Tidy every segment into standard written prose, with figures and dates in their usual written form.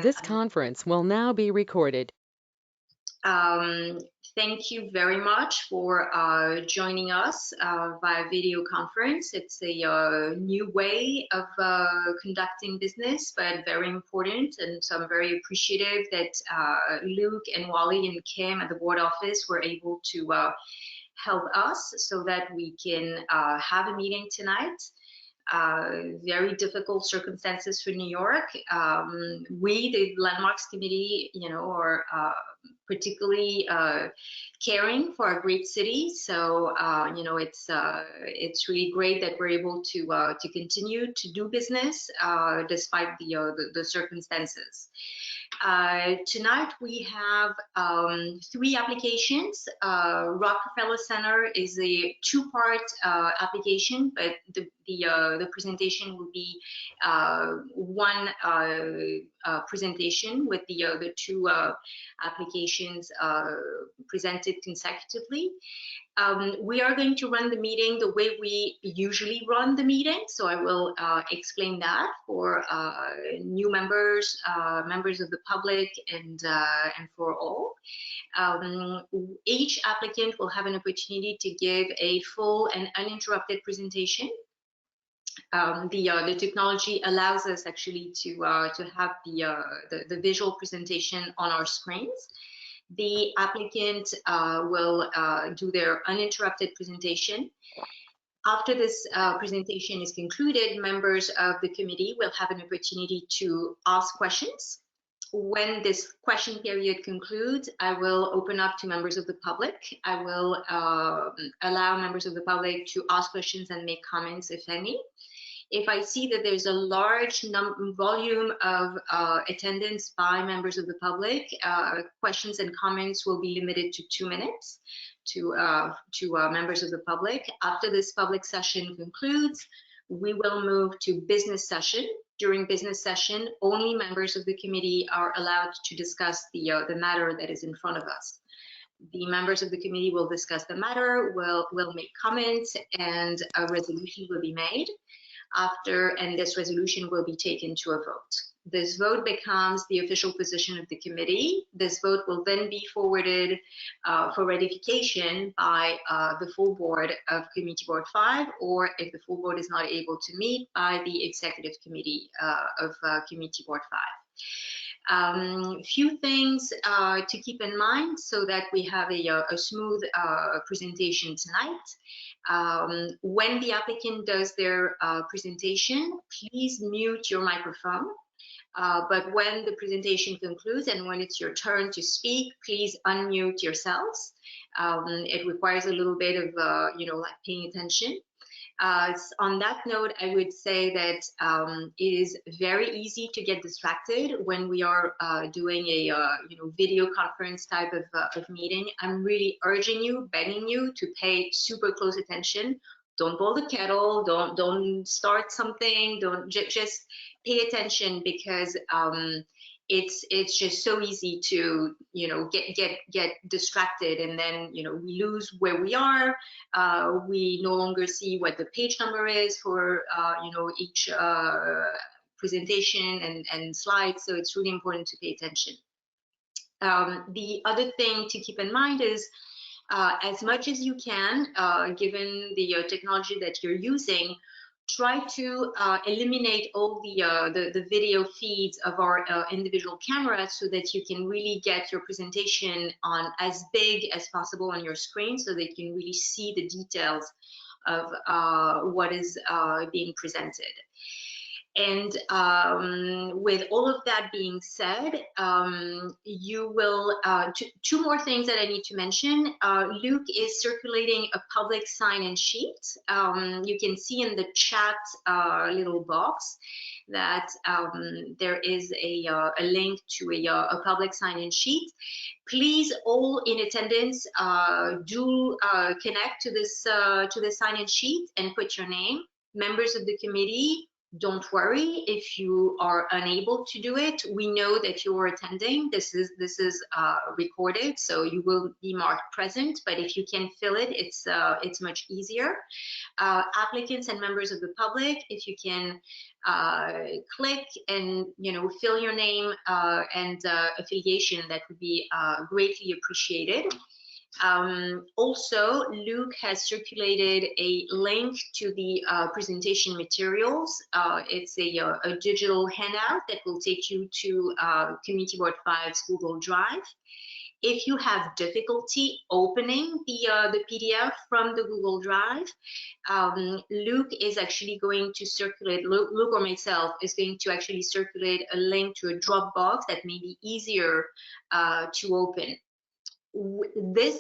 This conference will now be recorded. Thank you very much for joining us via video conference. It's a new way of conducting business, but very important. And so I'm very appreciative that Luke and Wally and Kim at the board office were able to help us so that we can have a meeting tonight. Very difficult circumstances for New York. We, the Landmarks Committee, are particularly caring for our great city. So, it's really great that we're able to continue to do business despite the circumstances. Tonight we have 3 applications. Rockefeller Center is a 2-part application, but the presentation will be one presentation with the 2 applications presented consecutively. We are going to run the meeting the way we usually run the meeting, so I will explain that for new members, members of the public, and for all. Each applicant will have an opportunity to give a full and uninterrupted presentation. The technology allows us actually to have the visual presentation on our screens. The applicant will do their uninterrupted presentation. After this presentation is concluded, members of the committee will have an opportunity to ask questions. When this question period concludes, I will open up to members of the public. I will allow members of the public to ask questions and make comments, if any. If I see that there's a large volume of attendance by members of the public, questions and comments will be limited to 2 minutes to members of the public. After this public session concludes, we will move to business session. During business session, only members of the committee are allowed to discuss the matter that is in front of us. The members of the committee will discuss the matter, will make comments, and a resolution will be made. And this resolution will be taken to a vote. This vote becomes the official position of the committee. This vote will then be forwarded for ratification by the full board of Committee Board 5, or if the full board is not able to meet, by the executive committee of Committee Board 5. Few things to keep in mind so that we have a smooth presentation tonight. When the applicant does their presentation, please mute your microphone. But when the presentation concludes and when it's your turn to speak, please unmute yourselves. It requires a little bit of, paying attention. On that note, I would say that it is very easy to get distracted when we are doing a video conference type of meeting. I'm really urging you, begging you to pay super close attention. Don't boil the kettle. Don't start something. Don't just pay attention, because it's just so easy to get distracted, and then we lose where we are. We no longer see what the page number is for each presentation and slide. So it's really important to pay attention. The other thing to keep in mind is, as much as you can, given the technology that you're using, try to eliminate all the video feeds of our individual cameras, so that you can really get your presentation on as big as possible on your screen, so that you can really see the details of what is being presented. And with all of that being said, you will, 2 more things that I need to mention. Luke is circulating a public sign-in sheet. You can see in the chat little box that there is a link to a public sign-in sheet. Please, all in attendance, do connect to this sign-in sheet and put your name. Members of the committee Don't worry if you are unable to do it. We know that you are attending. This is recorded, so you will be marked present. But if you can fill it, it's much easier. Applicants and members of the public, if you can click and fill your name and affiliation, that would be greatly appreciated. Also, Luke has circulated a link to the presentation materials. It's a digital handout that will take you to Community Board 5's Google Drive. If you have difficulty opening the PDF from the Google Drive, Luke is actually going to circulate, Luke or myself is going to actually circulate a link to a Dropbox that may be easier to open. This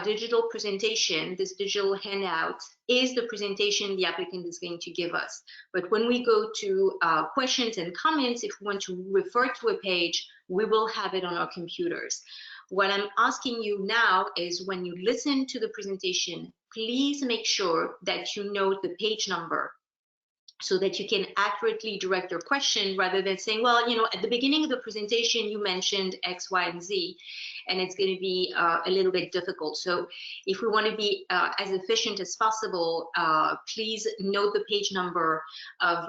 digital presentation, this digital handout, is the presentation the applicant is going to give us. But when we go to questions and comments, if we want to refer to a page, we will have it on our computers. What I'm asking you now is, when you listen to the presentation, please make sure that you note the page number, so that you can accurately direct your question, rather than saying, well, at the beginning of the presentation, you mentioned X, Y, and Z, and it's going to be a little bit difficult. So if we want to be as efficient as possible, please note the page number of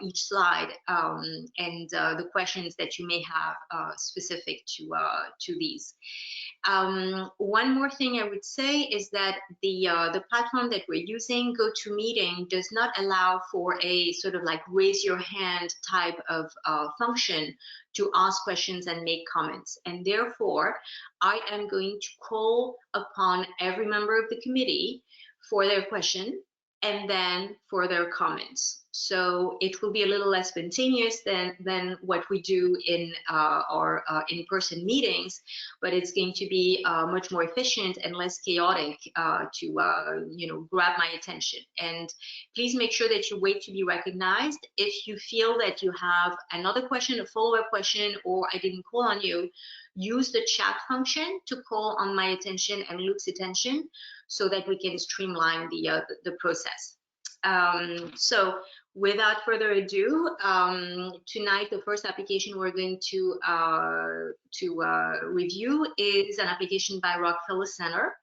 each slide and the questions that you may have specific to these. One more thing I would say is that the platform that we're using, GoToMeeting, does not allow for a sort of like raise your hand type of function to ask questions and make comments. And therefore, I am going to call upon every member of the committee for their question and then for their comments. So it will be a little less spontaneous than what we do in our in-person meetings, but it's going to be much more efficient and less chaotic to grab my attention. And please make sure that you wait to be recognized. If you feel that you have another question, a follow-up question, or I didn't call on you, use the chat function to call on my attention and Luke's attention, so that we can streamline the process. So without further ado, tonight the first application we're going to review is an application by Rockefeller Center.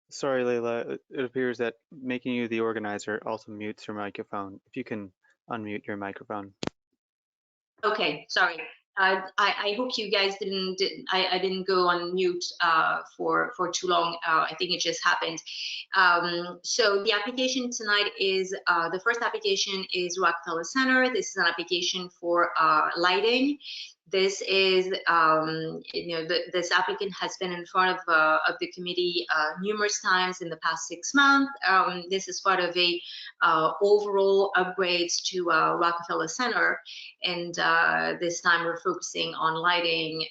Sorry, Leila, it appears that making you the organizer also mutes your microphone. If you can unmute your microphone. Okay, sorry. I hope you guys I didn't go on mute for too long. I think it just happened. So the application tonight is, the first application is Rockefeller Center. This is an application for lighting. This is, this applicant has been in front of the committee numerous times in the past 6 months. This is part of a overall upgrades to Rockefeller Center, and this time we're focusing on lighting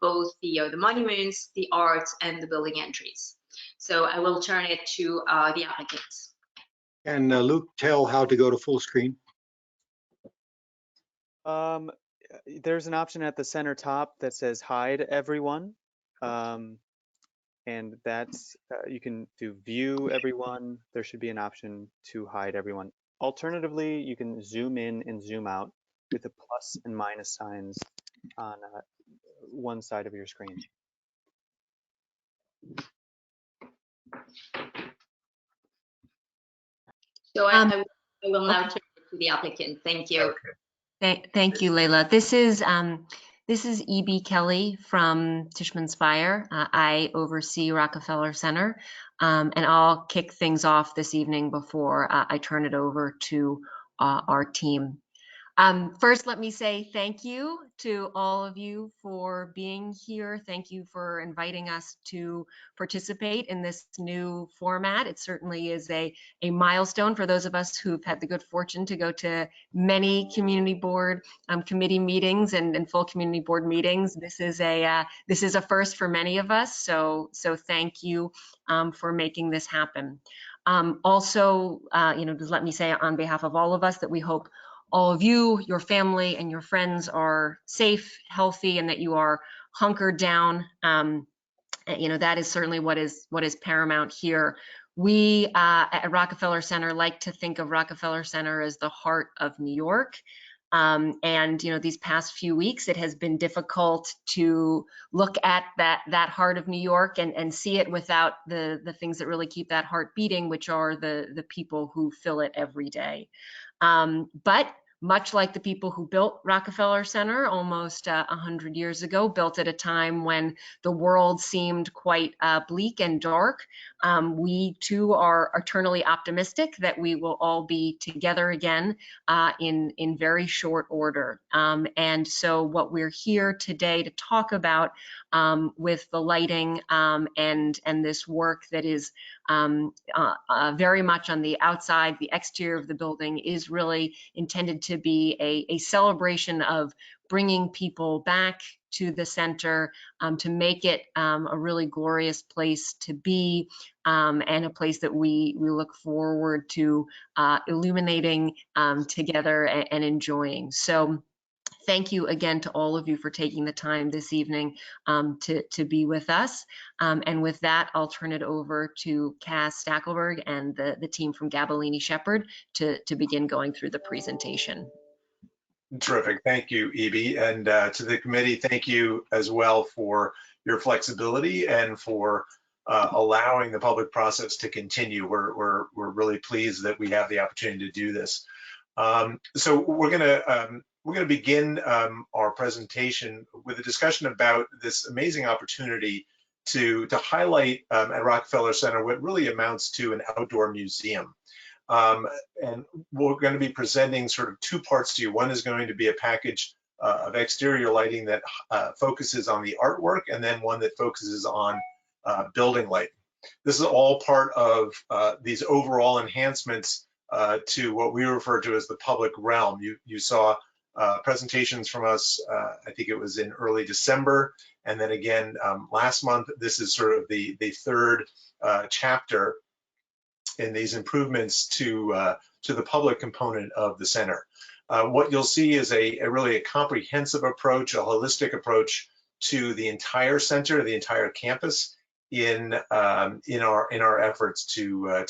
both the monuments, the arts, and the building entries. So I will turn it to the applicants. And Luke, tell how to go to full screen. There's an option at the center top that says hide everyone. And that's, you can do view everyone. There should be an option to hide everyone. Alternatively, you can zoom in and zoom out with the plus and minus signs on one side of your screen. So I will now turn it to the applicant. Thank you. Okay. Thank you, Leila. This is E.B. Kelly from Tishman Speyer. I oversee Rockefeller Center, and I'll kick things off this evening before I turn it over to our team. First, let me say thank you to all of you for being here. Thank you for inviting us to participate in this new format. It certainly is a milestone for those of us who've had the good fortune to go to many community board committee meetings and full community board meetings. This is a first for many of us. So thank you for making this happen. Also, just let me say on behalf of all of us that we hope all of you, your family, and your friends are safe, healthy, and that you are hunkered down and that is certainly what is paramount here. We at Rockefeller Center like to think of Rockefeller Center as the heart of New York. And these past few weeks, it has been difficult to look at that heart of New York and see it without the things that really keep that heart beating, which are the people who fill it every day. But much like the people who built Rockefeller Center almost 100 years ago, built at a time when the world seemed quite bleak and dark, we too are eternally optimistic that we will all be together again in very short order. And so what we're here today to talk about with the lighting and this work that is very much on the outside, the exterior of the building, is really intended to be a celebration of bringing people back to the center, to make it a really glorious place to be, and a place that we look forward to illuminating together and enjoying. So thank you again to all of you for taking the time this evening to be with us. And with that, I'll turn it over to Cass Stackelberg and the team from Gabellini Shepherd to begin going through the presentation. Terrific. Thank you, Evie. And to the committee, thank you as well for your flexibility and for allowing the public process to continue. We're really pleased that we have the opportunity to do this. So we're going to begin our presentation with a discussion about this amazing opportunity to highlight at Rockefeller Center what really amounts to an outdoor museum. And we're going to be presenting sort of two parts to you. One is going to be a package of exterior lighting that focuses on the artwork, and then one that focuses on building lighting. This is all part of these overall enhancements to what we refer to as the public realm. You saw presentations from us, I think it was in early December, and then again last month. This is sort of the third chapter in these improvements to the public component of the center. What you'll see is really a comprehensive approach, a holistic approach to the entire center, the entire campus, in our efforts to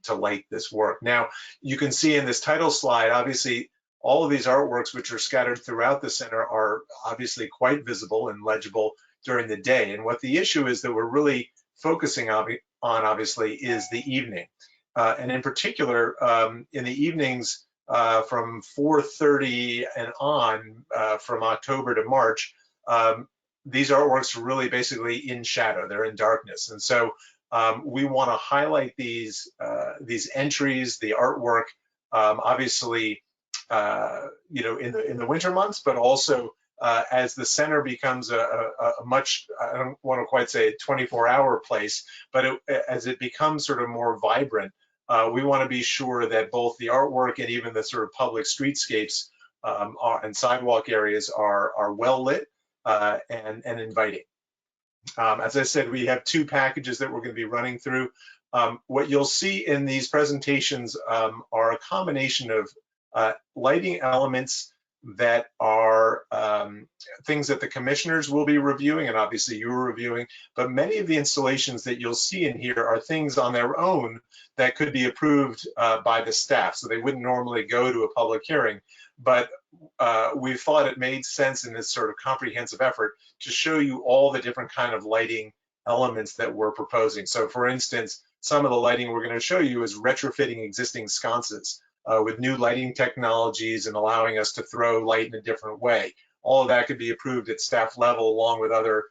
light this work. Now, you can see in this title slide, obviously, all of these artworks which are scattered throughout the center are obviously quite visible and legible during the day. And what the issue is that we're really focusing on obviously is the evening. And in particular, in the evenings from 4:30 and on, from October to March, these artworks are really basically in shadow, they're in darkness. And so we want to highlight these entries, the artwork, obviously, in the winter months, but also as the center becomes a much, I don't want to quite say a 24-hour place, but as it becomes sort of more vibrant, we want to be sure that both the artwork and even the sort of public streetscapes and sidewalk areas are well lit and inviting. As I said, we have two packages that we're going to be running through. What you'll see in these presentations are a combination of lighting elements that are things that the commissioners will be reviewing, and obviously you're reviewing, but many of the installations that you'll see in here are things on their own that could be approved by the staff, so they wouldn't normally go to a public hearing. But we thought it made sense in this sort of comprehensive effort to show you all the different kind of lighting elements that we're proposing. So for instance, some of the lighting we're going to show you is retrofitting existing sconces with new lighting technologies and allowing us to throw light in a different way. All of that could be approved at staff level along with other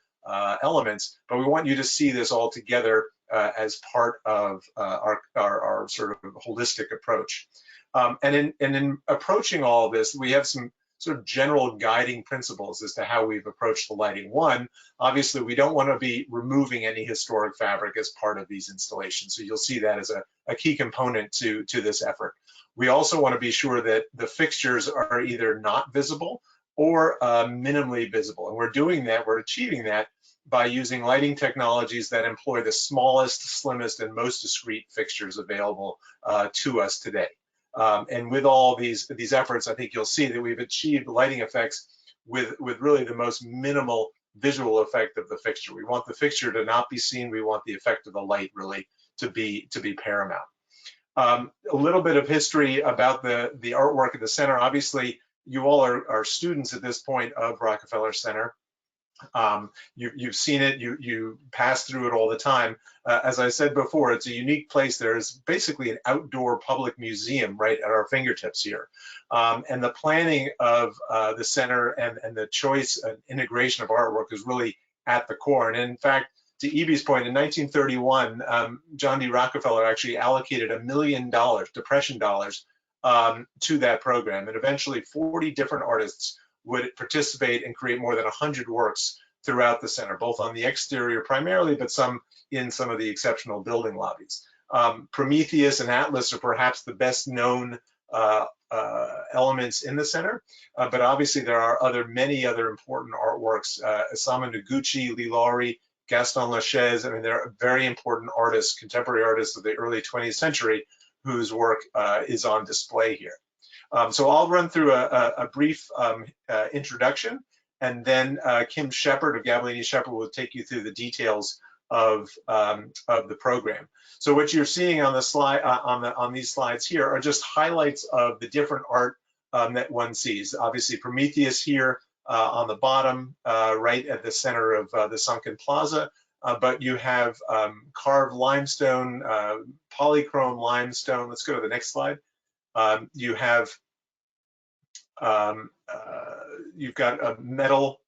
elements, but we want you to see this all together as part of our sort of holistic approach. And in approaching all of this, we have some sort of general guiding principles as to how we've approached the lighting. One, obviously, we don't want to be removing any historic fabric as part of these installations. So you'll see that as a key component to this effort. We also want to be sure that the fixtures are either not visible or minimally visible. And we're doing that, we're achieving that by using lighting technologies that employ the smallest, slimmest, and most discrete fixtures available to us today. And with all these efforts, I think you'll see that we've achieved lighting effects with really the most minimal visual effect of the fixture. We want the fixture to not be seen. We want the effect of the light really to be paramount. A little bit of history about the artwork at the center. Obviously, you all are students at this point of Rockefeller Center. You've seen it, you pass through it all the time. As I said before, it's a unique place. There's basically an outdoor public museum right at our fingertips here. And the planning of the center and the choice and integration of artwork is really at the core. And in fact, to Evie's point, in 1931, John D. Rockefeller actually allocated $1 million, Depression dollars, to that program. And eventually 40 different artists would participate and create more than 100 works throughout the center, both on the exterior primarily, but some in some of the exceptional building lobbies. Prometheus and Atlas are perhaps the best known elements in the center, but obviously there are many other important artworks. Isamu Noguchi, Lee Lowry, Gaston Lachaise. I mean, they're very important artists, contemporary artists of the early 20th century, whose work is on display here. So I'll run through a brief introduction, and then Kim Shepard of Gabellini Shepard will take you through the details of the program. So what you're seeing on the slide, on these slides here, are just highlights of the different art that one sees. Obviously, Prometheus here on the bottom, right at the center of the sunken plaza. But you have carved limestone, polychrome limestone. Let's go to the next slide. You have you've got metal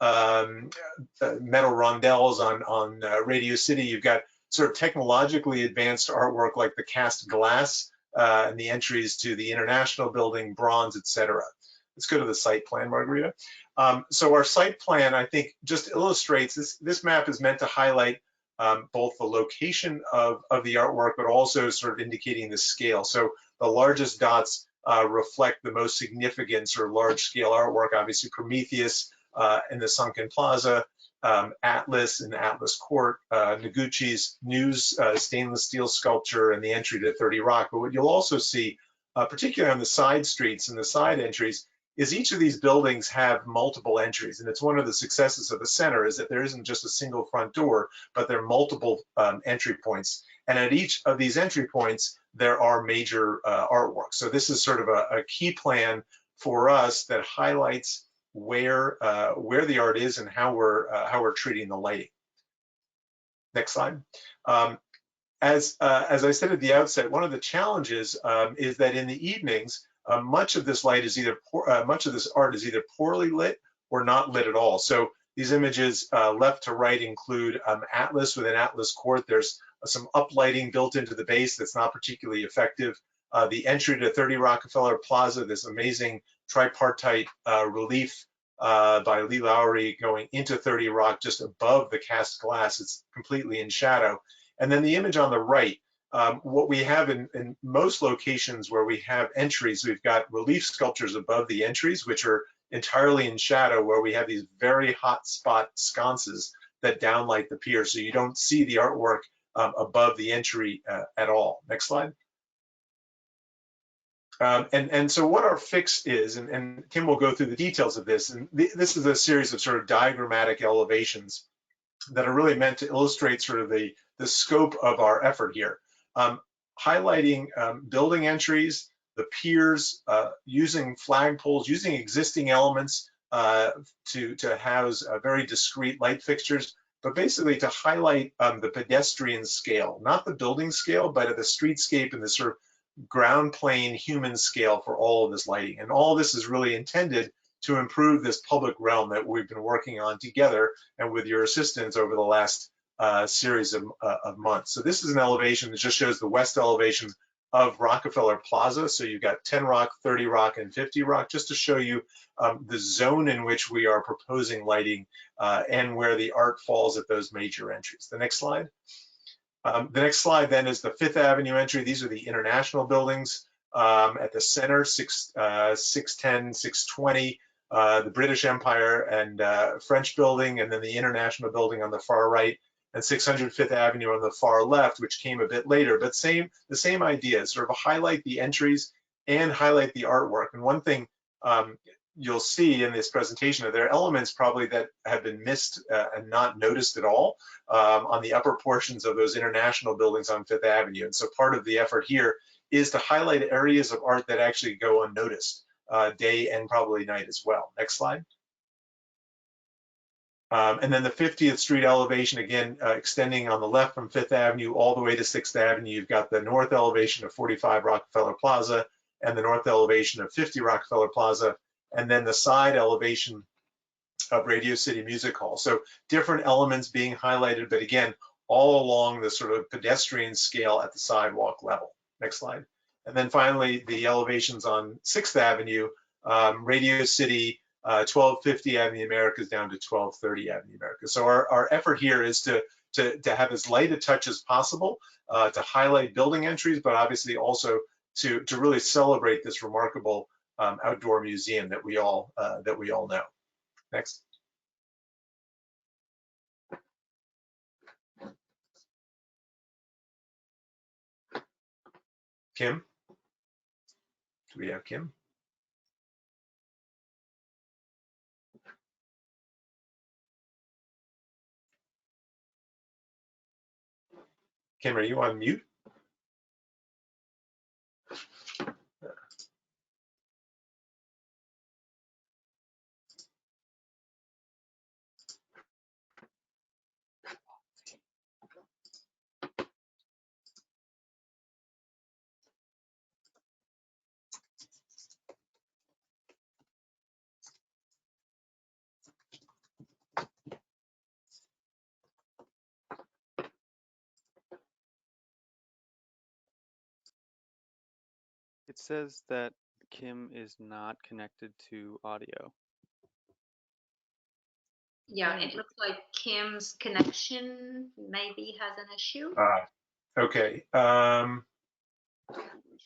rondelles on Radio City. You've got sort of technologically advanced artwork like the cast glass and the entries to the International Building, bronze, etc. Let's go to the site plan, Margarita. So our site plan, I think, just illustrates this map is meant to highlight both the location of the artwork, but also sort of indicating the scale. So the largest dots reflect the most significant sort of large scale artwork, obviously Prometheus in the sunken plaza, Atlas in Atlas Court, Noguchi's News stainless steel sculpture, and the entry to 30 Rock. But what you'll also see, particularly on the side streets and the side entries, is each of these buildings have multiple entries. And it's one of the successes of the center is that there isn't just a single front door, but there are multiple entry points. And at each of these entry points, there are major artwork. So this is sort of a key plan for us that highlights where the art is and how we're treating the lighting. Next slide. As I said at the outset, one of the challenges is that in the evenings, much of this art is either poorly lit or not lit at all. So these images left to right include Atlas within Atlas Court. There's some uplighting built into the base that's not particularly effective. The entry to 30 Rockefeller Plaza, this amazing tripartite relief by Lee Lowry going into 30 Rock just above the cast glass. It's completely in shadow. And then the image on the right, what we have in most locations where we have entries, we've got relief sculptures above the entries, which are entirely in shadow, where we have these very hot spot sconces that downlight the pier. So you don't see the artwork above the entry at all. Next slide. And so what our fix is, and Kim will go through the details of this, and this is a series of sort of diagrammatic elevations that are really meant to illustrate sort of the scope of our effort here. Highlighting building entries, the piers, using flagpoles, using existing elements to house very discrete light fixtures, but basically to highlight the pedestrian scale, not the building scale, but at the streetscape and the sort of ground plane human scale for all of this lighting. And all this is really intended to improve this public realm that we've been working on together and with your assistance over the last series of months. So this is an elevation that just shows the west elevation of Rockefeller Plaza. So you've got 10 Rock, 30 Rock, and 50 Rock, just to show you the zone in which we are proposing lighting and where the art falls at those major entries. The next slide. The next slide then is the Fifth Avenue entry. These are the international buildings at the center, 610, 620, the British Empire and French building, and then the international building on the far right, and 600 Fifth Avenue on the far left, which came a bit later, but the same idea, sort of highlight the entries and highlight the artwork. And one thing you'll see in this presentation that there are elements probably that have been missed and not noticed at all on the upper portions of those international buildings on Fifth Avenue. And so part of the effort here is to highlight areas of art that actually go unnoticed day and probably night as well. Next slide. And then the 50th Street elevation, again, extending on the left from Fifth Avenue all the way to 6th Avenue. You've got the north elevation of 45 Rockefeller Plaza and the north elevation of 50 Rockefeller Plaza, and then the side elevation of Radio City Music Hall. So different elements being highlighted, but again, all along the sort of pedestrian scale at the sidewalk level. Next slide. And then finally, the elevations on 6th Avenue, Radio City, 1250 Avenue Americas down to 1230 Avenue Americas. So our effort here is to have as light a touch as possible, to highlight building entries, but obviously also to really celebrate this remarkable outdoor museum that we all know. Next. Kim? Do we have Kim? Kim, are you on mute? It says that Kim is not connected to audio. Yeah, it looks like Kim's connection maybe has an issue. Okay.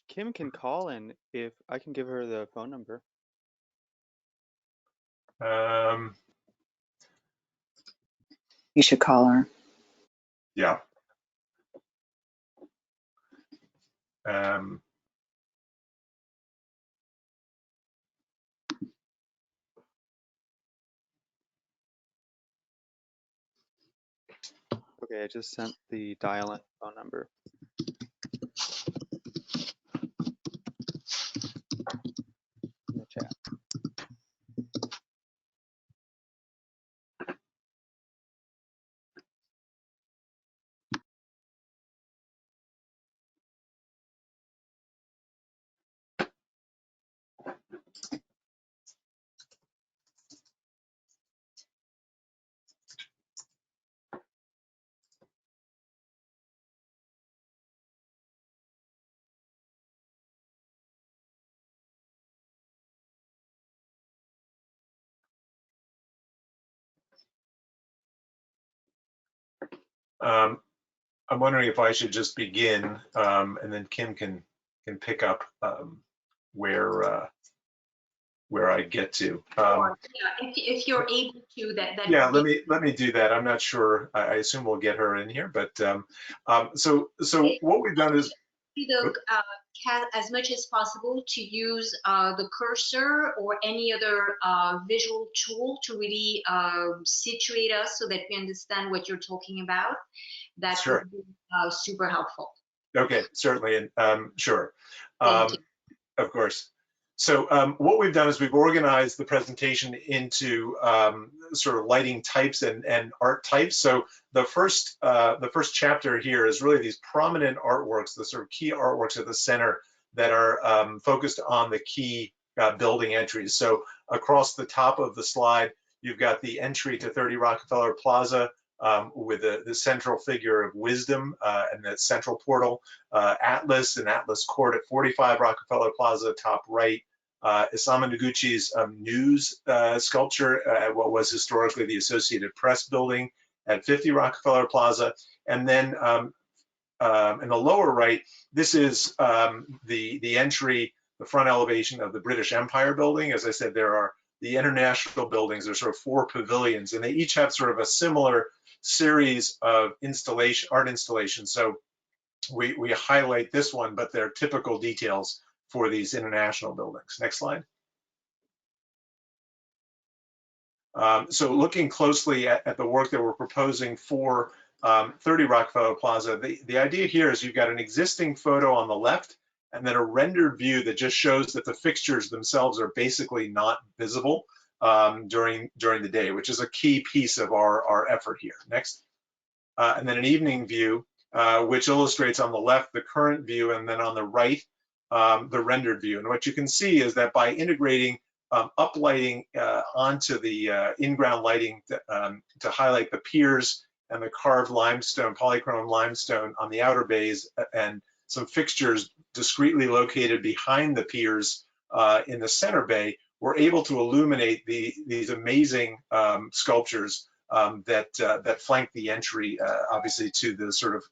Kim can call in if I can give her the phone number. You should call her. Yeah. Okay, I just sent the dial-in phone number. In the chat. I'm wondering if I should just begin, and then Kim can pick up where I get to. Yeah, if you're able to, that Yeah, let me do that. I'm not sure. I assume we'll get her in here, but so what we've done is as much as possible to use the cursor or any other visual tool to really situate us so that we understand what you're talking about. That sure. would be super helpful. Okay, certainly, and sure. Thank you. Of course. So what we've done is we've organized the presentation into sort of lighting types and art types. So the first chapter here is really these prominent artworks, the sort of key artworks at the center that are focused on the key building entries. So across the top of the slide, you've got the entry to 30 Rockefeller Plaza, with the central figure of wisdom and the central portal, Atlas and Atlas Court at 45 Rockefeller Plaza, top right, Isamu Noguchi's news sculpture at what was historically the Associated Press building at 50 Rockefeller Plaza, and then in the lower right, this is the entry, the front elevation of the British Empire building. As I said, there are the international buildings. There's sort of 4 pavilions, and they each have sort of a similar series of art installations. So we highlight this one, but they're typical details for these international buildings. Next slide. So looking closely at the work that we're proposing for 30 Rockefeller Plaza, the idea here is you've got an existing photo on the left and then a rendered view that just shows that the fixtures themselves are basically not visible during the day, which is a key piece of our effort here. Next. And then an evening view, which illustrates on the left the current view, and then on the right, the rendered view. And what you can see is that by integrating uplighting onto the in-ground lighting to highlight the piers and the carved limestone, polychrome limestone on the outer bays, and some fixtures discreetly located behind the piers in the center bay, we're able to illuminate these amazing sculptures that flank the entry, obviously, to the sort of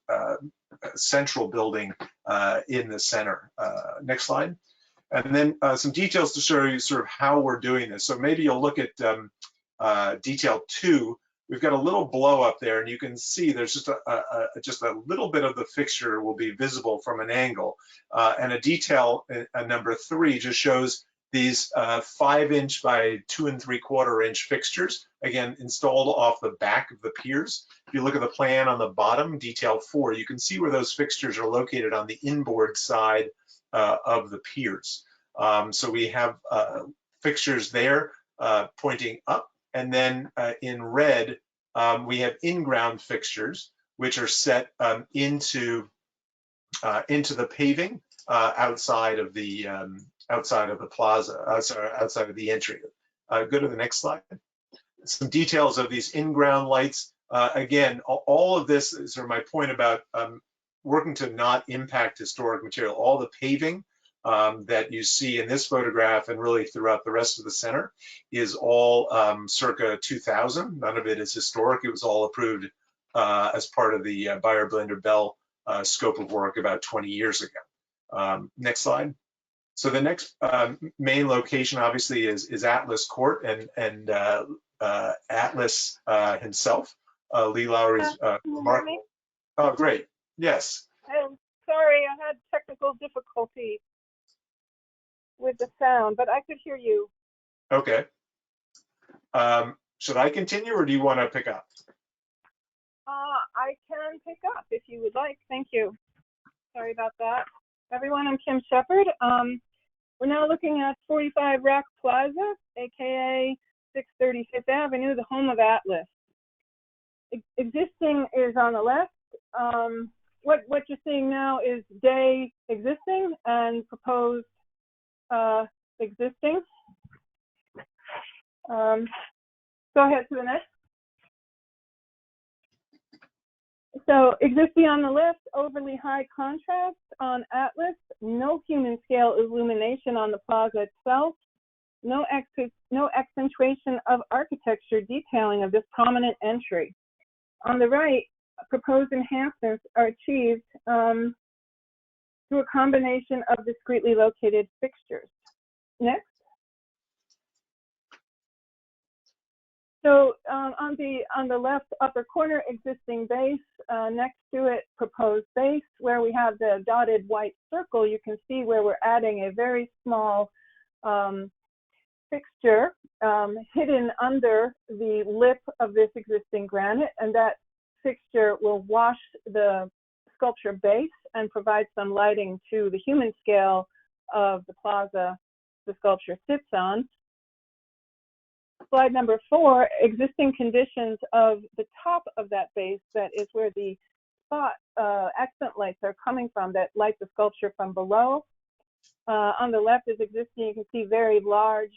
central building in the center. Next slide. And then some details to show you sort of how we're doing this. So maybe you'll look at detail 2. We've got a little blow up there, and you can see there's just a little bit of the fixture will be visible from an angle. And a detail number 3 just shows these 5-inch by 2 3/4-inch fixtures, again, installed off the back of the piers. If you look at the plan on the bottom, detail 4, you can see where those fixtures are located on the inboard side of the piers. So we have fixtures there pointing up, and then in red, we have in-ground fixtures, which are set into the paving outside of the plaza, sorry, outside of the entry. Go to the next slide. Some details of these in-ground lights. Again, all of this is sort of my point about working to not impact historic material. All the paving that you see in this photograph and really throughout the rest of the center is all circa 2000. None of it is historic. It was all approved as part of the Beyer Blender Bell scope of work about 20 years ago. Next slide. So the next main location obviously is Atlas Court, and Atlas himself, Lee Lowry's remarkable. Oh, great. Yes. I'm sorry, I had technical difficulty with the sound, but I could hear you. Okay. Should I continue, or do you want to pick up? I can pick up if you would like. Thank you. Sorry about that. Everyone, I'm Kim Shepard. We're now looking at 45 Rock Plaza, aka 630 Fifth Avenue, the home of Atlas. Existing is on the left. What you're seeing now is day existing and proposed existing. Go ahead to the next. So existing on the left, overly high contrast on Atlas, no human scale illumination on the plaza itself, no accentuation of architecture detailing of this prominent entry. On the right, proposed enhancements are achieved through a combination of discretely located fixtures. Next. So on the left upper corner, existing base, next to it, proposed base, where we have the dotted white circle, you can see where we're adding a very small fixture hidden under the lip of this existing granite, and that fixture will wash the sculpture base and provide some lighting to the human scale of the plaza the sculpture sits on. Slide number 4, existing conditions of the top of that base, that is where the spot accent lights are coming from that light the sculpture from below. On the left is existing, you can see very large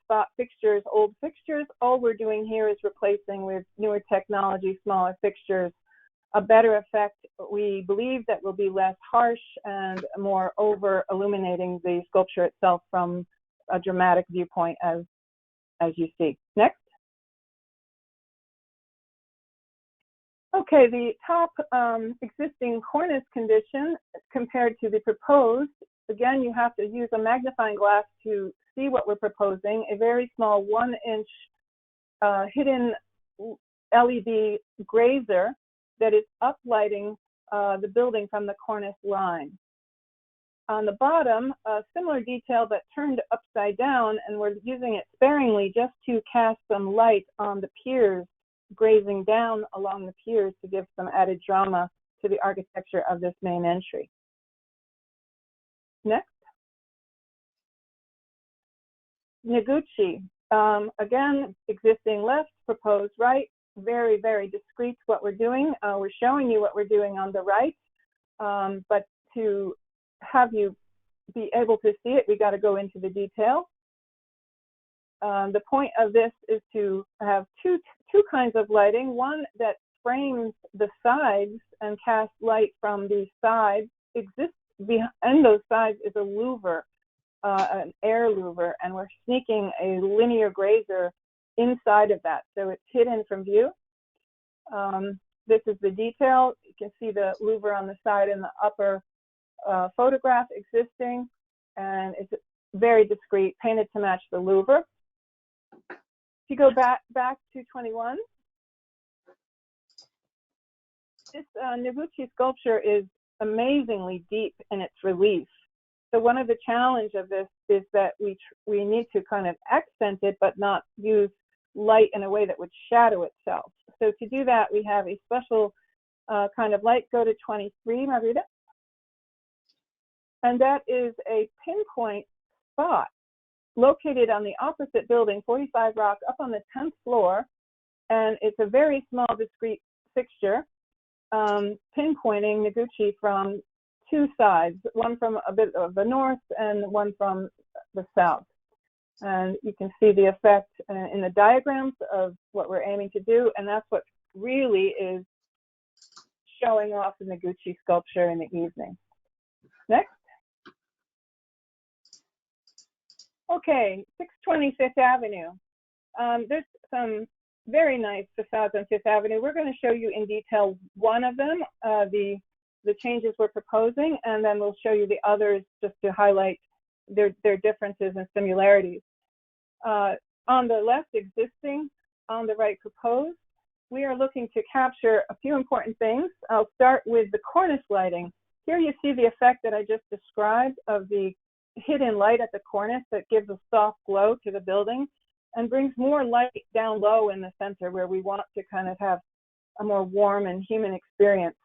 spot fixtures, old fixtures. All we're doing here is replacing with newer technology, smaller fixtures. A better effect, we believe, that will be less harsh and more over illuminating the sculpture itself from a dramatic viewpoint as you see. Next. Okay, the top existing cornice condition compared to the proposed, again, you have to use a magnifying glass to see what we're proposing. A very small 1-inch hidden LED grazer that is uplighting the building from the cornice line. On the bottom, a similar detail but turned upside down, and we're using it sparingly just to cast some light on the piers, grazing down along the piers to give some added drama to the architecture of this main entry. Next. Noguchi, again, existing left, proposed right, very, very discreet what we're doing. We're showing you what we're doing on the right, but to have you be able to see it, we got to go into the detail. The point of this is to have two kinds of lighting, one that frames the sides and casts light from the sides. Exists behind those sides is a louver, an air louver, and we're sneaking a linear grazer inside of that, so it's hidden from view. This is the detail. You can see the louver on the side in the upper photograph existing, and it's very discreet, painted to match the louver. If you go back to 21, this Noguchi sculpture is amazingly deep in its relief. So one of the challenges of this is that we need to kind of accent it, but not use light in a way that would shadow itself. So to do that, we have a special kind of light. Go to 23, Margarita. And that is a pinpoint spot located on the opposite building, 45 Rock, up on the 10th floor. And it's a very small, discrete fixture, pinpointing Noguchi from two sides, one from a bit of the north and one from the south. And you can see the effect in the diagrams of what we're aiming to do, and that's what really is showing off the Noguchi sculpture in the evening. Next. Okay, 620 Fifth Avenue. There's some very nice facades on Fifth Avenue. We're going to show you in detail one of them, the changes we're proposing, and then we'll show you the others just to highlight their differences and similarities. On the left, existing, on the right, proposed. We are looking to capture a few important things. I'll start with the cornice lighting. Here you see the effect that I just described of the hidden light at the cornice that gives a soft glow to the building and brings more light down low in the center where we want to kind of have a more warm and human experience.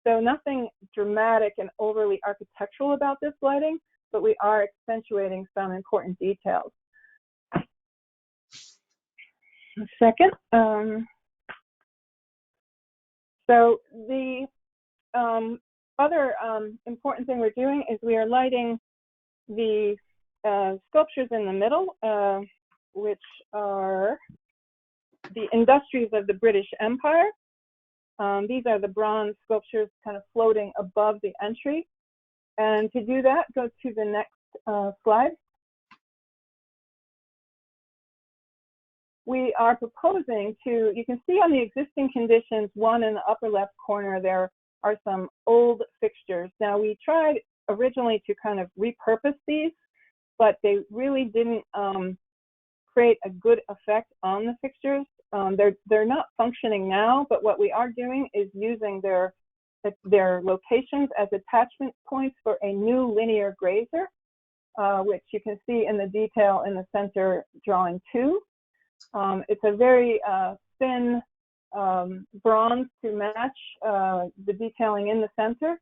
So nothing dramatic and overly architectural about this lighting, but we are accentuating some important details. A second. So the other important thing we're doing is we are lighting the sculptures in the middle, which are the industries of the British Empire. These are the bronze sculptures kind of floating above the entry. And to do that, go to the next slide. We are proposing to, you can see on the existing conditions, one in the upper left corner, there are some old fixtures. Now we tried originally to kind of repurpose these, but they really didn't create a good effect on the fixtures. They're not functioning now, but what we are doing is using their locations as attachment points for a new linear grazer, which you can see in the detail in the center drawing 2. It's a very thin bronze to match the detailing in the center,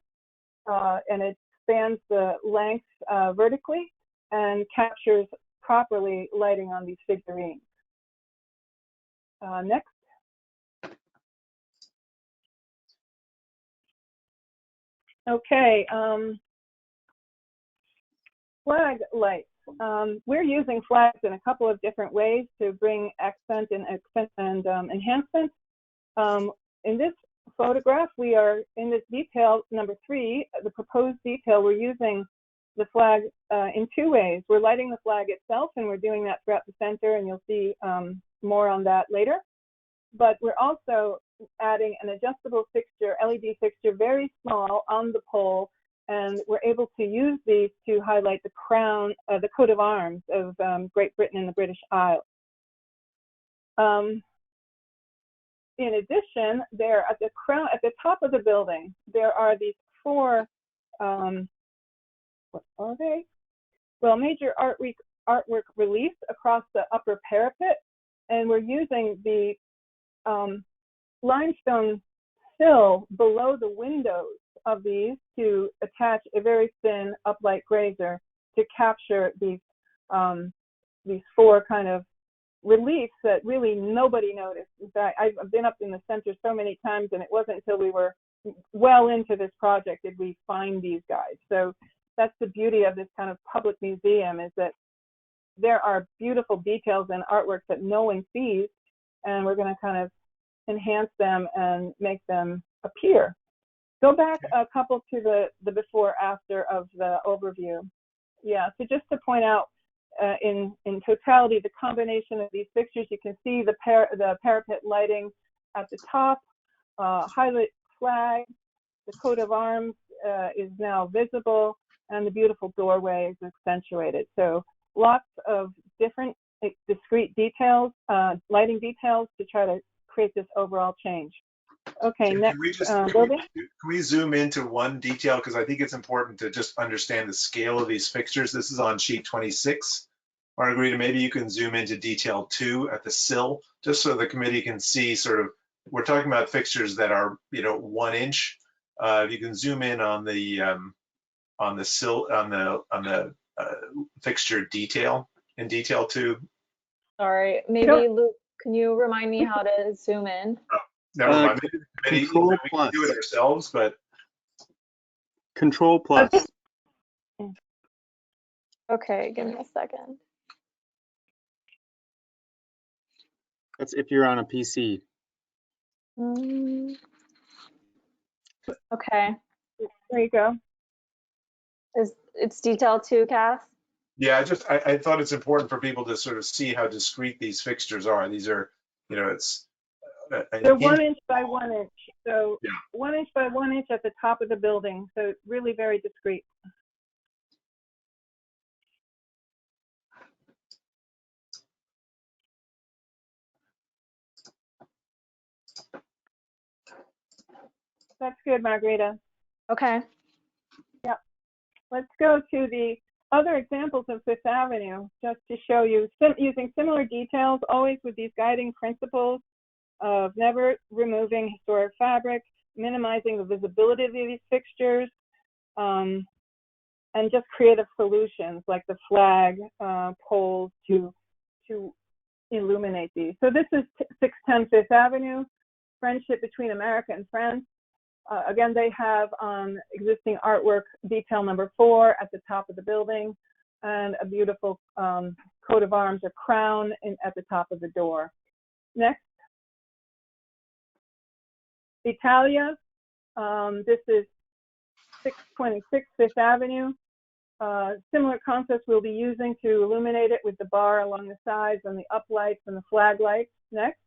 and it spans the length vertically and captures properly lighting on these figurines. Next. Okay, flag lights. We're using flags in a couple of different ways to bring accent and enhancement. In this photograph, we are in this detail number 3, the proposed detail. We're using the flag in 2 ways. We're lighting the flag itself, and we're doing that throughout the center, and you'll see more on that later. But we're also adding an adjustable fixture, LED fixture, very small on the pole, and we're able to use these to highlight the crown, the coat of arms of Great Britain and the British Isles. In addition, there at the top of the building, there are these 4 what are they? Well, major artwork relief across the upper parapet, and we're using the limestone sill below the windows of these to attach a very thin uplight grazer to capture these four kind of reliefs that really nobody noticed. In fact, I've been up in the center so many times, and it wasn't until we were well into this project did we find these guys. So that's the beauty of this kind of public museum, is that there are beautiful details and artwork that no one sees, and we're going to kind of enhance them and make them appear. Go back a couple to the before after of the overview. Yeah, so just to point out, in totality, the combination of these fixtures, you can see the parapet lighting at the top, highlight flag, the coat of arms is now visible, and the beautiful doorway is accentuated. So lots of different discrete details, lighting details to try to create this overall change. Okay, next building. Can we zoom into one detail? Because I think it's important to just understand the scale of these fixtures. This is on sheet 26. Margarita, maybe you can zoom into detail 2 at the sill, just so the committee can see sort of, we're talking about fixtures that are, 1 inch. If you can zoom in on the sill, on the fixture detail, in detail 2. Sorry, maybe Sure. Luke, can you remind me how to zoom in? Oh, never mind. Maybe the committee, Control we can do it ourselves, but. Control plus. Okay, give me a second. That's if you're on a PC. Okay, There you go. it's detail 2, Cass? Yeah, I thought it's important for people to sort of see how discrete these fixtures are. These are, it's. They're 1 inch by 1 inch. So Yeah. 1 inch by 1 inch at the top of the building. So it's really very discreet. That's good, Margarita. Okay. Let's go to the other examples of Fifth Avenue, just to show you, using similar details, always with these guiding principles of never removing historic fabric, minimizing the visibility of these fixtures, and just creative solutions like the flag poles to illuminate these. So this is 610 Fifth Avenue, Friendship Between America and France. Again, they have existing artwork, detail number 4 at the top of the building, and a beautiful coat of arms or crown at the top of the door. Next. Italia, this is 626 Fifth Avenue. Similar concepts we'll be using to illuminate it with the bar along the sides and the uplights and the flag lights. Next.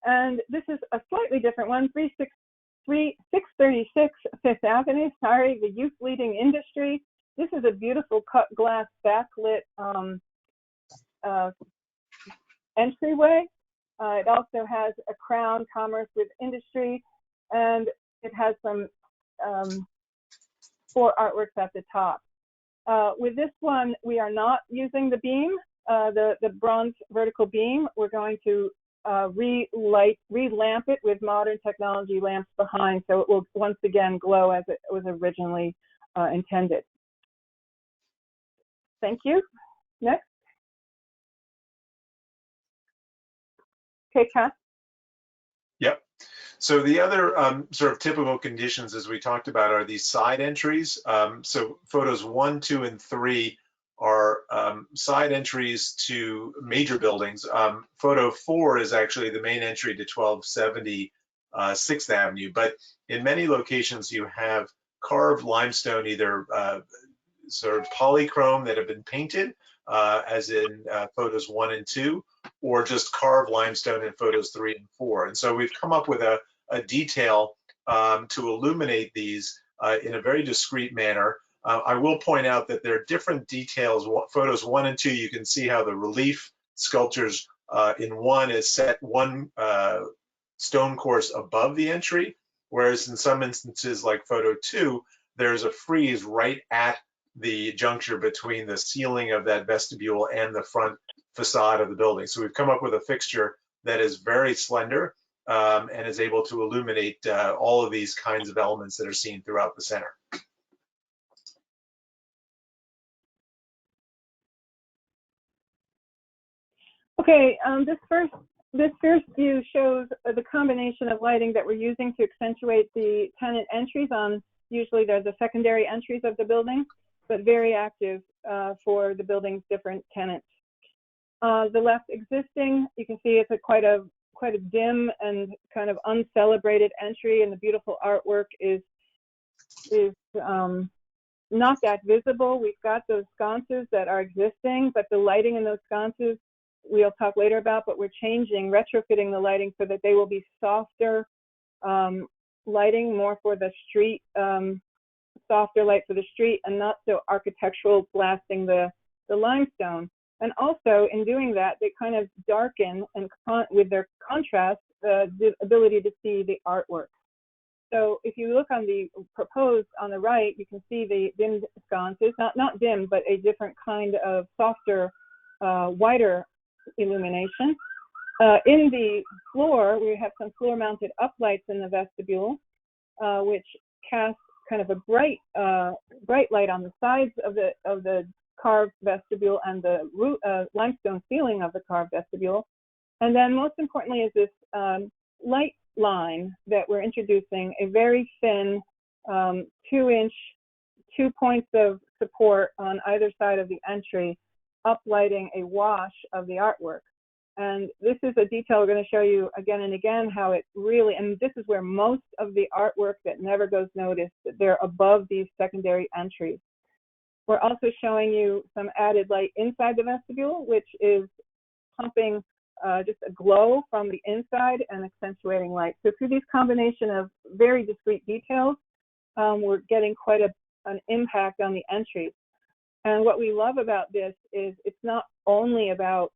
And this is a slightly different one, 636 Fifth Avenue, the youth leading industry. This is a beautiful cut glass backlit entryway. It also has a crown, commerce with industry, and it has some 4 artworks at the top. With this one, we are not using the beam, the bronze vertical beam. We're going to re-lamp it with modern technology lamps behind, so it will once again glow as it was originally intended. Thank you. Next. Okay, Cass. Yep. So the other sort of typical conditions, as we talked about, are these side entries. So photos 1, 2, and 3 are side entries to major buildings. Photo 4 is actually the main entry to 1270 6th Avenue, but in many locations you have carved limestone, either sort of polychrome that have been painted, as in photos 1 and 2, or just carved limestone in photos 3 and 4. And so we've come up with a detail to illuminate these in a very discreet manner. I will point out that there are different details. Photos 1 and 2, you can see how the relief sculptures in 1 is set 1 stone course above the entry, whereas in some instances, like photo 2, there's a frieze right at the juncture between the ceiling of that vestibule and the front facade of the building. So we've come up with a fixture that is very slender and is able to illuminate all of these kinds of elements that are seen throughout the center. Okay, this first view shows the combination of lighting that we're using to accentuate the tenant entries on, usually they're the secondary entries of the building, but very active for the building's different tenants. The left existing, you can see it's quite a dim and kind of uncelebrated entry, and the beautiful artwork is not that visible. We've got those sconces that are existing, but the lighting in those sconces we'll talk later about, but we're changing, retrofitting the lighting so that they will be softer lighting, more for the street, softer light for the street, and not so architectural, blasting the limestone. And also, in doing that, they kind of darken and with their contrast, the ability to see the artwork. So if you look on the proposed on the right, you can see the dimmed sconces, not dim, but a different kind of softer, whiter illumination. In the floor, we have some floor-mounted uplights in the vestibule, which cast kind of a bright light on the sides of the carved vestibule and the limestone ceiling of the carved vestibule. And then most importantly is this light line that we're introducing, a very thin 2-inch, 2 points of support on either side of the entry, uplighting a wash of the artwork. And this is a detail we're going to show you again and again, how it really, and this is where most of the artwork that never goes noticed, they're above these secondary entries. We're also showing you some added light inside the vestibule, which is pumping just a glow from the inside and accentuating light. So through these combination of very discrete details, we're getting quite an impact on the entries. And what we love about this is it's not only about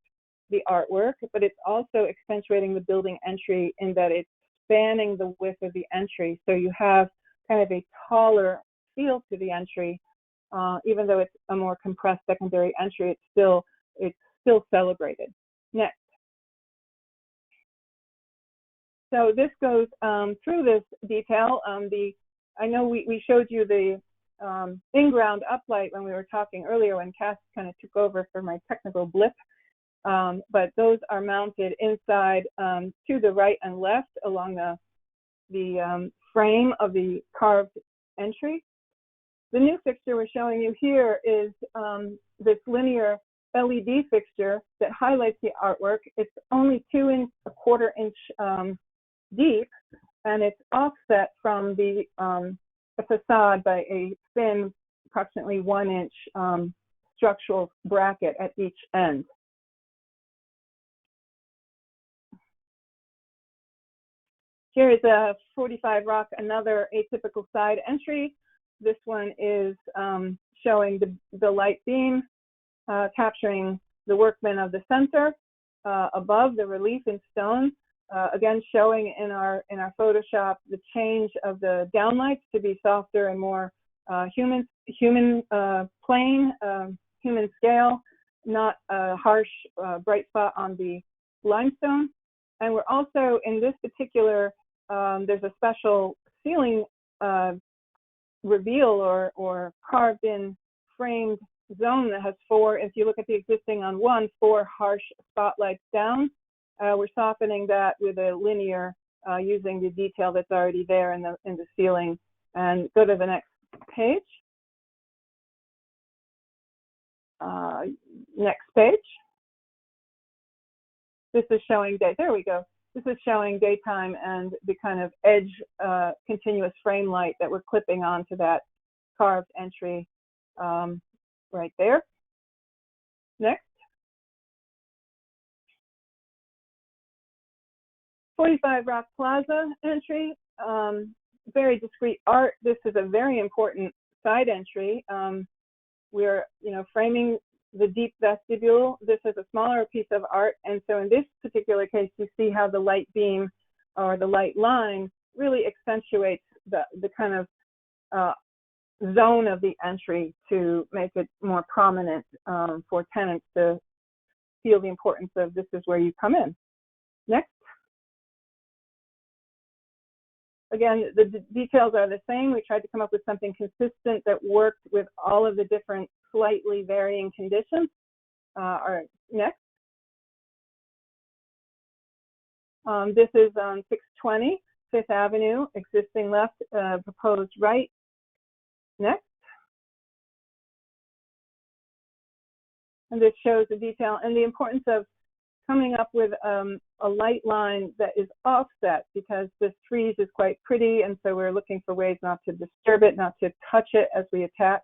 the artwork, but it's also accentuating the building entry in that it's spanning the width of the entry. So you have kind of a taller feel to the entry, even though it's a more compressed secondary entry, it's still celebrated. Next. So this goes through this detail. I know we showed you the in-ground uplight when we were talking earlier when Cass kind of took over for my technical blip. But those are mounted inside to the right and left along the frame of the carved entry. The new fixture we're showing you here is this linear LED fixture that highlights the artwork. It's only 2¼ inch deep, and it's offset from the facade by a thin, approximately 1-inch structural bracket at each end. Here is a 45 Rock, another atypical side entry. This one is showing the light beam capturing the workman of the center above the relief in stone. Again, showing in our Photoshop the change of the downlights to be softer and more human plane, human scale, not a harsh bright spot on the limestone. And we're also in this particular, there's a special ceiling reveal or carved in framed zone that has 4, if you look at the existing on 1, 4 harsh spotlights down. We're softening that with a linear using the detail that's already there in the ceiling. And go to the next page. Next page. This is showing day. There we go. This is showing daytime and the kind of edge continuous frame light that we're clipping onto that carved entry right there. Next. 45 Rock Plaza entry, very discrete art. This is a very important side entry. We're, framing the deep vestibule. This is a smaller piece of art, and so in this particular case, you see how the light beam or the light line really accentuates the kind of zone of the entry to make it more prominent for tenants to feel the importance of this is where you come in. Next. Again, the details are the same. We tried to come up with something consistent that worked with all of the different slightly varying conditions. Next. This is on 620 5th Avenue, existing left, proposed right. Next. And this shows the detail and the importance of coming up with a light line that is offset, because this frieze is quite pretty, and so we're looking for ways not to disturb it, not to touch it as we attach,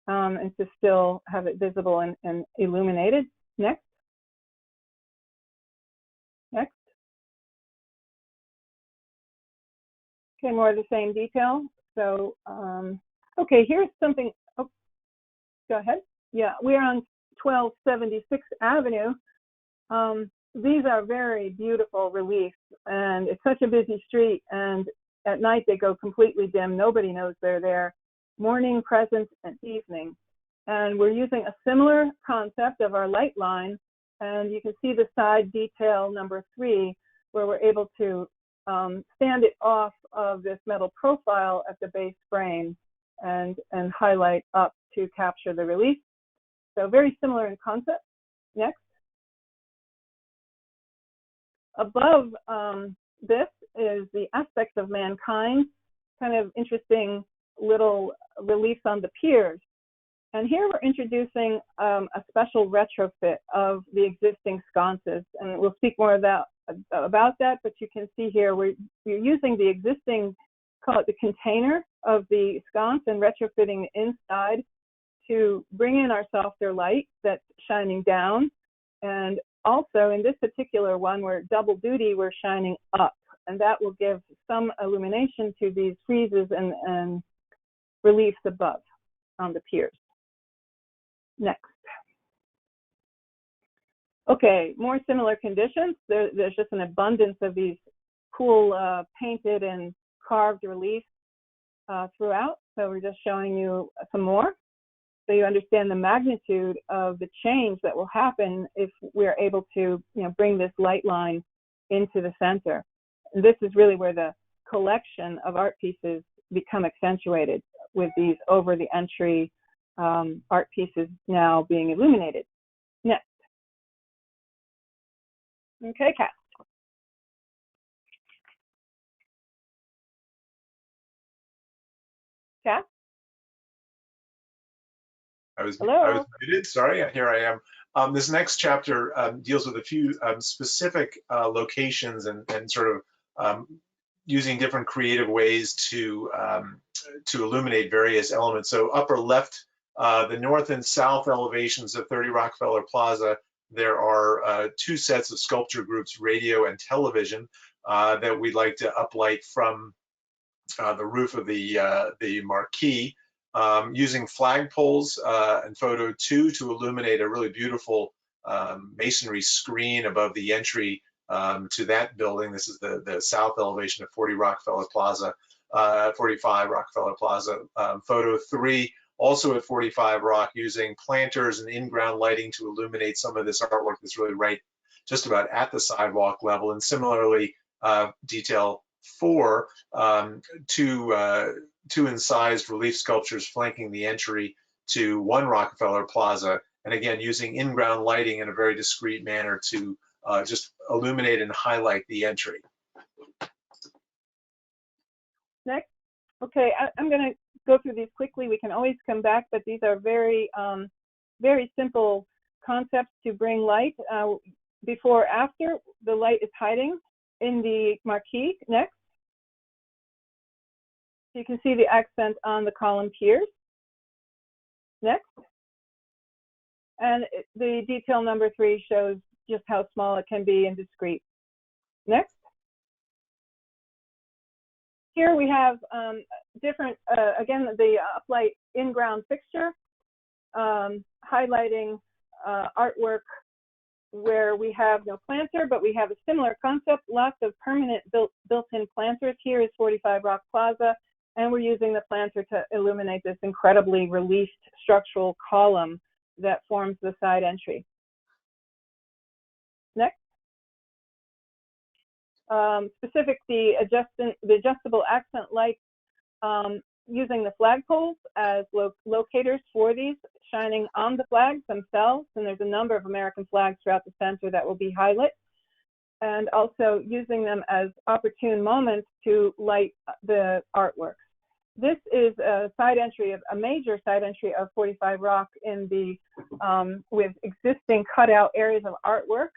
and to still have it visible and illuminated. Next. Next. Okay, more of the same detail. So, okay, here's something. Oh, go ahead. Yeah, we're on 1276 Avenue. These are very beautiful reliefs, and it's such a busy street, and at night they go completely dim. Nobody knows they're there. Morning, present, and evening. And we're using a similar concept of our light line, and you can see the side detail number 3, where we're able to stand it off of this metal profile at the base frame and highlight up to capture the relief. So very similar in concept. Next. Above this is the aspects of mankind, kind of interesting little reliefs on the piers. And here we're introducing a special retrofit of the existing sconces, and we'll speak more about that, but you can see here we're using the existing, call it the container of the sconce, and retrofitting the inside to bring in our softer light that's shining down. And also in this particular one, we're double duty, we're shining up, and that will give some illumination to these friezes and reliefs above on the piers. Next. Okay, more similar conditions. There's just an abundance of these cool painted and carved reliefs throughout. So we're just showing you some more, so you understand the magnitude of the change that will happen if we're able to, bring this light line into the center. And this is really where the collection of art pieces become accentuated, with these over the entry art pieces now being illuminated. Next. Okay, Kat. Kat? I was Hello? muted. Sorry, here I am. This next chapter deals with a few specific locations and sort of using different creative ways to illuminate various elements. So upper left, the north and south elevations of 30 Rockefeller Plaza, there are 2 sets of sculpture groups, radio and television, that we'd like to uplight from the roof of the marquee. Using flagpoles in photo 2 to illuminate a really beautiful masonry screen above the entry to that building. This is the south elevation of 40 Rockefeller Plaza, 45 Rockefeller Plaza. Photo 3, also at 45 Rock, using planters and in-ground lighting to illuminate some of this artwork that's really right just about at the sidewalk level. And similarly, detail 4, two incised relief sculptures flanking the entry to 1 Rockefeller Plaza, and again using in-ground lighting in a very discreet manner to just illuminate and highlight the entry. Next. Okay, I'm going to go through these quickly. We can always come back, but these are very, very simple concepts to bring light. Before, after, the light is hiding in the marquee. Next. You can see the accent on the column piers. Next. And the detail number 3 shows just how small it can be and discrete. Next. Here we have different, again, the uplight in-ground fixture, highlighting artwork where we have no planter, but we have a similar concept, lots of permanent built-in planters. Here is 45 Rock Plaza. And we're using the planter to illuminate this incredibly released structural column that forms the side entry. Next. Specific, the adjustable accent lights, using the flagpoles as locators for these, shining on the flags themselves. And there's a number of American flags throughout the center that will be highlit. And also using them as opportune moments to light the artwork. This is a side entry, a major side entry of 45 Rock in the with existing cutout areas of artwork,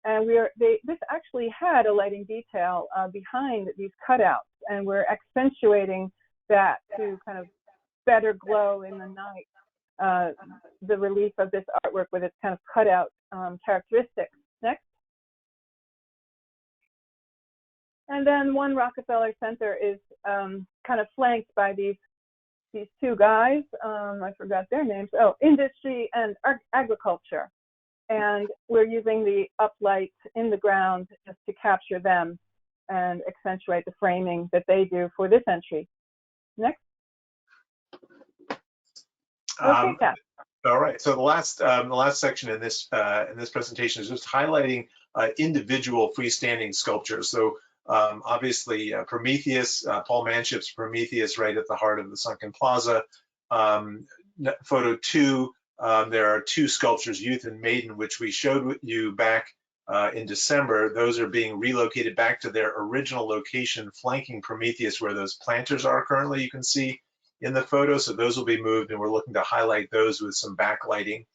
and this actually had a lighting detail behind these cutouts, and we're accentuating that to kind of better glow in the night. The relief of this artwork with its kind of cutout characteristics. Next. And then One Rockefeller Center is kind of flanked by these two guys. I forgot their names. Oh, industry and agriculture. And we're using the uplight in the ground just to capture them and accentuate the framing that they do for this entry. Next. Okay, Kat. All right. So the last section in this presentation is just highlighting individual freestanding sculptures. So obviously Prometheus, Paul Manship's Prometheus, right at the heart of the sunken plaza. Photo 2, there are two sculptures, Youth and Maiden, which we showed you back in December. Those are being relocated back to their original location, flanking Prometheus, where those planters are currently, you can see in the photo. So those will be moved, and we're looking to highlight those with some backlighting.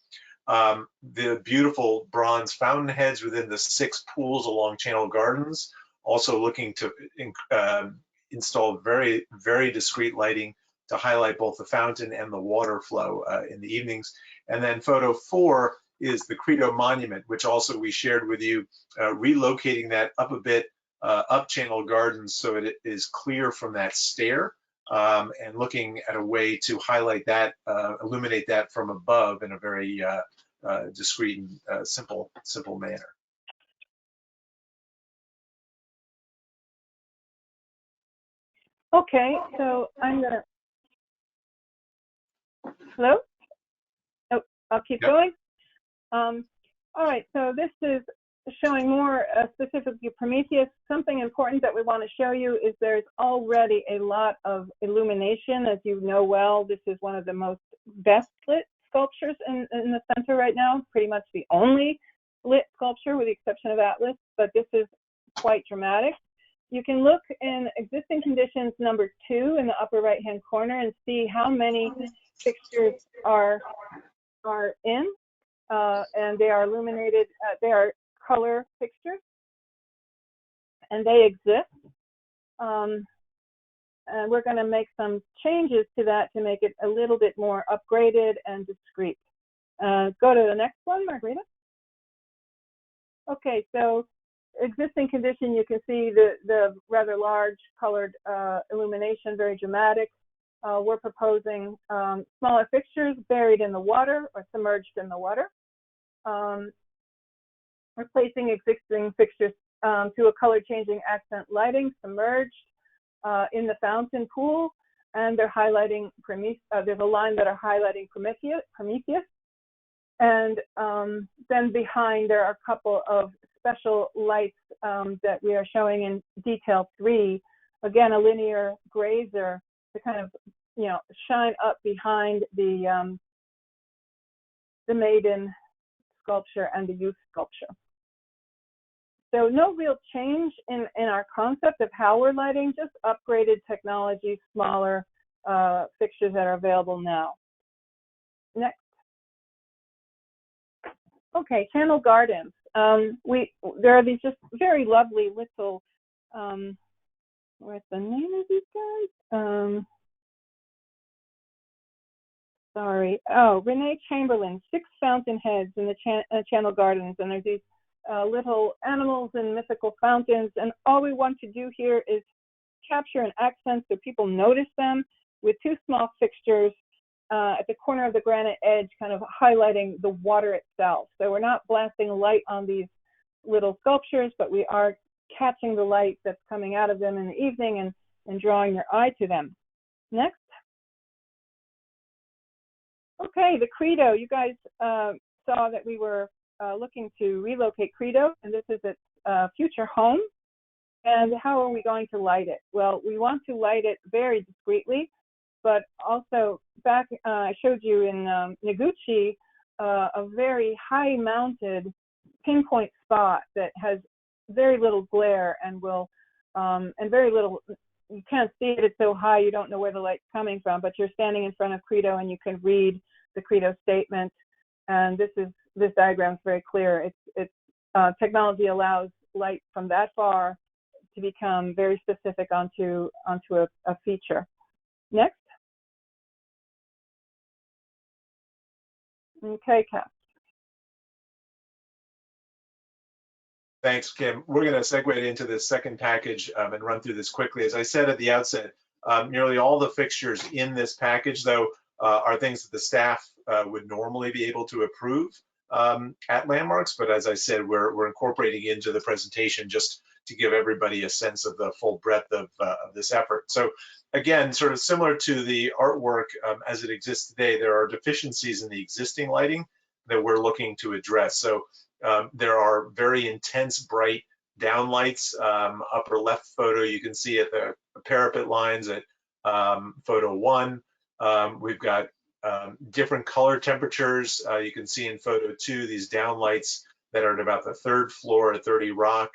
The beautiful bronze fountainheads within the 6 pools along Channel Gardens, also looking to install very, very discreet lighting to highlight both the fountain and the water flow in the evenings. And then photo 4 is the Credo Monument, which also we shared with you, relocating that up a bit, up Channel Gardens, so it is clear from that stair, and looking at a way to highlight that, illuminate that from above in a very discreet and simple manner. Okay, so I'm gonna, hello? Oh, I'll keep going. All right, so this is showing more specifically Prometheus. Something important that we want to show you is there's already a lot of illumination. As you know well, this is one of the most best lit sculptures in the center right now, pretty much the only lit sculpture with the exception of Atlas, but this is quite dramatic. You can look in existing conditions number 2 in the upper right hand corner and see how many fixtures are in, and they are illuminated, they are color fixtures, and they exist. And we're going to make some changes to that to make it a little bit more upgraded and discreet. Go to the next one, Margarita. Okay, so existing condition, you can see the rather large colored illumination, very dramatic. We're proposing smaller fixtures buried in the water or submerged in the water. Replacing existing fixtures to a color changing accent lighting, submerged in the fountain pool, and they're highlighting there's a line that are highlighting Prometheus. And then behind there are a couple of special lights that we are showing in detail 3. Again, a linear grazer to kind of, shine up behind the Maiden sculpture and the Youth sculpture. So no real change in our concept of how we're lighting, just upgraded technology, smaller fixtures that are available now. Next. Okay, Channel Gardens. There are these just very lovely little, what's the name of these guys? Sorry. Oh, Renee Chamberlain, 6 fountainheads in the Channel Gardens, and there's these little animals and mythical fountains, and all we want to do here is capture an accent so people notice them with 2 small fixtures at the corner of the granite edge, kind of highlighting the water itself. So we're not blasting light on these little sculptures, but we are catching the light that's coming out of them in the evening and drawing your eye to them. Next. Okay, the Credo. You guys saw that we were looking to relocate Credo, and this is its future home. And how are we going to light it? Well, we want to light it very discreetly, but also back, I showed you in Noguchi, a very high-mounted pinpoint spot that has very little glare and will, and very little, you can't see it, it's so high you don't know where the light's coming from, but you're standing in front of Credo and you can read the Credo statement. And this diagram is very clear. Technology allows light from that far to become very specific onto a feature. Next. Okay, Cass. Thanks, Kim. We're going to segue into this second package and run through this quickly. As I said at the outset, nearly all the fixtures in this package, though, are things that the staff would normally be able to approve at Landmarks. But as I said, we're incorporating into the presentation just to give everybody a sense of the full breadth of this effort. So again, sort of similar to the artwork as it exists today, there are deficiencies in the existing lighting that we're looking to address. So there are very intense bright downlights. Upper left photo, you can see at the parapet lines at photo 1. We've got different color temperatures. You can see in photo 2 these downlights that are at about the 3rd floor at 30 Rock.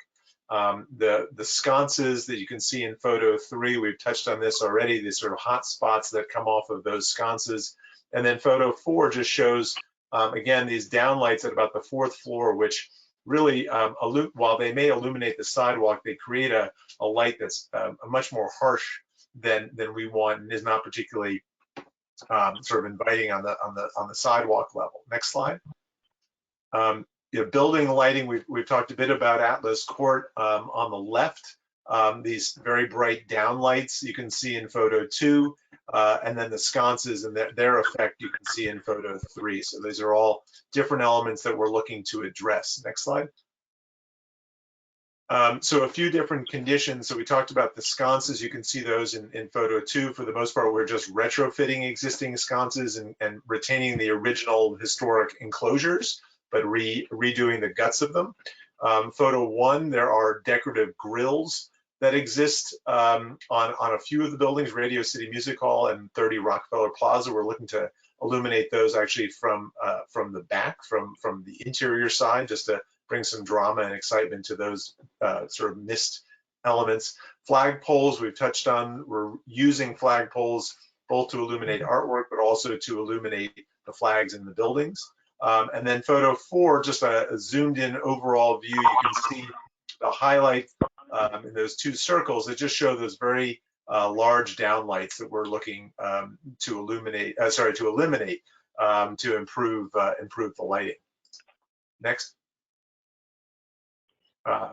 The sconces that you can see in photo 3, we've touched on this already, these sort of hot spots that come off of those sconces. And then photo 4 just shows, again, these downlights at about the 4th floor, which really, while they may illuminate the sidewalk, they create a light that's much more harsh than we want and is not particularly sort of inviting on the sidewalk level. Next slide. Building lighting, we've talked a bit about Atlas Court on the left. These very bright downlights you can see in photo 2, and then the sconces and their effect you can see in photo 3. So these are all different elements that we're looking to address. Next slide. So a few different conditions. So we talked about the sconces. You can see those in photo 2. For the most part, we're just retrofitting existing sconces and retaining the original historic enclosures, but redoing the guts of them. Photo 1, there are decorative grills that exist on a few of the buildings, Radio City Music Hall and 30 Rockefeller Plaza. We're looking to illuminate those actually from the back, from the interior side, just to bring some drama and excitement to those sort of missed elements. Flag poles we've touched on. We're using flag poles both to illuminate artwork, but also to illuminate the flags in the buildings. And then photo 4, just a zoomed in overall view, you can see the highlight in those 2 circles that just show those very large downlights that we're looking to eliminate to improve the lighting. Next.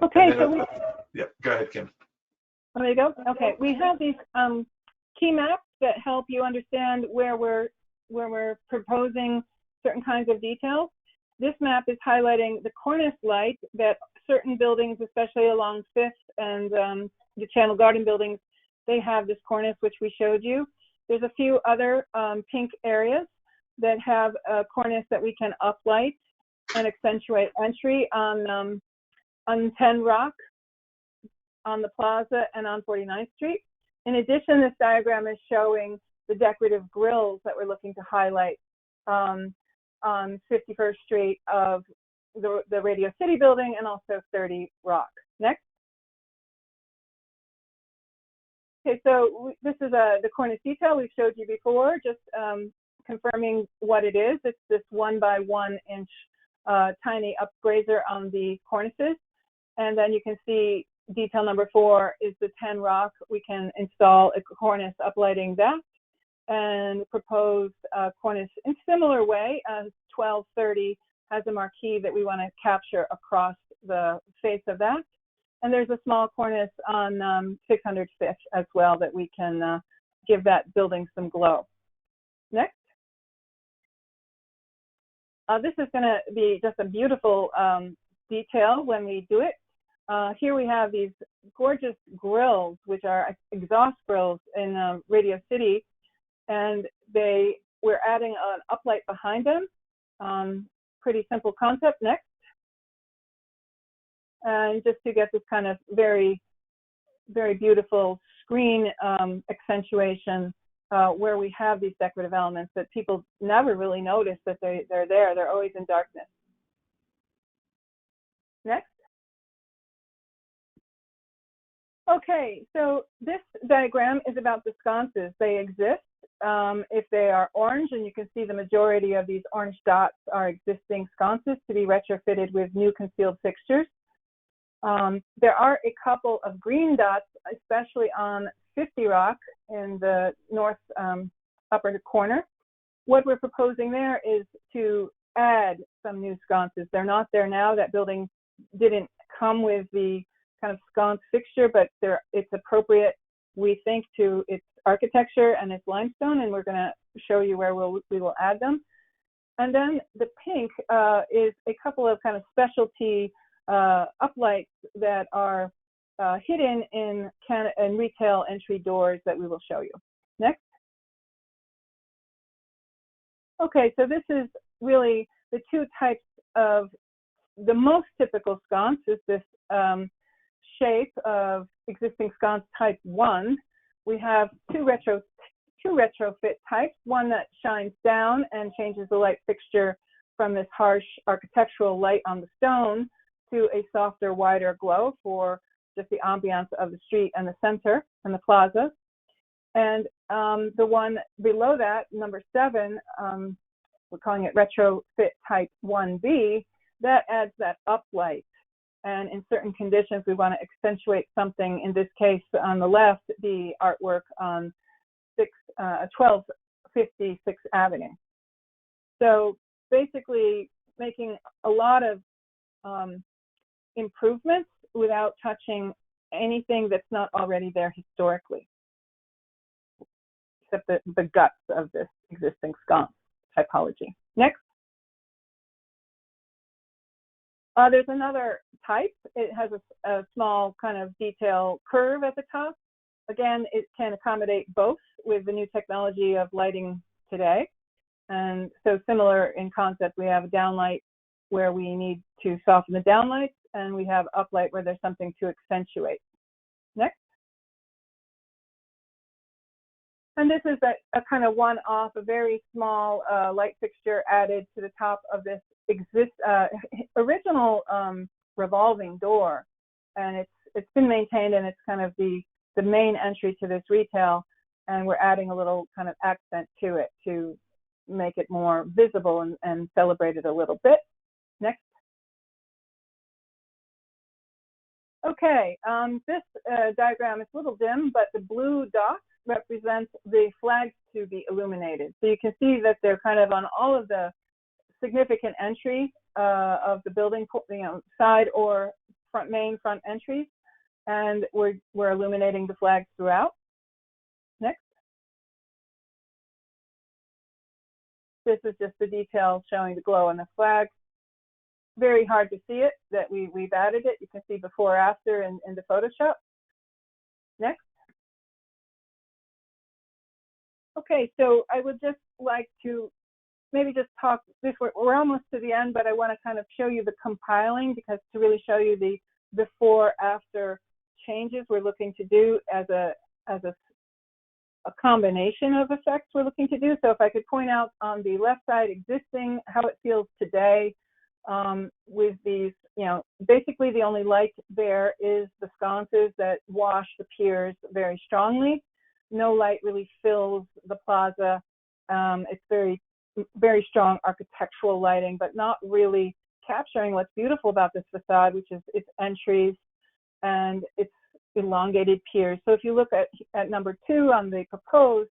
Okay, yeah, go ahead, Kim. There you go. Okay, we have these key maps that help you understand where we're proposing certain kinds of details. This map is highlighting the cornice light that certain buildings, especially along 5th and the Channel Garden buildings, they have this cornice which we showed you. There's a few other pink areas that have a cornice that we can uplight and accentuate entry on 10 Rock, on the plaza, and on 49th Street. In addition, this diagram is showing the decorative grills that we're looking to highlight on 51st Street of the Radio City building and also 30 Rock. Next. Okay, so this is the cornice detail we've showed you before, just confirming what it is. It's this 1 by 1 inch tiny upgrazer on the cornices. And then you can see detail number 4 is the 10 Rock. We can install a cornice uplighting that and propose a cornice in similar way as 1230 has a marquee that we want to capture across the face of that. And there's a small cornice on 600 Fifth as well that we can give that building some glow. Next. This is going to be just a beautiful detail when we do it. here we have these gorgeous grills, which are exhaust grills in Radio City, and we're adding an uplight behind them. Pretty simple concept. Next. And just to get this kind of very, very beautiful screen accentuation where we have these decorative elements that people never really notice that they're there. They're always in darkness. Next. Okay, so this diagram is about the sconces. They exist. If they are orange, and you can see the majority of these orange dots are existing sconces to be retrofitted with new concealed fixtures. There are a couple of green dots, especially on 50 Rock in the north upper corner. What we're proposing there is to add some new sconces. They're not there now. That building didn't come with the kind of sconce fixture, but it's appropriate, we think, to its architecture and its limestone, and we're going to show you where we will add them. And then the pink is a couple of kind of specialty uplights that are hidden in retail entry doors that we will show you. Next. Okay, so this is really the two types of the most typical sconce is this shape of existing sconce type 1. We have two retrofit types, one that shines down and changes the light fixture from this harsh architectural light on the stone to a softer, wider glow for just the ambiance of the street and the center and the plaza. And the one below that, number 7, we're calling it retrofit type 1B, that adds that uplight. And in certain conditions, we want to accentuate something. In this case, on the left, the artwork on 1250 6th Avenue. So basically making a lot of improvements without touching anything that's not already there historically, except the guts of this existing sconce typology. Next. There's another type. It has a small kind of detail curve at the top. Again, it can accommodate both with the new technology of lighting today. And so similar in concept, we have a downlight where we need to soften the downlights, and we have uplight where there's something to accentuate. Next. And this is a kind of one-off, a very small light fixture added to the top of this original revolving door, and it's been maintained, and it's kind of the main entry to this retail, and we're adding a little kind of accent to it to make it more visible and celebrate it a little bit. Next. Okay, this diagram is a little dim, but the blue dots represent the flags to be illuminated. So you can see that they're kind of on all of the significant entry of the building, side or main front entries, and we're illuminating the flags throughout. Next. This is just the detail showing the glow on the flag. Very hard to see it, that we've added it. You can see before, after in the Photoshop. Next. Okay, so I would just like to maybe just talk this. We're almost to the end, but I want to kind of show you the compiling, because to really show you the before after changes we're looking to do as a combination of effects we're looking to do. So if I could point out on the left side existing, how it feels today with these, basically the only light there is the sconces that wash the piers very strongly. No light really fills the plaza. It's very, very strong architectural lighting, but not really capturing what's beautiful about this facade, which is its entries and its elongated piers. So if you look at number 2 on the proposed,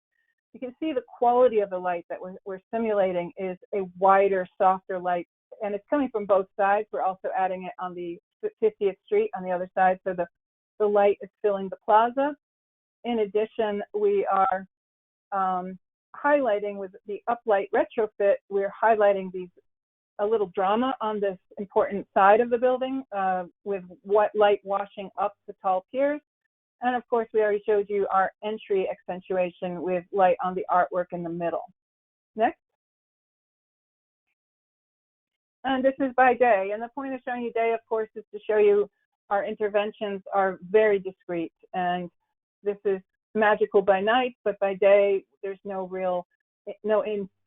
you can see the quality of the light that we're simulating is a wider, softer light, and it's coming from both sides. We're also adding it on the 50th Street on the other side, so the light is filling the plaza. In addition, we are highlighting with the uplight retrofit, we're highlighting these a little drama on this important side of the building with what light washing up the tall piers. And of course, we already showed you our entry accentuation with light on the artwork in the middle. Next. And this is by day. And the point of showing you day, of course, is to show you our interventions are very discreet. And this is magical by night, but by day, there's no real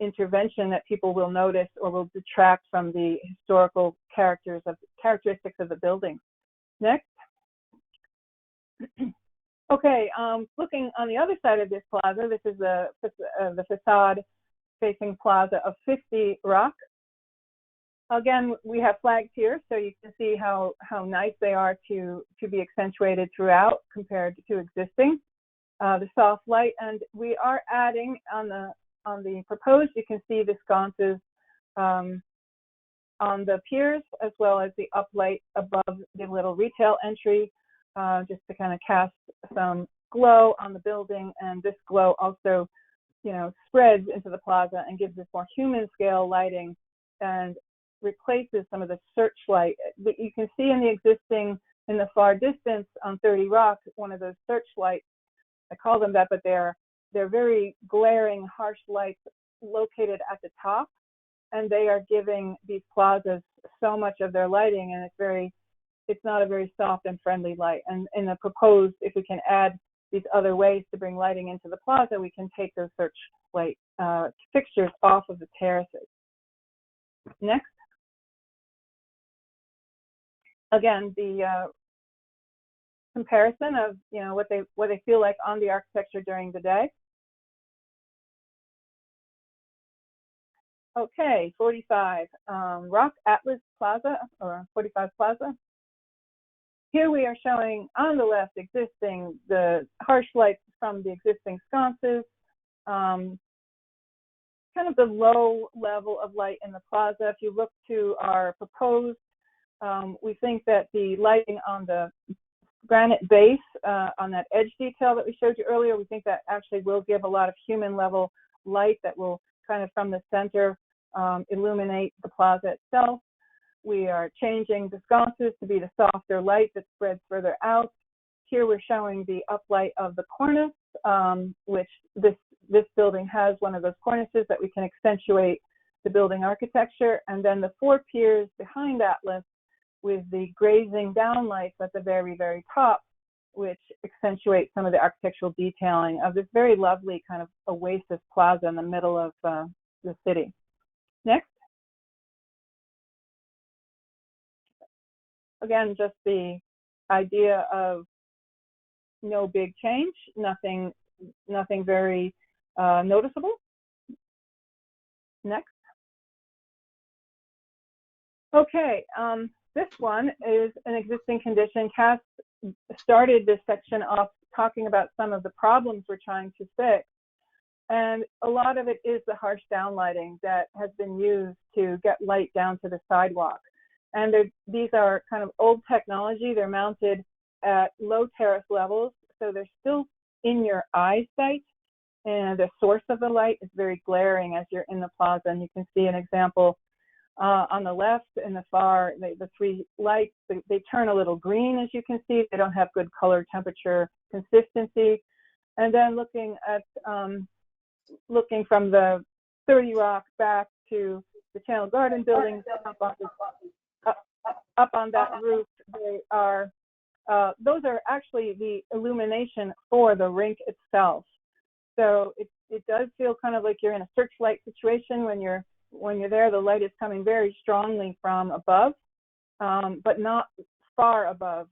intervention that people will notice or will detract from the historical characteristics of the building. Next. Okay, looking on the other side of this plaza, this is the facade facing plaza of 50 Rock. Again, we have flags here, so you can see how nice they are to be accentuated throughout compared to existing. The soft light, and we are adding on the proposed, you can see the sconces on the piers, as well as the uplight above the little retail entry, just to kind of cast some glow on the building. And this glow also, spreads into the plaza and gives this more human scale lighting and replaces some of the searchlight that you can see in the existing, in the far distance on 30 Rock, one of those searchlights. I call them that, but they're very glaring, harsh lights located at the top, and they are giving these plazas so much of their lighting, and it's not a very soft and friendly light. And in the proposed, if we can add these other ways to bring lighting into the plaza, we can take those searchlight fixtures off of the terraces. Next. Again, the comparison of what they feel like on the architecture during the day. Okay, 45 Rock Atlas Plaza, or 45 Plaza. Here we are showing on the left the harsh lights from the existing sconces, kind of the low level of light in the plaza. If you look to our proposed, we think that the lighting on the granite base, on that edge detail that we showed you earlier, we think that actually will give a lot of human level light that will kind of from the center illuminate the plaza itself. We are changing the sconces to be the softer light that spreads further out. Here we're showing the uplight of the cornice, which this building has one of those cornices that we can accentuate the building architecture. And then the 4 piers behind Atlas with the grazing down lights at the very, very top, which accentuate some of the architectural detailing of this very lovely kind of oasis plaza in the middle of the city. Next. Again, just the idea of no big change, nothing very noticeable. Next. Okay, this one is an existing condition. Cass started this section off talking about some of the problems we're trying to fix. And a lot of it is the harsh downlighting that has been used to get light down to the sidewalk. And these are kind of old technology. They're mounted at low terrace levels, so they're still in your eyesight. And the source of the light is very glaring as you're in the plaza. And you can see an example on the left and the far, the 3 lights, they turn a little green, as you can see. They don't have good color temperature consistency. And then looking from the 30 Rock back to the Channel Garden building, up on that roof, they are those are actually the illumination for the rink itself. So it does feel kind of like you're in a searchlight situation when you're there. The light is coming very strongly from above, but not far above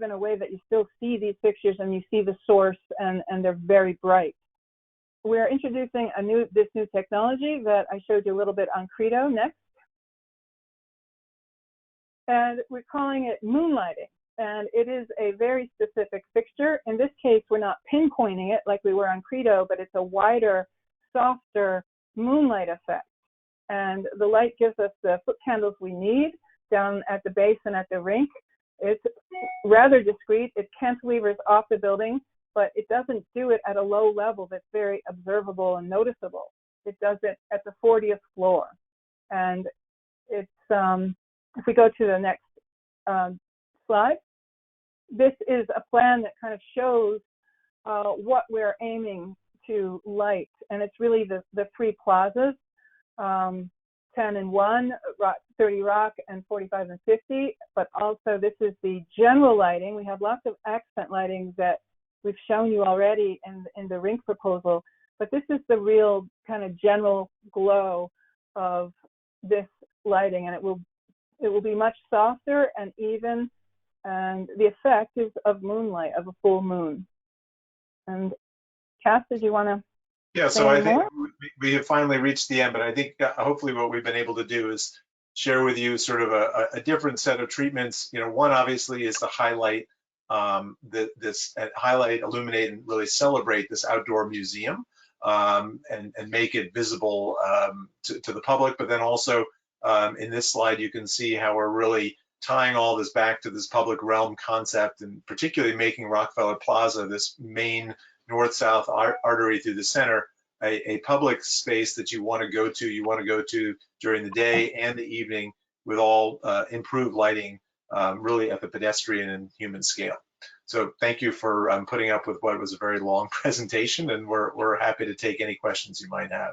in a way that you still see these fixtures and you see the source, and they're very bright. We're introducing this new technology that I showed you a little bit on Credo next. And we're calling it moonlighting. And it is a very specific fixture. In this case, we're not pinpointing it like we were on Credo, but it's a wider, softer moonlight effect. And the light gives us the foot candles we need down at the base and at the rink. It's rather discreet. It cantilevers off the building, but it doesn't do it at a low level that's very observable and noticeable. It does it at the 40th floor. And if we go to the next slide, this is a plan that kind of shows what we're aiming to light, and it's really the three plazas, 10 and 1, 30 Rock, and 45 and 50. But also, this is the general lighting. We have lots of accent lighting that we've shown you already in the rink proposal, but this is the real kind of general glow of this lighting, and it will be much softer and even, and the effect is of moonlight, of a full moon. And Cass, did you want to? Yeah, so I think we have finally reached the end, but I think hopefully what we've been able to do is share with you sort of a different set of treatments. You know, one obviously is to highlight highlight, illuminate, and really celebrate this outdoor museum and make it visible to the public. But then also in this slide, you can see how we're really tying all this back to this public realm concept, and particularly making Rockefeller Plaza, this main north-south artery through the center, a public space that you want to go to during the day and the evening with all improved lighting, really at the pedestrian and human scale. So thank you for putting up with what was a very long presentation, and we're happy to take any questions you might have.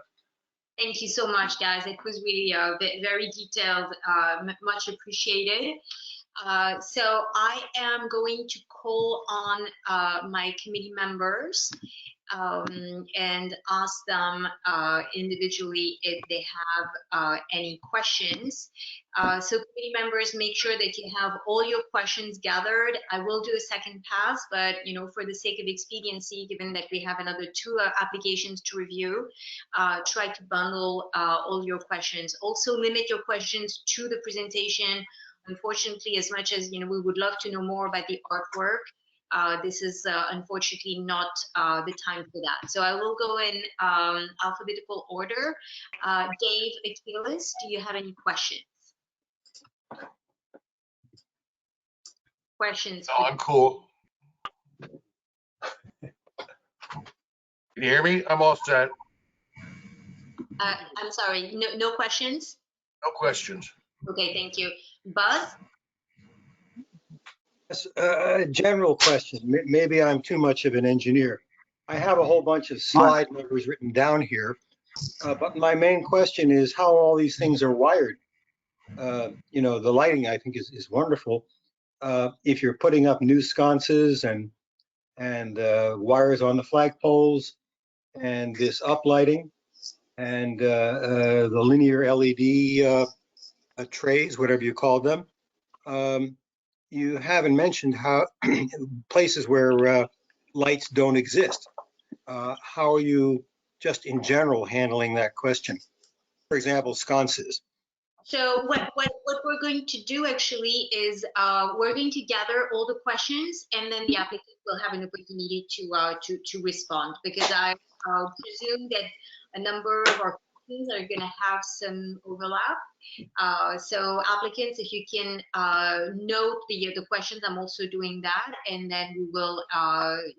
Thank you so much, guys. It was really very detailed, much appreciated. So I am going to call on my committee members and ask them individually if they have any questions. So committee members, make sure that you have all your questions gathered. I will do a second pass, but for the sake of expediency, given that we have another 2 applications to review, try to bundle all your questions. Also limit your questions to the presentation. Unfortunately, as much as we would love to know more about the artwork, this is unfortunately not the time for that. So I will go in alphabetical order. Dave Achilles, do you have any questions? Questions? No, I'm cool. Can you hear me? I'm all set. I'm sorry, no questions? No questions. Okay, thank you. Buzz? Yes, general question. Maybe I'm too much of an engineer. I have a whole bunch of slide numbers written down here, but my main question is how all these things are wired. The lighting I think is wonderful. If you're putting up new sconces and wires on the flagpoles and this uplighting and the linear LED trays, whatever you call them. You haven't mentioned how places where lights don't exist. How are you just in general handling that question? For example, sconces. So what we're going to do actually is we're going to gather all the questions, and then the applicant will have an opportunity to respond, because I presume that a number of our questions are going to have some overlap. So applicants, if you can note the questions, I'm also doing that, and then we will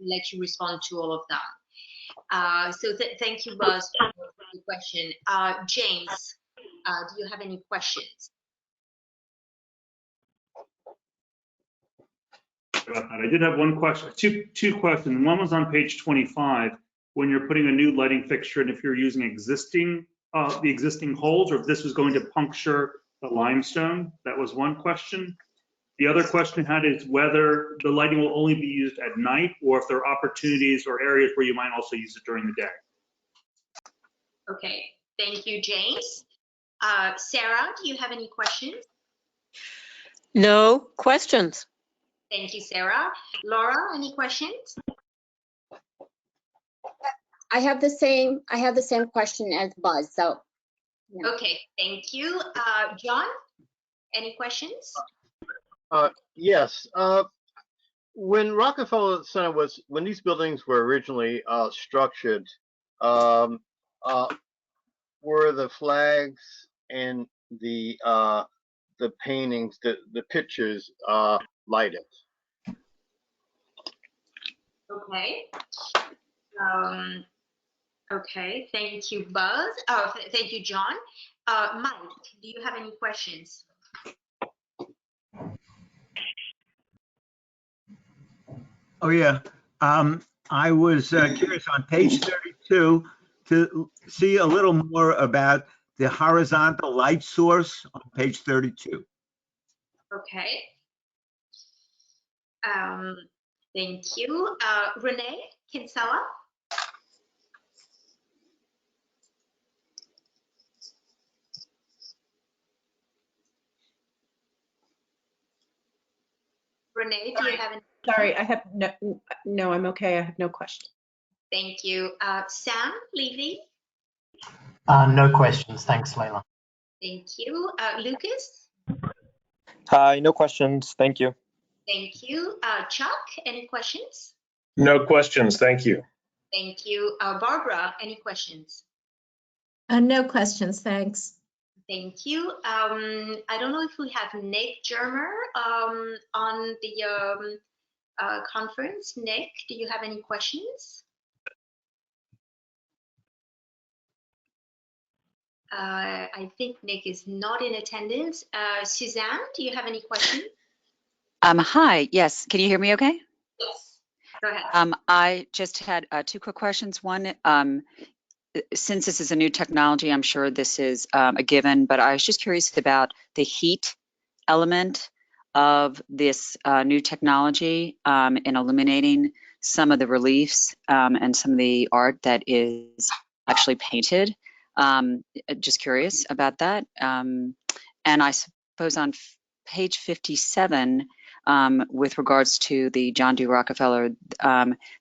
let you respond to all of them. So thank you, Buzz, for the question. James, do you have any questions? About that. I did have one question, two questions. One was on page 25, when you're putting a new lighting fixture, and if you're using the existing holes, or if this was going to puncture the limestone. That was one question. The other question I had is whether the lighting will only be used at night, or if there are opportunities or areas where you might also use it during the day. Okay, thank you, James. Sarah, do you have any questions? No questions. Thank you, Sarah. Laura, any questions? I have the same question as Buzz, so. Yeah. Okay, thank you. John, any questions? Yes. When Rockefeller Center when these buildings were originally structured, were the flags and the paintings, the pictures lighted? Okay. Okay, thank you, Buzz. Oh, thank you, John. Mike, do you have any questions? Oh, yeah. I was curious on page 32 to see a little more about the horizontal light source on page 32. Okay. Thank you. Renee Kinsella? Renee, do you have any? Sorry, I have no, I'm okay. I have no question. Thank you. Sam Levy? No questions. Thanks, Layla. Thank you. Lucas? Hi, no questions. Thank you. Thank you. Chuck, any questions? No questions. Thank you. Thank you. Barbara, any questions? No questions, thanks. Thank you. I don't know if we have Nick Germer on the conference. Nick, do you have any questions? I think Nick is not in attendance. Suzanne, do you have any questions? Hi, yes. Can you hear me okay? Yes. Go ahead. I just had two quick questions. One, since this is a new technology, I'm sure this is a given, but I was just curious about the heat element of this new technology in illuminating some of the reliefs and some of the art that is actually painted. Just curious about that. And I suppose on page 57, with regards to the John D. Rockefeller,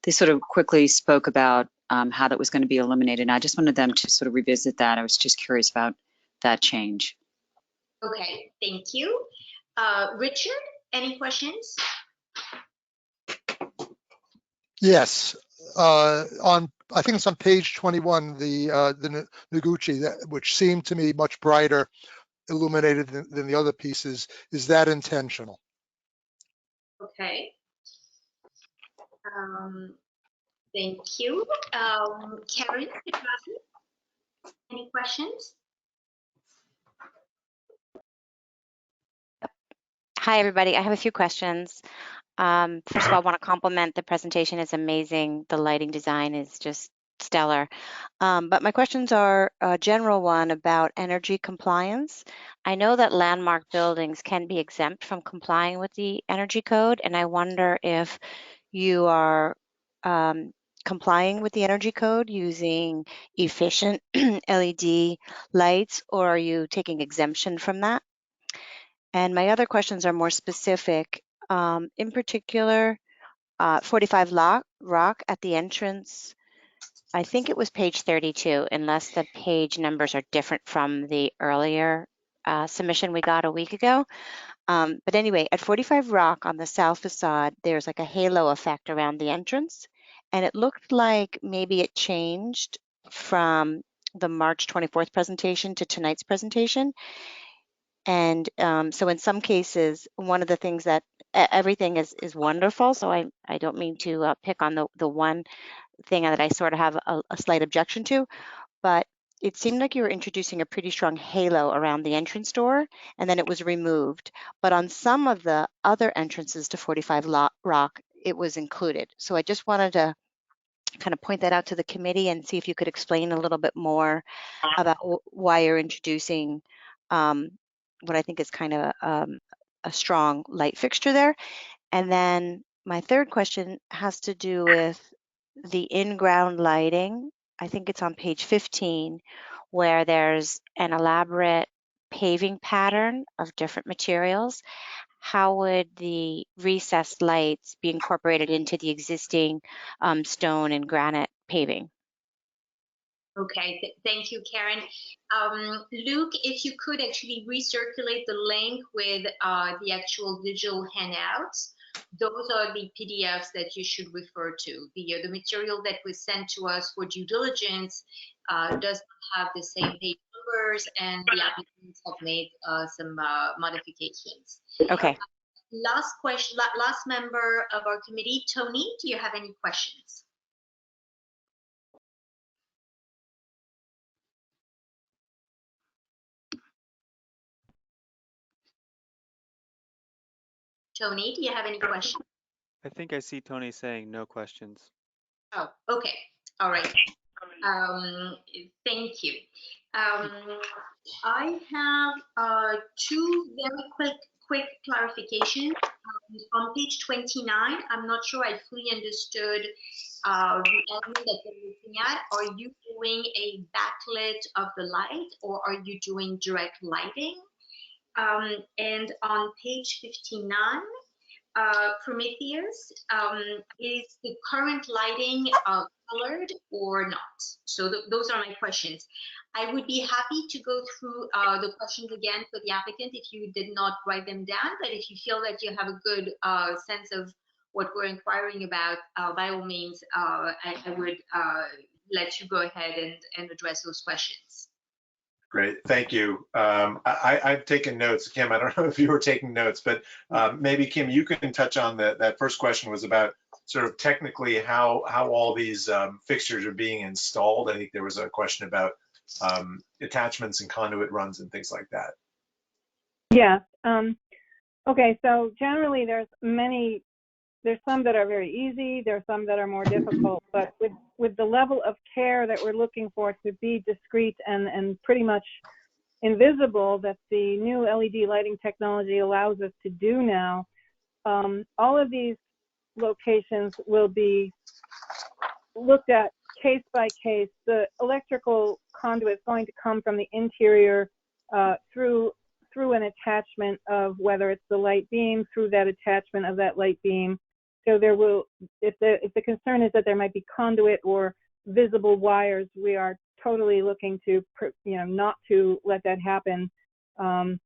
they sort of quickly spoke about how that was going to be illuminated. And I just wanted them to sort of revisit that. I was just curious about that change. Okay, thank you. Richard, any questions? Yes. I think it's on page 21, the Noguchi, which seemed to me much brighter illuminated than the other pieces. Is that intentional? Okay. Thank you. Karen, any questions? Hi, everybody. I have a few questions. First of all, I want to compliment the presentation. It's amazing. The lighting design is just stellar. But my questions are a general one about energy compliance. I know that landmark buildings can be exempt from complying with the energy code, and I wonder if you are complying with the energy code using efficient LED lights, or are you taking exemption from that? And my other questions are more specific. In particular, 45 Rock at the entrance, I think it was page 32, unless the page numbers are different from the earlier submission we got a week ago. But anyway, at 45 Rock on the south facade, there's like a halo effect around the entrance. And it looked like maybe it changed from the March 24th presentation to tonight's presentation. And so in some cases, one of the things that everything is wonderful. So I don't mean to pick on the one thing that I sort of have a slight objection to, but it seemed like you were introducing a pretty strong halo around the entrance door, and then it was removed. But on some of the other entrances to 45 Rock, it was included. So I just wanted to kind of point that out to the committee and see if you could explain a little bit more about why you're introducing what I think is kind of a strong light fixture there. And then my third question has to do with the in-ground lighting. I think it's on page 15, where there's an elaborate paving pattern of different materials. How would the recessed lights be incorporated into the existing stone and granite paving? Okay, thank you, Karen. Luke, if you could actually recirculate the link with the actual digital handouts, those are the PDFs that you should refer to. The material that was sent to us for due diligence does not have the same page numbers, and the applicants have made some modifications. Okay. Last question, last member of our committee, Tony, do you have any questions? Tony, do you have any questions? I think I see Tony saying no questions. Oh, okay. All right. Thank you. I have two very quick clarifications. On page 29, I'm not sure I fully understood the element that we're looking at. Are you doing a backlit of the light, or are you doing direct lighting? And on page 59, Prometheus, is the current lighting colored or not? So those are my questions. I would be happy to go through the questions again for the applicant if you did not write them down, but if you feel that you have a good sense of what we're inquiring about, by all means, I would let you go ahead and address those questions. Great, thank you. I've taken notes. Kim, I don't know if you were taking notes, but maybe Kim, you can touch on that first question was about sort of technically how all these fixtures are being installed. I think there was a question about attachments and conduit runs and things like that. Yeah. Okay, so generally there's some that are very easy, there's some that are more difficult, but with the level of care that we're looking for to be discreet and pretty much invisible that the new LED lighting technology allows us to do now, all of these locations will be looked at case by case. The electrical conduit is going to come from the interior through an attachment of whether it's the light beam, through that attachment of that light beam. So there will, if the concern is that there might be conduit or visible wires, we are totally looking to, not to let that happen. The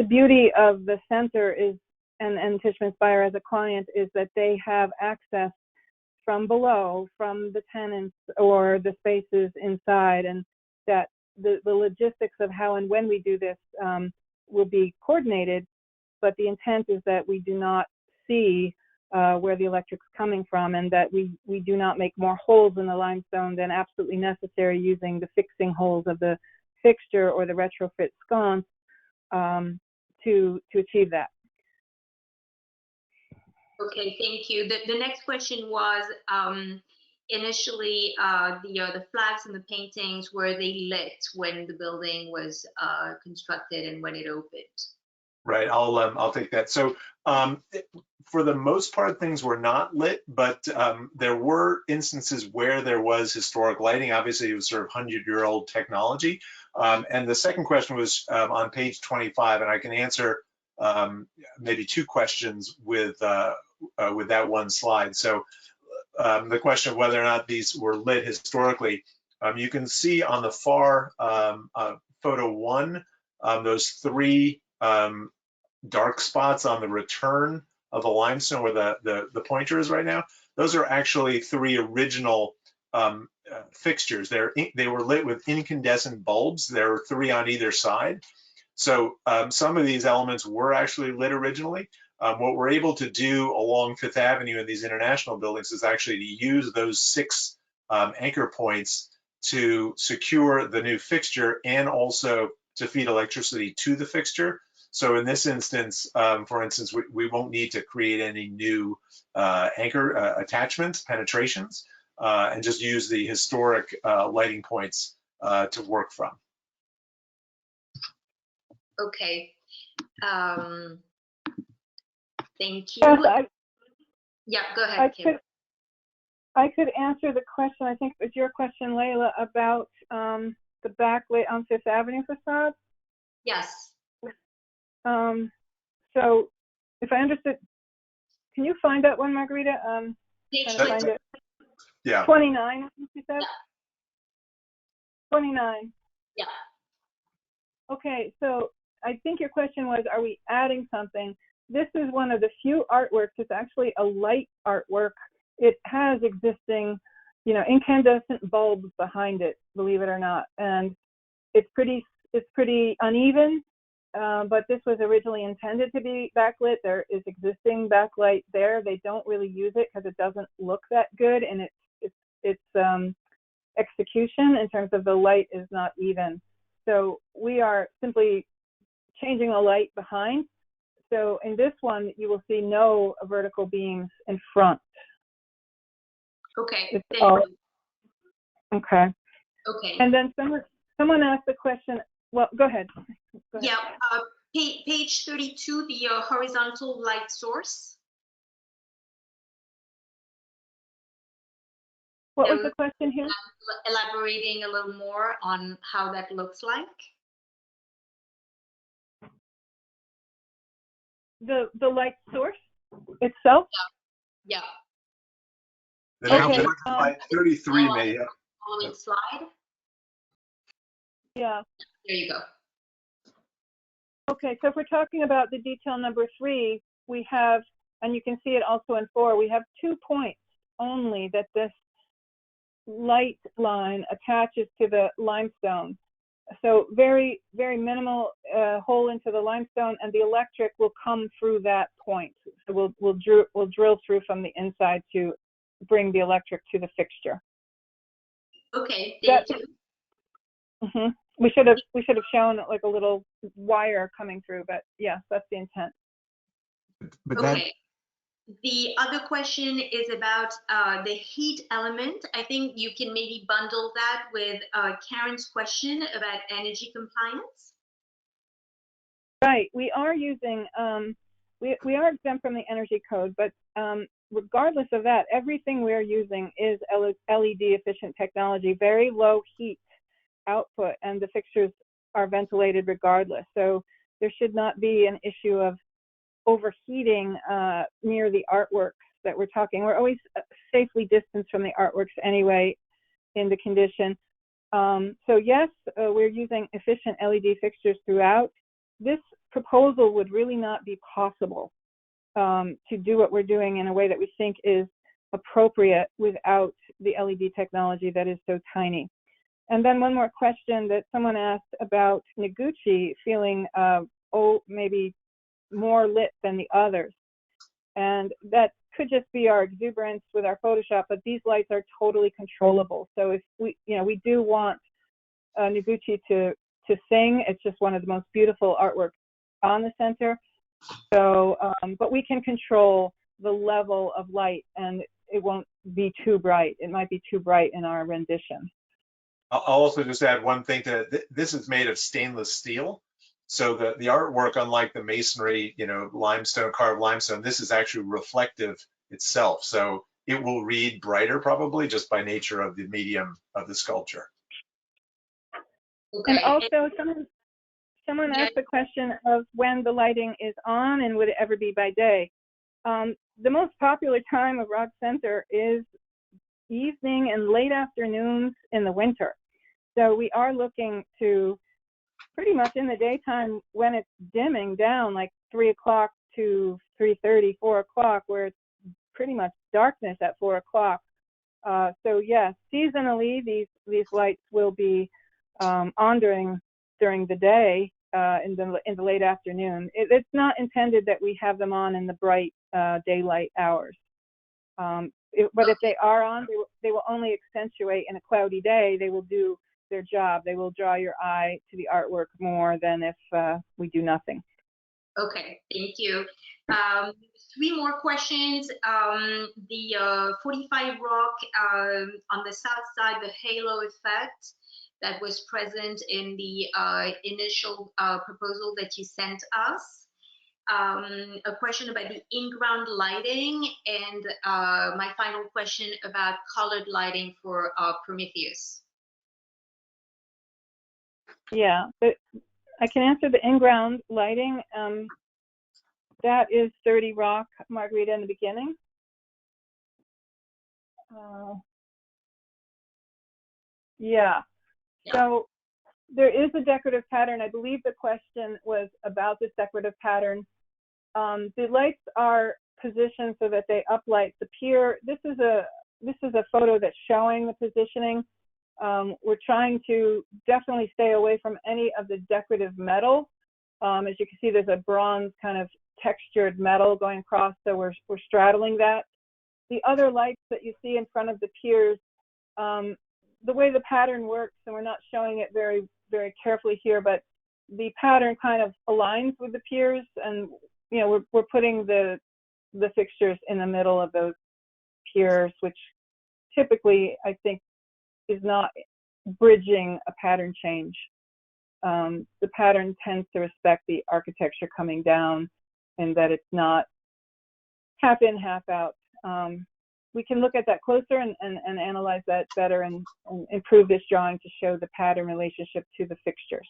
beauty of the center is, and Tishman Speyer as a client, is that they have access from below, from the tenants or the spaces inside, and that the logistics of how and when we do this will be coordinated, but the intent is that we do not see where the electric's coming from, and that we do not make more holes in the limestone than absolutely necessary using the fixing holes of the fixture or the retrofit sconce to achieve that. Okay, thank you. The next question was initially the flags and the paintings, were they lit when the building was constructed and when it opened? Right, I'll take that. So for the most part, things were not lit, but there were instances where there was historic lighting. Obviously, it was sort of 100-year-old technology. And the second question was on page 25, and I can answer maybe two questions with that one slide. So the question of whether or not these were lit historically, you can see on the far photo one, those three dark spots on the return of the limestone where the pointer is right now. Those are actually three original fixtures. They were lit with incandescent bulbs. There were three on either side. So some of these elements were actually lit originally. What we're able to do along Fifth Avenue in these international buildings is actually to use those 6 anchor points to secure the new fixture and also to feed electricity to the fixture. So in this instance, for instance, we won't need to create any new anchor attachments, penetrations, and just use the historic lighting points to work from. Okay. Thank you. Yes, Yeah, go ahead, Kim. I could answer the question, I think it was your question, Layla, about the backlit on Fifth Avenue facade. Yes. So if I understood, can you find that one, Margarita? Page 20. Yeah. 29, I think you said? Yeah. 29. Yeah. Okay, so I think your question was, are we adding something? This is one of the few artworks, it's actually a light artwork. It has existing, incandescent bulbs behind it, believe it or not. And it's pretty uneven, but this was originally intended to be backlit. There is existing backlight there. They don't really use it because it doesn't look that good, and its execution in terms of the light is not even. So we are simply changing the light behind So in this one, you will see no vertical beams in front. Okay, It's thank all, you. okay. Okay. And then someone asked the question, well, go ahead. Go ahead. Yeah, page 32, the horizontal light source. What was the question here? Elaborating a little more on how that looks like. The light source itself? Yeah. The next Okay, slide, 33, May. Following slide. Yeah. There you go. Okay, so if we're talking about the detail number 3, we have, and you can see it also in 4, we have 2 points only that this light line attaches to the limestone. So very, very minimal hole into the limestone, and the electric will come through that point. So we'll drill through from the inside to bring the electric to the fixture. Okay, thank you. Mm-hmm. We should have shown like a little wire coming through, but yes, that's the intent. But Okay. The other question is about the heat element. I think you can maybe bundle that with Karen's question about energy compliance. Right. We are using, we are exempt from the energy code, but regardless of that, everything we are using is LED efficient technology, very low heat output, and the fixtures are ventilated regardless. So there should not be an issue of overheating near the artworks that we're talking. We're always safely distanced from the artworks anyway in the condition. So yes, we're using efficient LED fixtures throughout. This proposal would really not be possible to do what we're doing in a way that we think is appropriate without the LED technology that is so tiny. And then one more question that someone asked about Noguchi feeling, maybe more lit than the others. And that could just be our exuberance with our Photoshop, but these lights are totally controllable. So if we, we do want Noguchi to sing. It's just one of the most beautiful artworks on the center. So, but we can control the level of light, and it won't be too bright. It might be too bright in our rendition. I'll also just add one thing to this is made of stainless steel. So the artwork, unlike the masonry, limestone, carved limestone, this is actually reflective itself. So it will read brighter probably just by nature of the medium of the sculpture. Okay. And also someone asked the question of when the lighting is on and would it ever be by day. The most popular time of Rock Center is evening and late afternoons in the winter. So we are looking to pretty much in the daytime when it's dimming down, like 3 o'clock to 3:30, 4 o'clock, where it's pretty much darkness at 4 o'clock. So yes, seasonally these lights will be on during the day in the late afternoon. It's not intended that we have them on in the bright daylight hours. But if they are on, they will only accentuate in a cloudy day. They will do their job. They will draw your eye to the artwork more than if we do nothing. Okay, thank you. 3 more questions. The 45 Rock on the south side, the halo effect that was present in the initial proposal that you sent us. A question about the in-ground lighting, and my final question about colored lighting for Prometheus. Yeah, but I can answer the in-ground lighting. That is 30 Rock, Margarita in the beginning. Yeah. So there is a decorative pattern. I believe the question was about this decorative pattern. The lights are positioned so that they uplight the pier. This is a photo that's showing the positioning. We're trying to definitely stay away from any of the decorative metal. As you can see, there's a bronze kind of textured metal going across, so we're straddling that. The other lights that you see in front of the piers, the way the pattern works, and we're not showing it very, very carefully here, but the pattern kind of aligns with the piers, and you know, we're putting the fixtures in the middle of those piers, which typically I think is not bridging a pattern change. The pattern tends to respect the architecture coming down, and that it's not half in, half out. We can look at that closer and analyze that better and improve this drawing to show the pattern relationship to the fixtures.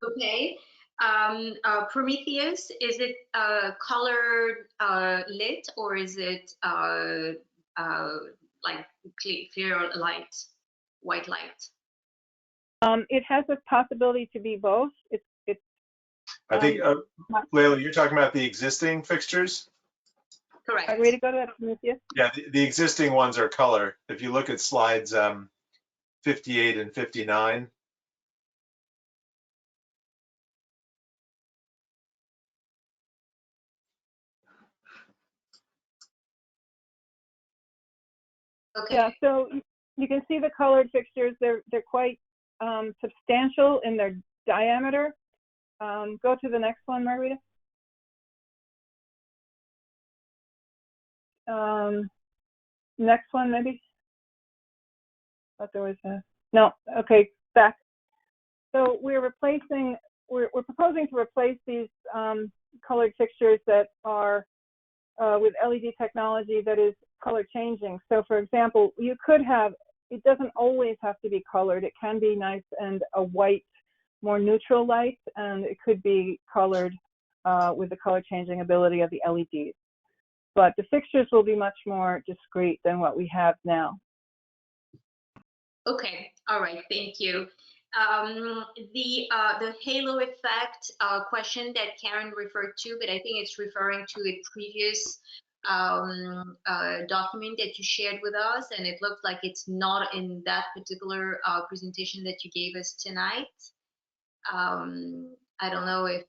Okay. Prometheus, is it colored lit, or is it like clear light, white light? It has the possibility to be both. I think, Layla, you're talking about the existing fixtures? Correct. Are we ready to go to that, Prometheus? Yeah, the existing ones are color. If you look at slides 58 and 59. Okay. Yeah, so you can see the colored fixtures. They're quite substantial in their diameter. Go to the next one, Margarita. Next one, maybe. Thought there was a no. Okay, back. So we're proposing to replace these colored fixtures that are with LED technology that is color changing. So for example, you could have, it doesn't always have to be colored. It can be nice and a white, more neutral light, and it could be colored with the color changing ability of the LEDs. But the fixtures will be much more discreet than what we have now. Okay, all right, thank you. The halo effect question that Karen referred to, but I think it's referring to a previous document that you shared with us, and it looks like it's not in that particular presentation that you gave us tonight. I don't know if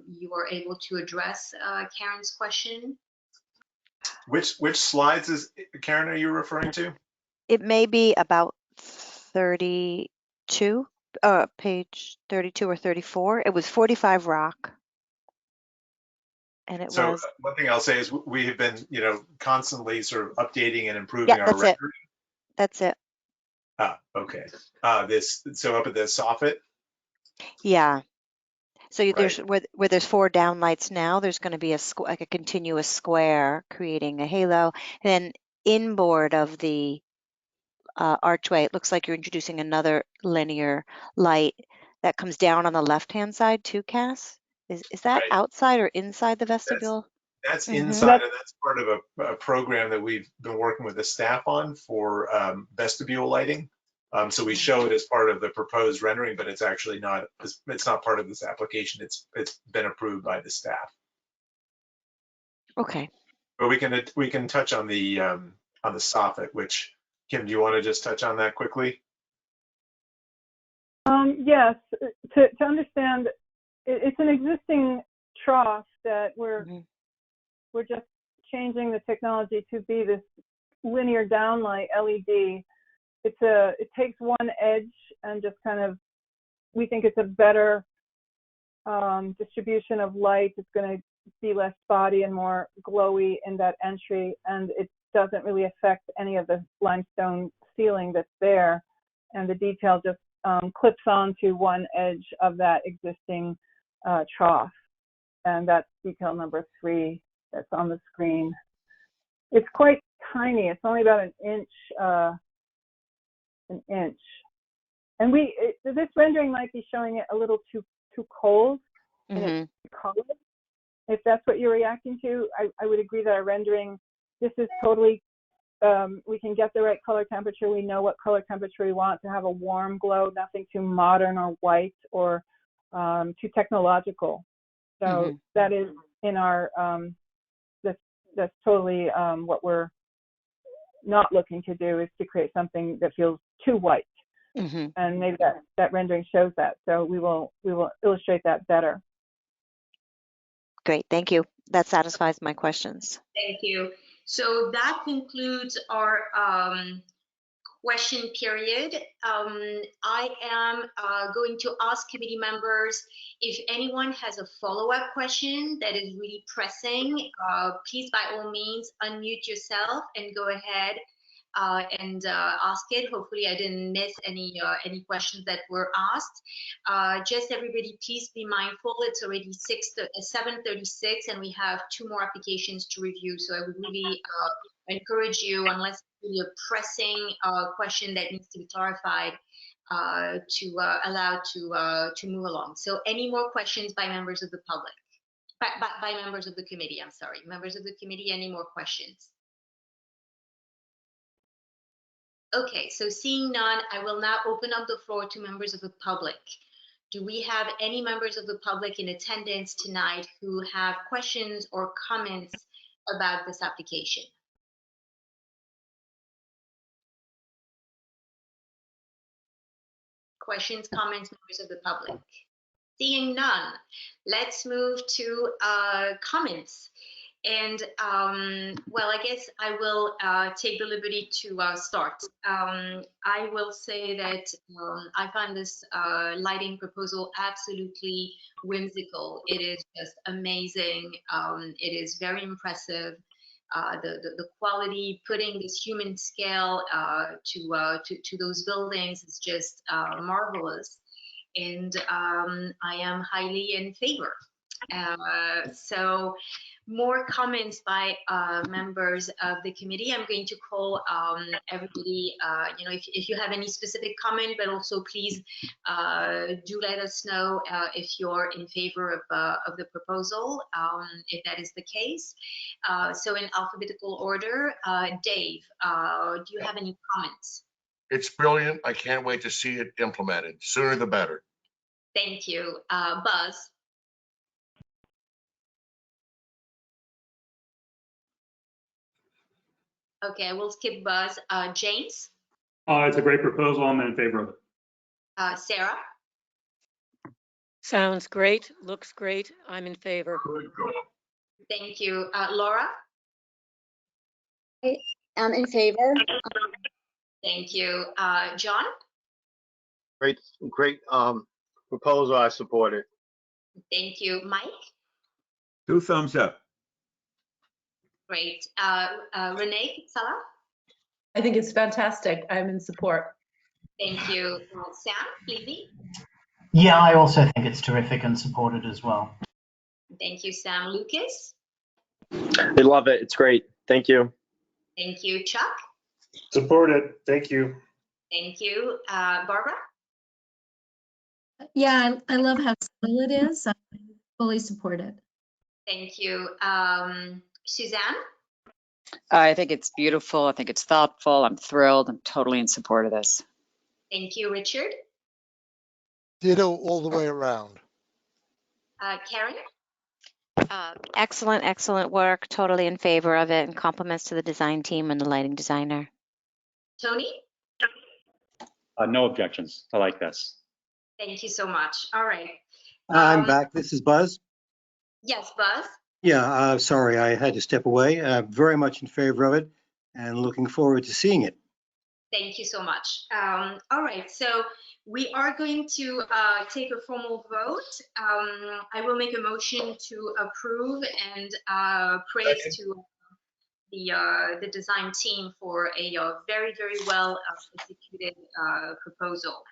you are able to address Karen's question. Which slides Karen, are you referring to? It may be about 32, page 32 or 34. It was 45 Rock. And it was. One thing I'll say is we have been, constantly sort of updating and improving our rendering. That's it. Okay. So up at the soffit? Yeah. So Right. there's where there's 4 downlights now, there's going to be like a continuous square creating a halo. And then inboard of the archway, it looks like you're introducing another linear light that comes down on the left-hand side too, Cass? Is that Right. outside or inside the vestibule? That's inside, and that's part of a program that we've been working with the staff on for vestibule lighting. So we show it as part of the proposed rendering, but it's actually not. It's not part of this application. It's been approved by the staff. Okay. But we can touch on the soffit. Which, Kim, do you want to just touch on that quickly? Yes. To understand, it's an existing trough that we're just changing the technology to be this linear downlight LED. It takes one edge and just kind of, we think it's a better distribution of light. It's going to be less spotty and more glowy in that entry, and it doesn't really affect any of the limestone ceiling that's there. And the detail just clips onto one edge of that existing trough. And that's detail number 3 that's on the screen. It's quite tiny. It's only about an inch. And this rendering might be showing it a little too cold in its color. If that's what you're reacting to, I would agree that our rendering, this is totally, we can get the right color temperature. We know what color temperature we want to have a warm glow, nothing too modern or white or too technological. So that is in our, that's totally what we're not looking to do, is to create something that feels too white. And maybe that rendering shows that. So we will illustrate that better. Great, thank you. That satisfies my questions. Thank you. So that concludes our question period. I am going to ask committee members if anyone has a follow-up question that is really pressing, please by all means unmute yourself and go ahead and ask it. Hopefully I didn't miss any questions that were asked. Just everybody, please be mindful. It's already 7:36 and we have 2 more applications to review. So I would really encourage you, unless it's really a pressing question that needs to be clarified, to allow to move along. So any more questions by members of the public? By members of the committee, I'm sorry. Members of the committee, any more questions? Okay, so seeing none, I will now open up the floor to members of the public. Do we have any members of the public in attendance tonight who have questions or comments about this application? Questions, comments, members of the public? Seeing none, let's move to comments. And well, I guess I will take the liberty to start. I will say that I find this lighting proposal absolutely whimsical. It is just amazing. It is very impressive. The quality, putting this human scale to those buildings is just marvelous. And I am highly in favor. So more comments by members of the committee. I'm going to call everybody, you know, if you have any specific comment, but also please do let us know if you're in favor of the proposal, if that is the case. So in alphabetical order, Dave, do you have any comments? It's brilliant. I can't wait to see it implemented. Sooner the better. Thank you. Buzz? Okay, I will skip Buzz. James? It's a great proposal. I'm in favor of it. Sarah? Sounds great, looks great. I'm in favor. Thank you. Laura? I'm in favor. Thank you. John? Great proposal. I support it. Thank you. Mike? 2 thumbs up. Great. Renee Salah? I think it's fantastic. I'm in support. Thank you. Sam? Lizzie? Yeah, I also think it's terrific and support it as well. Thank you, Sam. Lucas? I love it. It's great. Thank you. Thank you. Chuck? Support it. Thank you. Thank you. Barbara? Yeah, I love how subtle it is. I fully support it. Thank you. Suzanne? I think it's beautiful. I think it's thoughtful. I'm thrilled. I'm totally in support of this. Thank you. Richard? Ditto all the way around. Karen? Excellent, excellent work. Totally in favor of it, and compliments to the design team and the lighting designer. Tony? No objections. I like this. Thank you so much. All right. I'm back. This is Buzz. Yes, Buzz? Yeah, sorry, I had to step away. Very much in favor of it and looking forward to seeing it. Thank you so much. All right, so we are going to take a formal vote. I will make a motion to approve and praise to the design team for a very, very well executed proposal.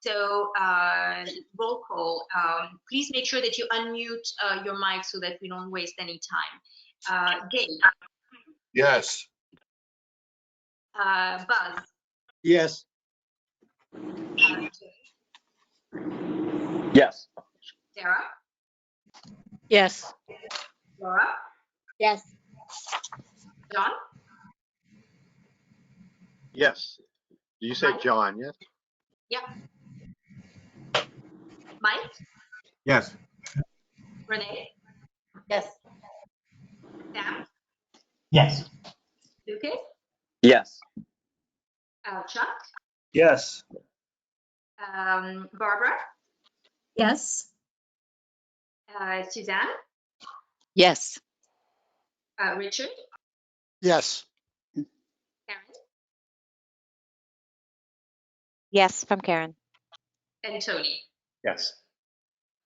So roll call. Please make sure that you unmute your mic so that we don't waste any time. Dave? Yes. Buzz? Yes. Yes. Sarah? Yes. Laura? Yes. John? Yes. You said John, yes? Yep. Mike? Yes. Renee? Yes. Sam? Yes. Lucas? Yes. Chuck? Yes. Barbara? Yes. Suzanne? Yes. Richard? Yes. Karen? Yes, from Karen. And Tony. Yes.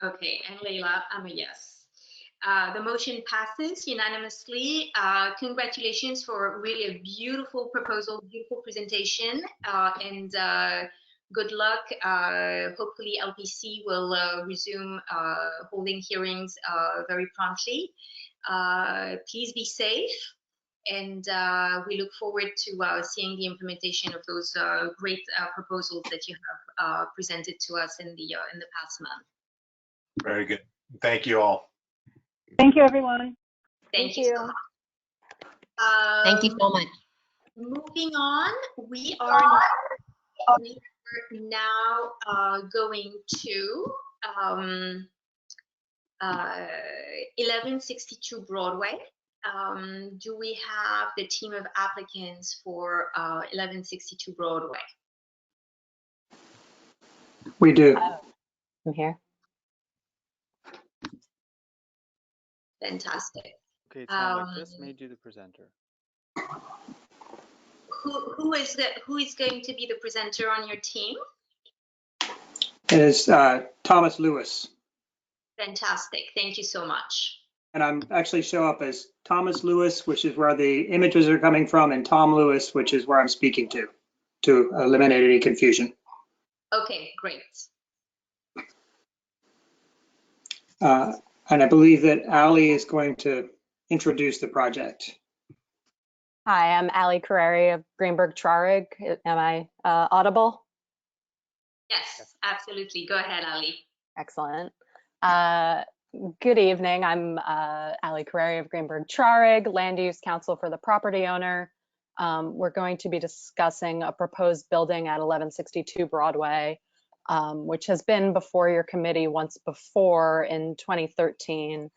Okay, and Leila, I'm a yes. The motion passes unanimously. Congratulations for really a beautiful proposal, beautiful presentation, and good luck. Hopefully LPC will resume holding hearings very promptly. Please be safe, and we look forward to seeing the implementation of those great proposals that you have presented to us in the past month. Very good. Thank you all. Thank you, everyone. Thank you so much. Thank you so much. Moving on, we are now going to 1162 Broadway. Do we have the team of applicants for 1162 Broadway? We do. I'm here. Fantastic. Okay, Tom, I just made you the presenter. Who is going to be the presenter on your team? It is Thomas Lewis. Fantastic. Thank you so much. And I'm actually show up as Thomas Lewis, which is where the images are coming from, and Tom Lewis, which is where I'm speaking to eliminate any confusion. Okay, great. And I believe that Ali is going to introduce the project. Hi, I'm Ali Carreri of Greenberg Traurig. Am I audible? Yes, absolutely. Go ahead, Ali. Excellent. Good evening. I'm Ali Carreri of Greenberg Traurig, Land Use Counsel for the property owner. We're going to be discussing a proposed building at 1162 Broadway, which has been before your committee once before in 2013.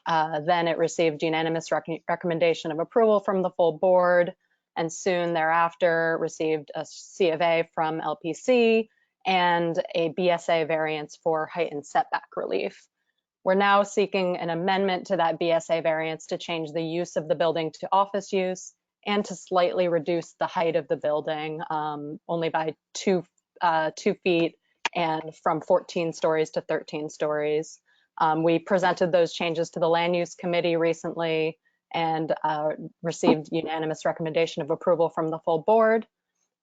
Then it received unanimous recommendation of approval from the full board, and soon thereafter received a C of A from LPC and a BSA variance for heightened setback relief. We're now seeking an amendment to that BSA variance to change the use of the building to office use and to slightly reduce the height of the building only by 2 feet and from 14 stories to 13 stories. We presented those changes to the Land Use Committee recently and received unanimous recommendation of approval from the full board.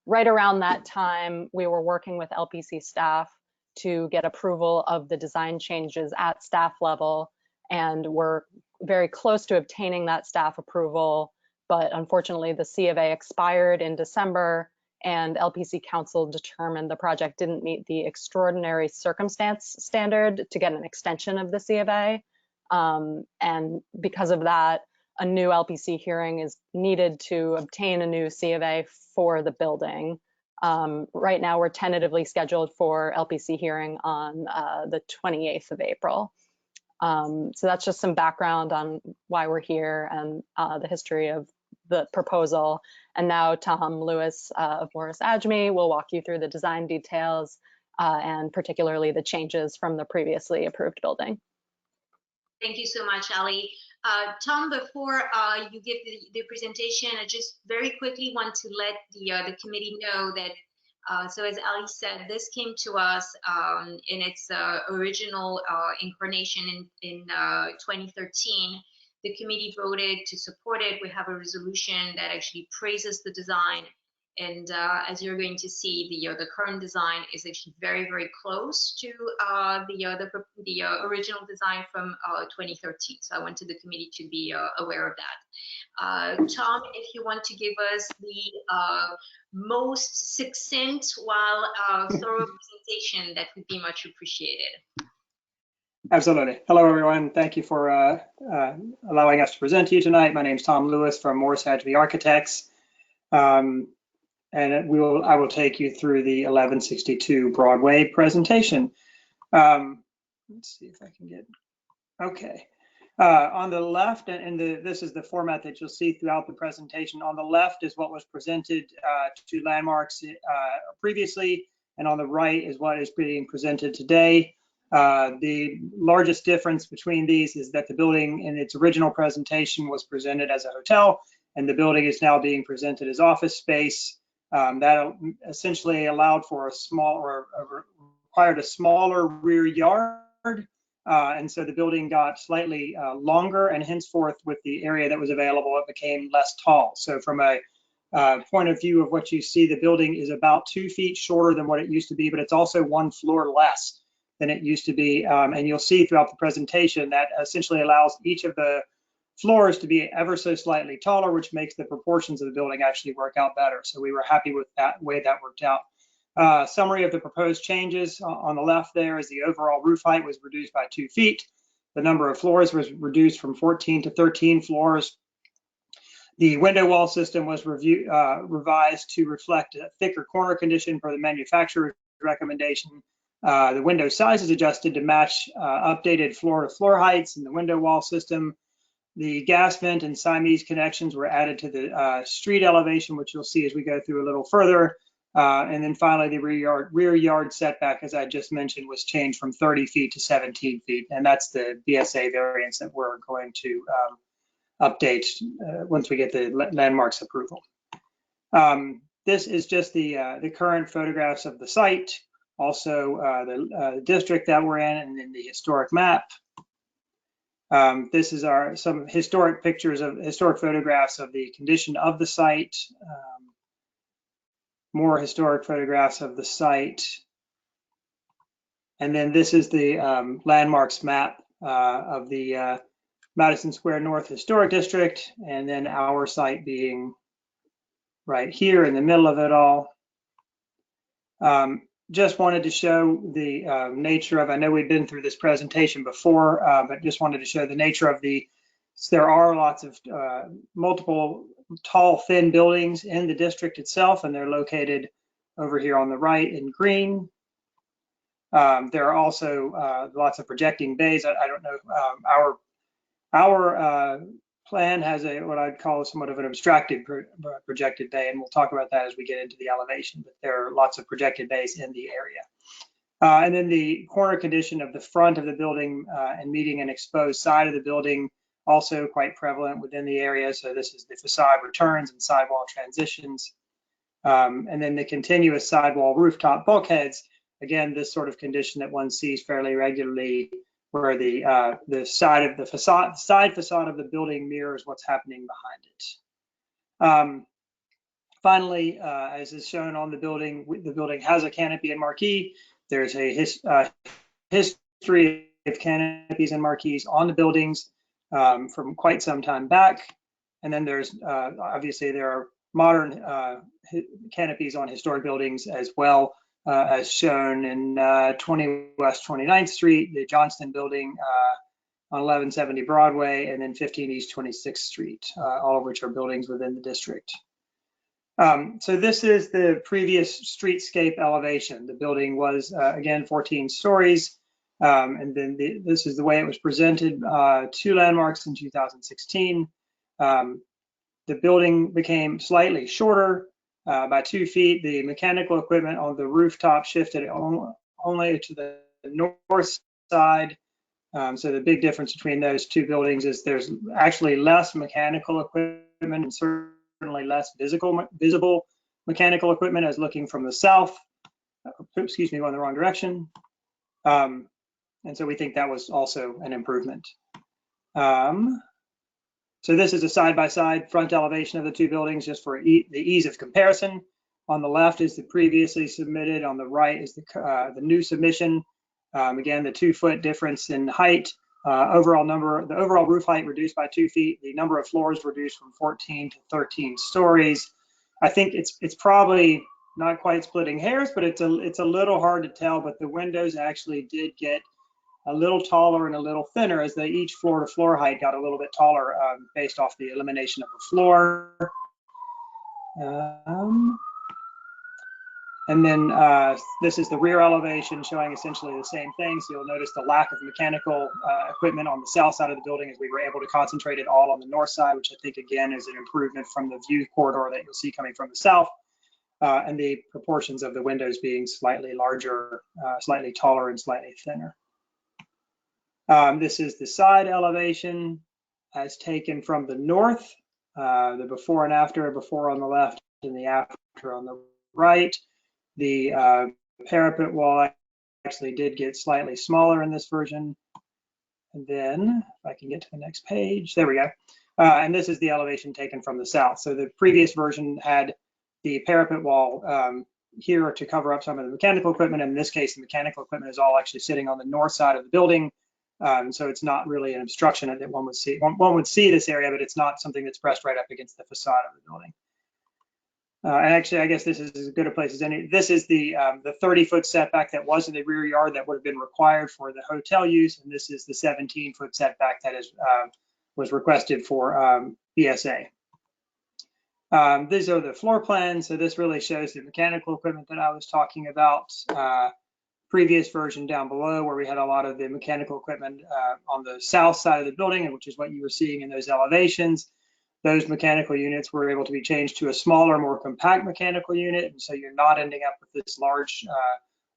Right around that time, we were working with LPC staff to get approval of the design changes at staff level, and we're very close to obtaining that staff approval, but unfortunately the C of A expired in December, and LPC Council determined the project didn't meet the extraordinary circumstance standard to get an extension of the C of A. And because of that, a new LPC hearing is needed to obtain a new C of A for the building. Right now, we're tentatively scheduled for LPC hearing on the 28th of April. So that's just some background on why we're here and the history of the proposal. And now Tom Lewis of Morris Adjmi will walk you through the design details and particularly the changes from the previously approved building. Thank you so much, Ali. Tom, before you give the presentation, I just very quickly want to let the committee know that, so as Ali said, this came to us in its original incarnation in 2013. The committee voted to support it. We have a resolution that actually praises the design. And as you're going to see, the current design is actually very, very close to the original design from 2013. So I wanted the committee to be aware of that. Tom, if you want to give us the most succinct while thorough presentation, that would be much appreciated. Absolutely. Hello, everyone. Thank you for allowing us to present to you tonight. My name is Tom Lewis from Morris Adjmi Architects. And I will take you through the 1162 Broadway presentation. Let's see if I can get, okay. On the left, and this is the format that you'll see throughout the presentation. On the left is what was presented to Landmarks previously, and on the right is what is being presented today. The largest difference between these is that the building in its original presentation was presented as a hotel, and the building is now being presented as office space. That essentially allowed for a small or required a smaller rear yard. And so the building got slightly longer, and henceforth with the area that was available, it became less tall. So from a point of view of what you see, the building is about 2 feet shorter than what it used to be, but it's also 1 floor less than it used to be. And you'll see throughout the presentation that essentially allows each of the floors to be ever so slightly taller, which makes the proportions of the building actually work out better. So we were happy with that way that worked out. Summary of the proposed changes on the left there is the overall roof height was reduced by 2 feet. The number of floors was reduced from 14 to 13 floors. The window wall system was revised to reflect a thicker corner condition per the manufacturer's recommendation. The window size is adjusted to match updated floor-to-floor heights in the window wall system. The gas vent and Siamese connections were added to the street elevation, which you'll see as we go through a little further. And then finally, the rear yard setback, as I just mentioned, was changed from 30 feet to 17 feet. And that's the BSA variance that we're going to update once we get the landmarks approval. This is just the current photographs of the site, also the district that we're in, and then the historic map. This is some historic photographs of the condition of the site. More historic photographs of the site. And then this is the landmarks map of the Madison Square North Historic District, and then our site being right here in the middle of it all. Just wanted to show the nature of, I know we've been through this presentation before, but just wanted to show the nature of there are lots of multiple tall, thin buildings in the district itself, and they're located over here on the right in green. There are also lots of projecting bays. I don't know, our plan has what I'd call somewhat of an abstracted projected bay, and we'll talk about that as we get into the elevation, but there are lots of projected bays in the area. And then the corner condition of the front of the building and meeting an exposed side of the building, also quite prevalent within the area. So this is the facade returns and sidewall transitions. And then the continuous sidewall rooftop bulkheads, again, this sort of condition that one sees fairly regularly, where the side facade of the building mirrors what's happening behind it. Finally, as is shown on the building has a canopy and marquee. There's a history of canopies and marquees on the buildings from quite some time back. And then there's obviously there are modern canopies on historic buildings as well, as shown in 20 West 29th Street, the Johnston building on 1170 Broadway, and then 15 East 26th Street, all of which are buildings within the district. So this is the previous streetscape elevation. The building was, again, 14 stories. And then this is the way it was presented to landmarks in 2016. The building became slightly shorter by 2 feet. The mechanical equipment on the rooftop shifted only to the north side. So the big difference between those two buildings is there's actually less mechanical equipment and certainly less visible mechanical equipment as looking from the south. Excuse me, going the wrong direction. And so we think that was also an improvement. So this is a side-by-side front elevation of the two buildings just for the ease of comparison. On the left is the previously submitted. On the right is the new submission. Again, the 2 foot difference in height. The overall roof height reduced by 2 feet. The number of floors reduced from 14 to 13 stories. I think it's probably not quite splitting hairs, but it's a little hard to tell. But the windows actually did get a little taller and a little thinner as each floor-to-floor height got a little bit taller based off the elimination of the floor. And then this is the rear elevation showing essentially the same thing. So you'll notice the lack of mechanical equipment on the south side of the building as we were able to concentrate it all on the north side, which I think again is an improvement from the view corridor that you'll see coming from the south. And the proportions of the windows being slightly larger, slightly taller, and slightly thinner. This is the side elevation as taken from the north, the before and after, before on the left, and the after on the right. The parapet wall actually did get slightly smaller in this version. And then if I can get to the next page, there we go. And this is the elevation taken from the south. So the previous version had the parapet wall here to cover up some of the mechanical equipment. In this case, the mechanical equipment is all actually sitting on the north side of the building. So it's not really an obstruction that one would see. One would see this area, but it's not something that's pressed right up against the facade of the building. And actually, I guess this is as good a place as any. This is the 30-foot setback that was in the rear yard that would have been required for the hotel use, and this is the 17-foot setback that is was requested for BSA. These are the floor plans. So this really shows the mechanical equipment that I was talking about. Previous version down below, where we had a lot of the mechanical equipment on the south side of the building, and which is what you were seeing in those elevations. Those mechanical units were able to be changed to a smaller, more compact mechanical unit, and so you're not ending up with this large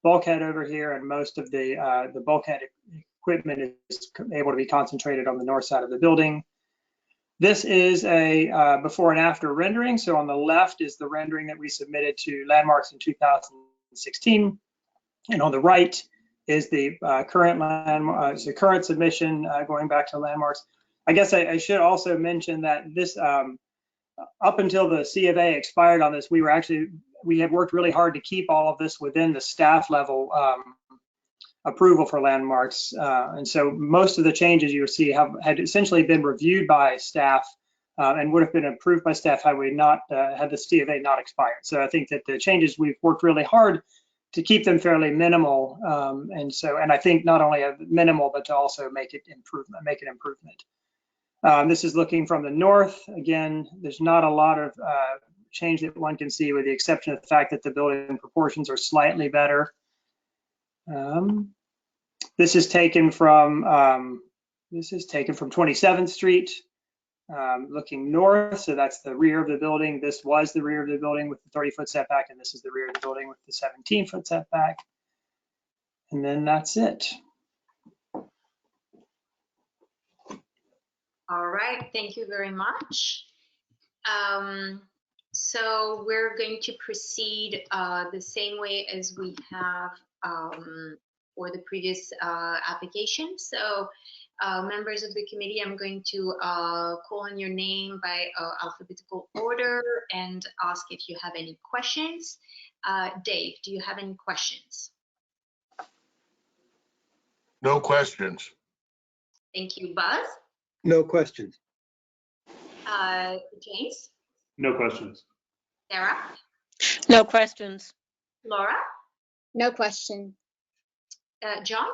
bulkhead over here, and most of the bulkhead equipment is able to be concentrated on the north side of the building. This is a before and after rendering. So on the left is the rendering that we submitted to Landmarks in 2016, and on the right is the current submission going back to Landmarks. I guess I should also mention that this, up until the C of A expired on this, we had worked really hard to keep all of this within the staff level approval for Landmarks. And so most of the changes you see had essentially been reviewed by staff and would have been approved by staff had we not, had the C of A not expired. So I think that the changes, we've worked really hard to keep them fairly minimal. And I think not only minimal, but to also make an improvement. This is looking from the north. Again, there's not a lot of change that one can see, with the exception of the fact that the building proportions are slightly better. This is taken from 27th Street, looking north. So that's the rear of the building. This was the rear of the building with the 30-foot setback, and this is the rear of the building with the 17-foot setback. And then that's it. All right, thank you very much. So we're going to proceed the same way as we have for the previous application. So members of the committee, I'm going to call on your name by alphabetical order and ask if you have any questions. Dave, do you have any questions? No questions. Thank you. Buzz? No questions. James? No questions. Sarah? No questions. Laura? No question. John?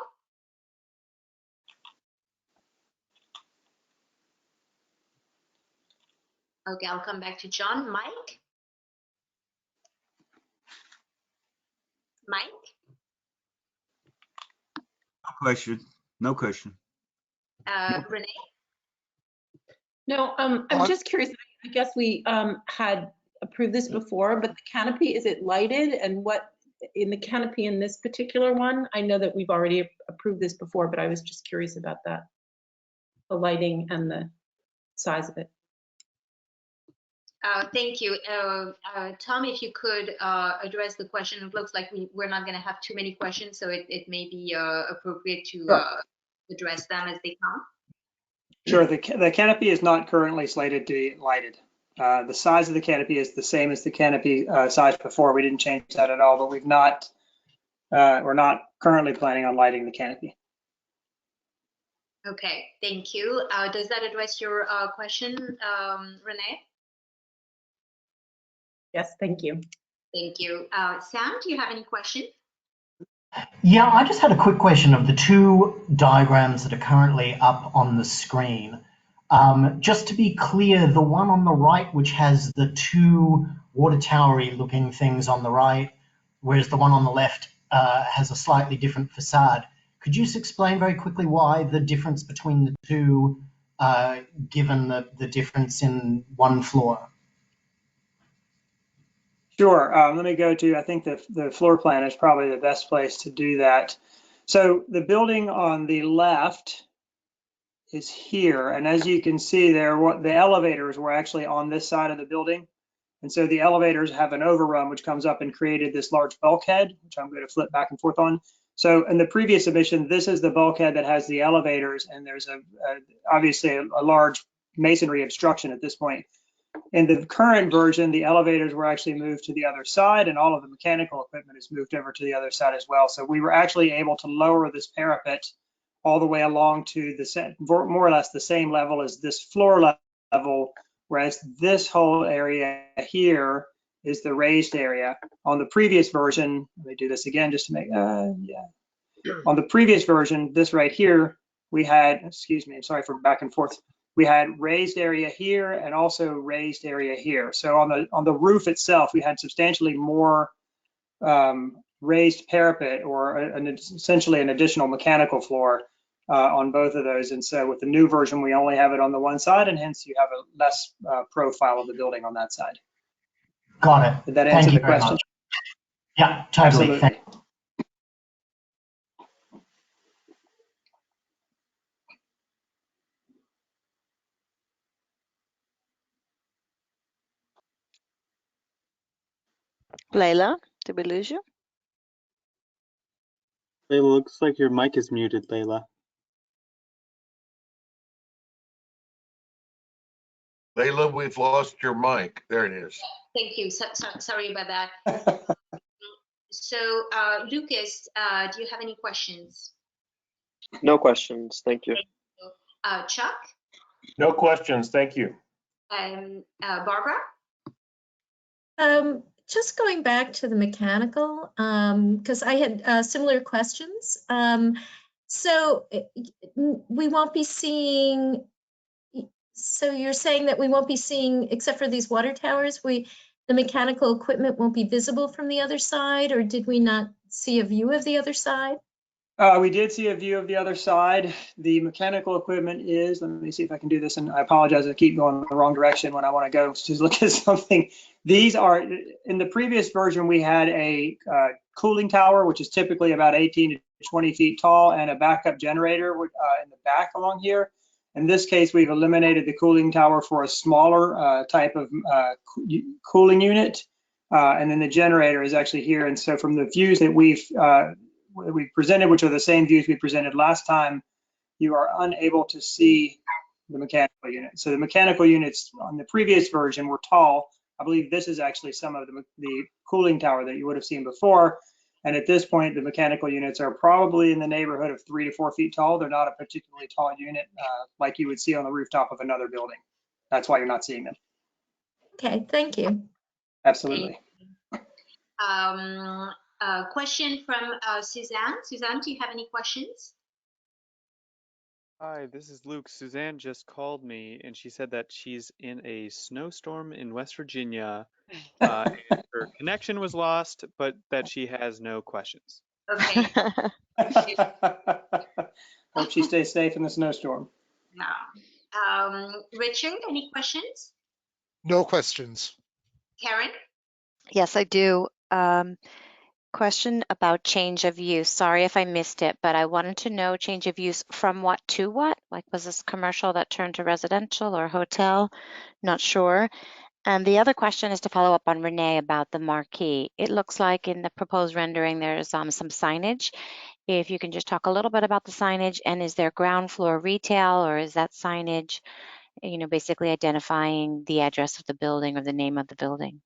Okay, I'll come back to John. Mike? Mike? No question. No question. Renee? No, I'm just curious. I guess we had approved this before, but the canopy, is it lighted? And what in the canopy in this particular one? I know that we've already approved this before, but I was just curious about that. The lighting and the size of it. Thank you. Tom, if you could address the question. It looks like we're not going to have too many questions, so it may be appropriate to address them as they come. Sure, the canopy is not currently slated to be lighted. The size of the canopy is the same as the canopy size before. We didn't change that at all, but we're not currently planning on lighting the canopy. Okay, thank you. Does that address your question, Renee? Yes, thank you. Thank you. Sam, do you have any questions? Yeah, I just had a quick question of the two diagrams that are currently up on the screen. Just to be clear, the one on the right, which has the two water towery looking things on the right, whereas the one on the left has a slightly different facade. Could you just explain very quickly why the difference between the two, given the difference in one floor? Sure. Let me go to, I think the floor plan is probably the best place to do that. So the building on the left is here. And as you can see there, the elevators were actually on this side of the building. And so the elevators have an overrun, which comes up and created this large bulkhead, which I'm going to flip back and forth on. So in the previous submission, this is the bulkhead that has the elevators, and there's obviously a large masonry obstruction at this point. In the current version, the elevators were actually moved to the other side, and all of the mechanical equipment is moved over to the other side as well. So we were actually able to lower this parapet all the way along to the more or less the same level as this floor level, whereas this whole area here is the raised area. On the previous version, let me do this again just to make, On the previous version, this right here, we had, excuse me, I'm sorry for back and forth. We had raised area here and also raised area here. So on the roof itself, we had substantially more raised parapet, or essentially an additional mechanical floor on both of those. And so with the new version, we only have it on the one side, and hence you have a less profile of the building on that side. Got it. Did that answer the question? Much. Yeah, totally. Absolutely. Layla, did we lose you? Layla, looks like your mic is muted, Layla. Layla, we've lost your mic. There it is. Thank you. Sorry about that. So, Lucas, do you have any questions? No questions. Thank you. Chuck? No questions. Thank you. Barbara? Just going back to the mechanical, because I had similar questions. So we won't be seeing, so you're saying that we won't be seeing, except for these water towers, the mechanical equipment won't be visible from the other side, or did we not see a view of the other side? We did see a view of the other side. The mechanical equipment is, let me see if I can do this, and I apologize, I keep going the wrong direction when I want to go to look at something. These are, in the previous version, we had a cooling tower, which is typically about 18 to 20 feet tall, and a backup generator in the back along here. In this case, we've eliminated the cooling tower for a smaller type of cooling unit, and then the generator is actually here. And so from the views that we've presented, which are the same views we presented last time, you are unable to see the mechanical unit. So the mechanical units on the previous version were tall. I believe this is actually some of the cooling tower that you would have seen before. And at this point, the mechanical units are probably in the neighborhood of 3 to 4 feet tall. They're not a particularly tall unit like you would see on the rooftop of another building. That's why you're not seeing them. Okay, thank you. Absolutely. Question from Suzanne. Suzanne, do you have any questions? Hi, this is Luke. Suzanne just called me and she said that she's in a snowstorm in West Virginia and her connection was lost, but that she has no questions. Okay. Hope she stays safe in the snowstorm. Yeah. Richard, any questions? No questions. Karen? Yes, I do. Question about change of use. Sorry if I missed it, but I wanted to know change of use from what to what? Like, was this commercial that turned to residential or hotel? Not sure. And the other question is to follow up on Renee about the marquee. It looks like in the proposed rendering there's some signage. If you can just talk a little bit about the signage, and is there ground floor retail, or is that signage, basically identifying the address of the building or the name of the building?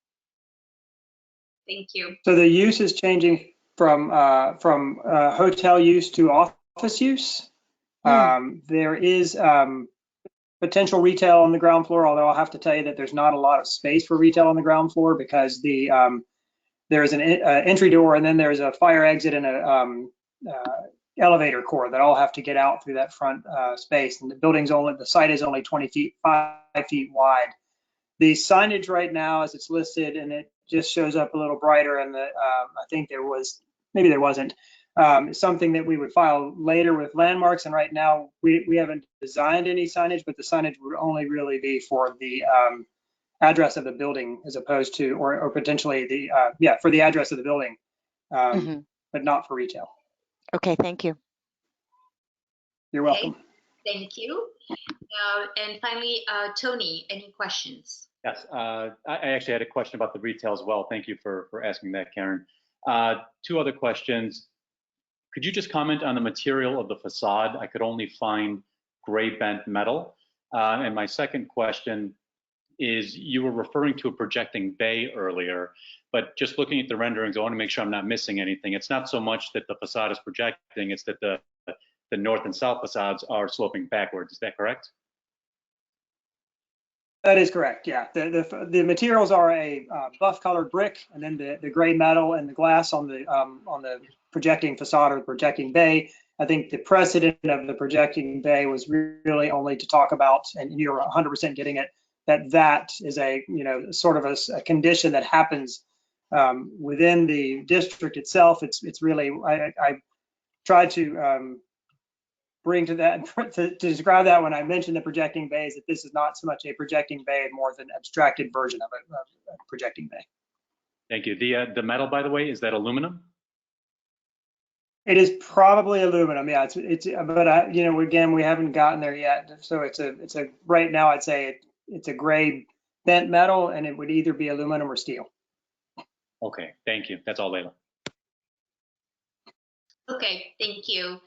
Thank you. So the use is changing from hotel use to office use. There is potential retail on the ground floor, although I'll have to tell you that there's not a lot of space for retail on the ground floor because there's an entry door, and then there's a fire exit and a elevator core that all have to get out through that front space. And the site is only 5 feet wide. The signage right now, as it's listed, and it just shows up a little brighter, and I think maybe there wasn't, something that we would file later with landmarks. And right now we haven't designed any signage, but the signage would only really be for the address of the building, as opposed to, or potentially for the address of the building, but not for retail. Okay, thank you. You're welcome. Thank you. And finally, Tony, any questions? Yes, I actually had a question about the retail as well. Thank you for asking that, Karen. Two other questions. Could you just comment on the material of the facade? I could only find gray bent metal. And my second question is, you were referring to a projecting bay earlier, but just looking at the renderings, I want to make sure I'm not missing anything. It's not so much that the facade is projecting, it's that the north and south facades are sloping backwards. Is that correct? That is correct, yeah. The materials are a buff colored brick, and then the gray metal and the glass on the projecting facade or projecting bay. I think the precedent of the projecting bay was really only to talk about, and you're 100% getting it, that is a, sort of a condition that happens within the district itself. It's really, I tried to bring to that, to describe that when I mentioned the projecting bay, is that this is not so much a projecting bay, more than an abstracted version of a projecting bay. Thank you. The metal, by the way, is that aluminum? It is probably aluminum, yeah. But again, we haven't gotten there yet. So it's a right now I'd say it's a gray bent metal, and it would either be aluminum or steel. Okay, thank you. That's all, Layla. Okay, thank you.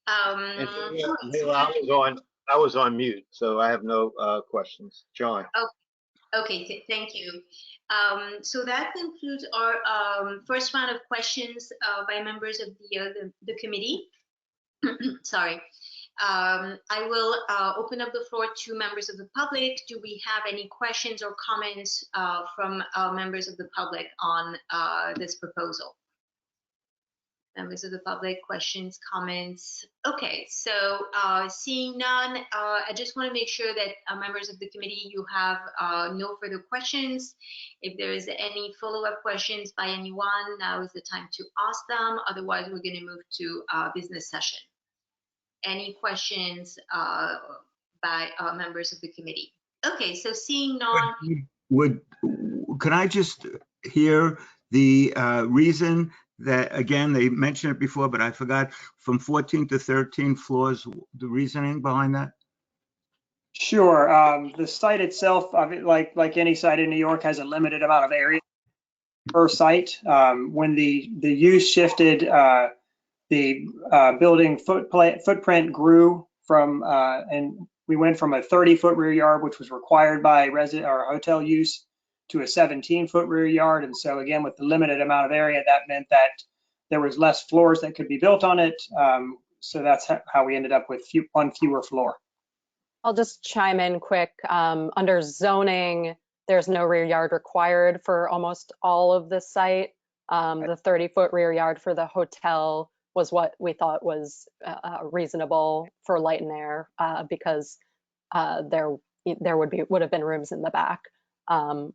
Layla, I was on mute, so I have no questions. John. Okay, thank you. So that concludes our first round of questions by members of the committee. Sorry. I will open up the floor to members of the public. Do we have any questions or comments from members of the public on this proposal? Members of the public, questions, comments? Okay, so seeing none, I just want to make sure that members of the committee, you have no further questions. If there is any follow-up questions by anyone, now is the time to ask them. Otherwise, we're going to move to business session. Any questions by members of the committee? Okay, so seeing none. Could I just hear the reason that, again, they mentioned it before, but I forgot, from 14 to 13 floors, the reasoning behind that? Sure. The site itself, like any site in New York, has a limited amount of area per site. When the use shifted, the building footprint grew from, and we went from a 30-foot rear yard, which was required by resident or hotel use, to a 17-foot rear yard. And so again, with the limited amount of area, that meant that there was less floors that could be built on it. So that's how we ended up with one fewer floor. I'll just chime in quick. Under zoning, there's no rear yard required for almost all of the site. The 30-foot rear yard for the hotel was what we thought was reasonable for light and air because there would have been rooms in the back.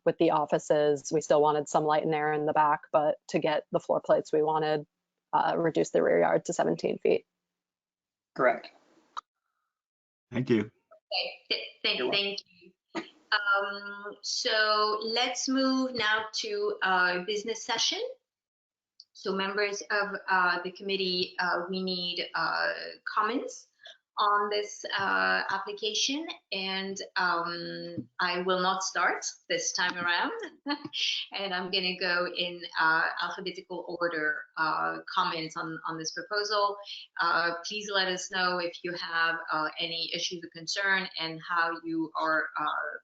With the offices, we still wanted some light and air in the back, but to get the floor plates we wanted, reduce the rear yard to 17 feet. Correct. Thank you. Okay, thank you. So let's move now to business session. So members of the committee, we need comments on this application, and I will not start this time around. And I'm going to go in alphabetical order comments on this proposal. Please let us know if you have any issues of concern and how you are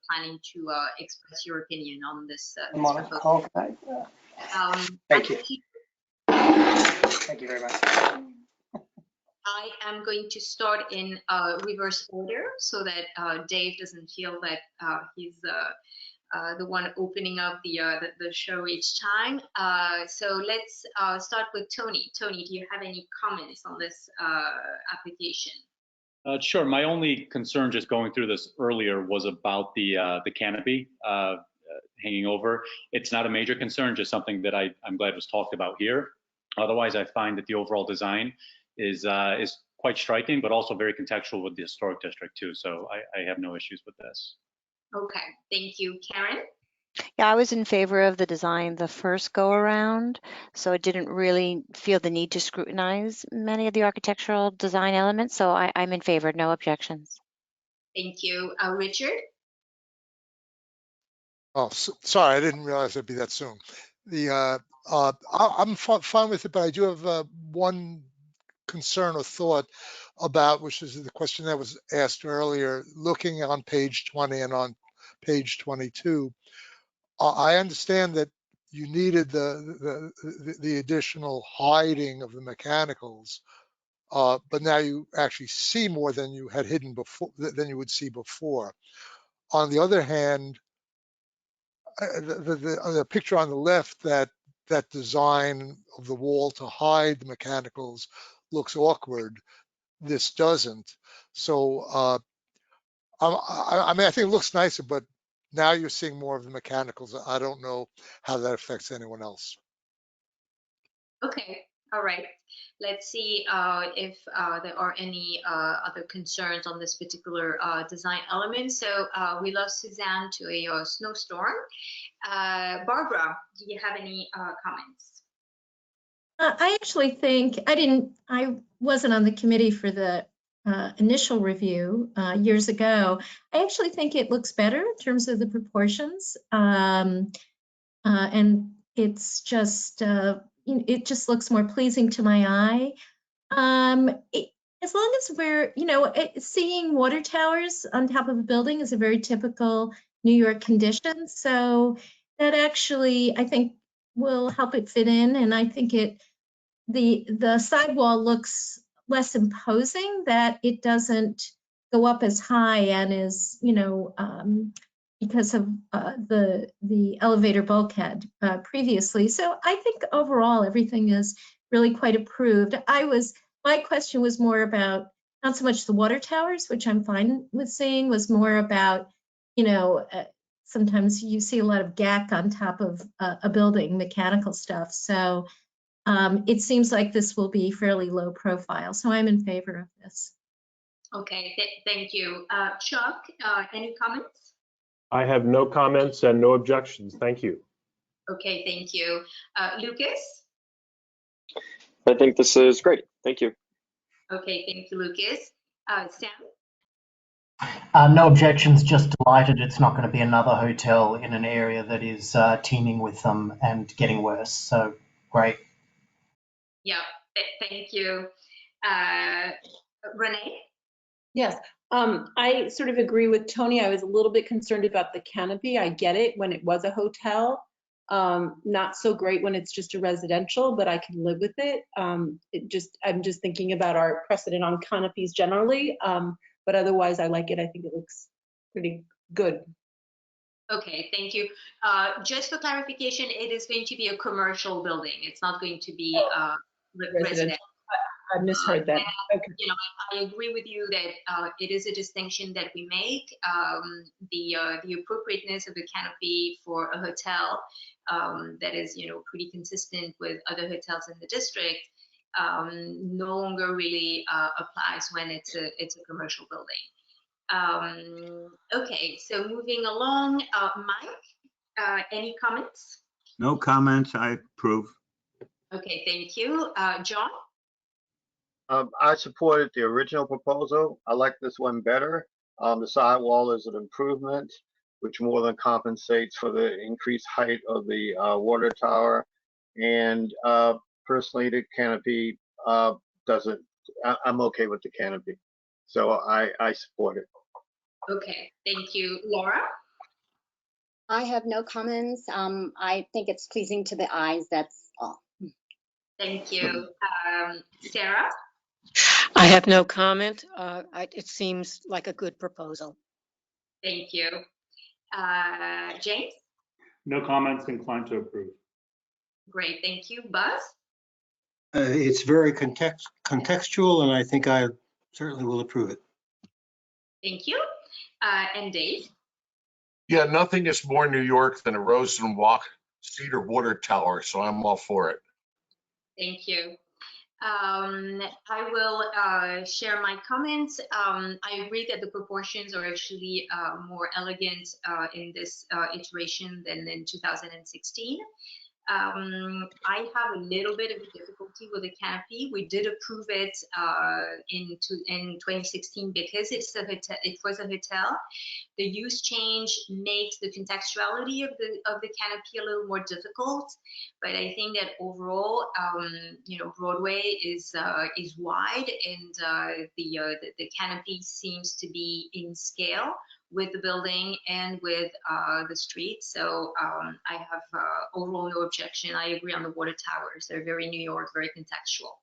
planning to express your opinion on this, proposal. Thank you. Thank you very much. I am going to start in reverse order so that Dave doesn't feel that he's the one opening up the show each time. So let's start with Tony. Tony, do you have any comments on this application? Sure. My only concern just going through this earlier was about the canopy hanging over. It's not a major concern, just something that I'm glad was talked about here. Otherwise, I find that the overall design is quite striking, but also very contextual with the historic district too. So I have no issues with this. Okay, thank you. Karen? Yeah, I was in favor of the design the first go around, so I didn't really feel the need to scrutinize many of the architectural design elements. So I'm in favor, no objections. Thank you. Richard? Oh, sorry, I didn't realize it'd be that soon. I'm fine with it, but I do have one concern or thought about, which is the question that was asked earlier, looking on page 20 and on page 22. I understand that you needed the additional hiding of the mechanicals, but now you actually see more than you had hidden before, than you would see before. On the other hand, the picture on the left, that design of the wall to hide the mechanicals looks awkward. This doesn't. So I mean, I think it looks nicer, but now you're seeing more of the mechanicals. I don't know how that affects anyone else. Okay, all right. Let's see if there are any other concerns on this particular design element. So we lost Suzanne to a snowstorm. Barbara, do you have any comments? I actually think I wasn't on the committee for the initial review years ago. I actually think it looks better in terms of the proportions. And it's just, it just looks more pleasing to my eye. As long as we're, seeing water towers on top of a building is a very typical New York condition. So that actually, I think, will help it fit in. And I think the sidewall looks less imposing, that it doesn't go up as high and is, because of the elevator bulkhead previously. So I think overall everything is really quite approved. My question was more about not so much the water towers, which I'm fine with seeing, was more about, sometimes you see a lot of gack on top of a building, mechanical stuff. So it seems like this will be fairly low profile. So I'm in favor of this. Okay, thank you. Chuck, any comments? I have no comments and no objections. Thank you. Okay, thank you. Lucas? I think this is great. Thank you. Okay, thank you, Lucas. Sam? No objections, just delighted it's not going to be another hotel in an area that is teeming with them and getting worse. So great. Yeah, thank you. Renee? Yes, I sort of agree with Tony. I was a little bit concerned about the canopy. I get it when it was a hotel. Not so great when it's just a residential, but I can live with it. I'm just thinking about our precedent on canopies generally. But otherwise, I like it. I think it looks pretty good. Okay, thank you. Just for clarification, it is going to be a commercial building. It's not going to be residential. I misheard that. Okay. I agree with you that it is a distinction that we make. The appropriateness of a canopy for a hotel that is, pretty consistent with other hotels in the district no longer really applies when it's a commercial building. Okay, so moving along, Mike, any comments? No comments. I approve. Okay, thank you. John? I supported the original proposal. I like this one better. The sidewall is an improvement, which more than compensates for the increased height of the water tower. And personally, the canopy doesn't, I'm okay with the canopy. So I support it. Okay, thank you. Laura? I have no comments. I think it's pleasing to the eyes. That's all. Thank you. Sarah? I have no comment. It seems like a good proposal. Thank you. James? No comments, inclined to approve. Great, thank you. Buzz? It's very contextual, and I think I certainly will approve it. Thank you. And Dave? Yeah, nothing is more New York than a Rosen Walk cedar water tower, so I'm all for it. Thank you. I will share my comments. I agree that the proportions are actually more elegant in this iteration than in 2016. I have a little bit of a difficulty with the canopy. We did approve it in 2016 because it was a hotel. The use change makes the contextuality of the canopy a little more difficult, but I think that overall, Broadway is wide, and the canopy seems to be in scale with the building and with the street. So I have overall no objection. I agree on the water towers. They're very New York, very contextual.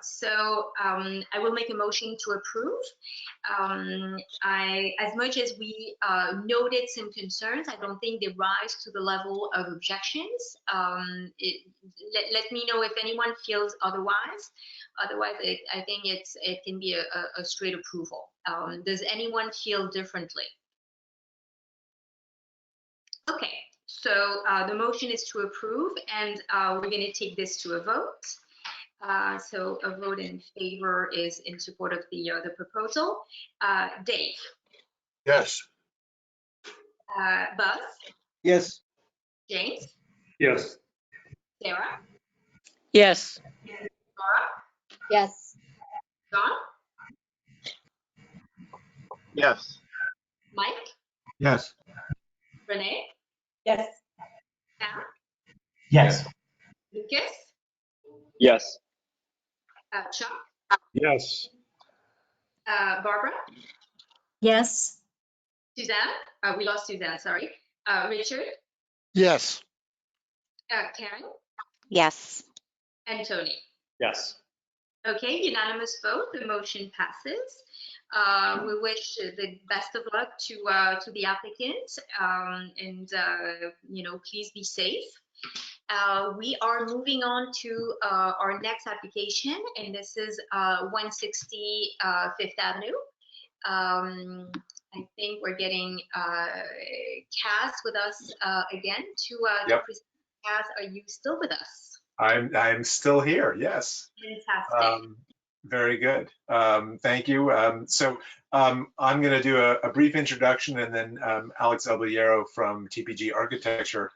So I will make a motion to approve. As much as we noted some concerns, I don't think they rise to the level of objections. Let me know if anyone feels otherwise. Otherwise, I think it can be a straight approval. Does anyone feel differently? Okay, so the motion is to approve, and we're going to take this to a vote. So a vote in favor is in support of the proposal. Dave? Yes. Buzz? Yes. James? Yes. Sarah? Yes. Laura? Yes. John? Yes. Mike? Yes. Renee? Yes. Sam? Yes. Lucas? Yes. Chuck? Yes. Barbara? Yes. Suzanne? We lost Suzanne, sorry. Richard? Yes. Karen? Yes. And Tony? Yes. Okay, unanimous vote, the motion passes. We wish the best of luck to the applicant, and please be safe. We are moving on to our next application, and this is 160 Fifth Avenue. I think we're getting Kaz with us again to Yep. present. Kaz, are you still with us? I'm still here. Yes. Fantastic. Very good. Thank you. I'm going to do a brief introduction, and then Alex Abellero from TPG Architecture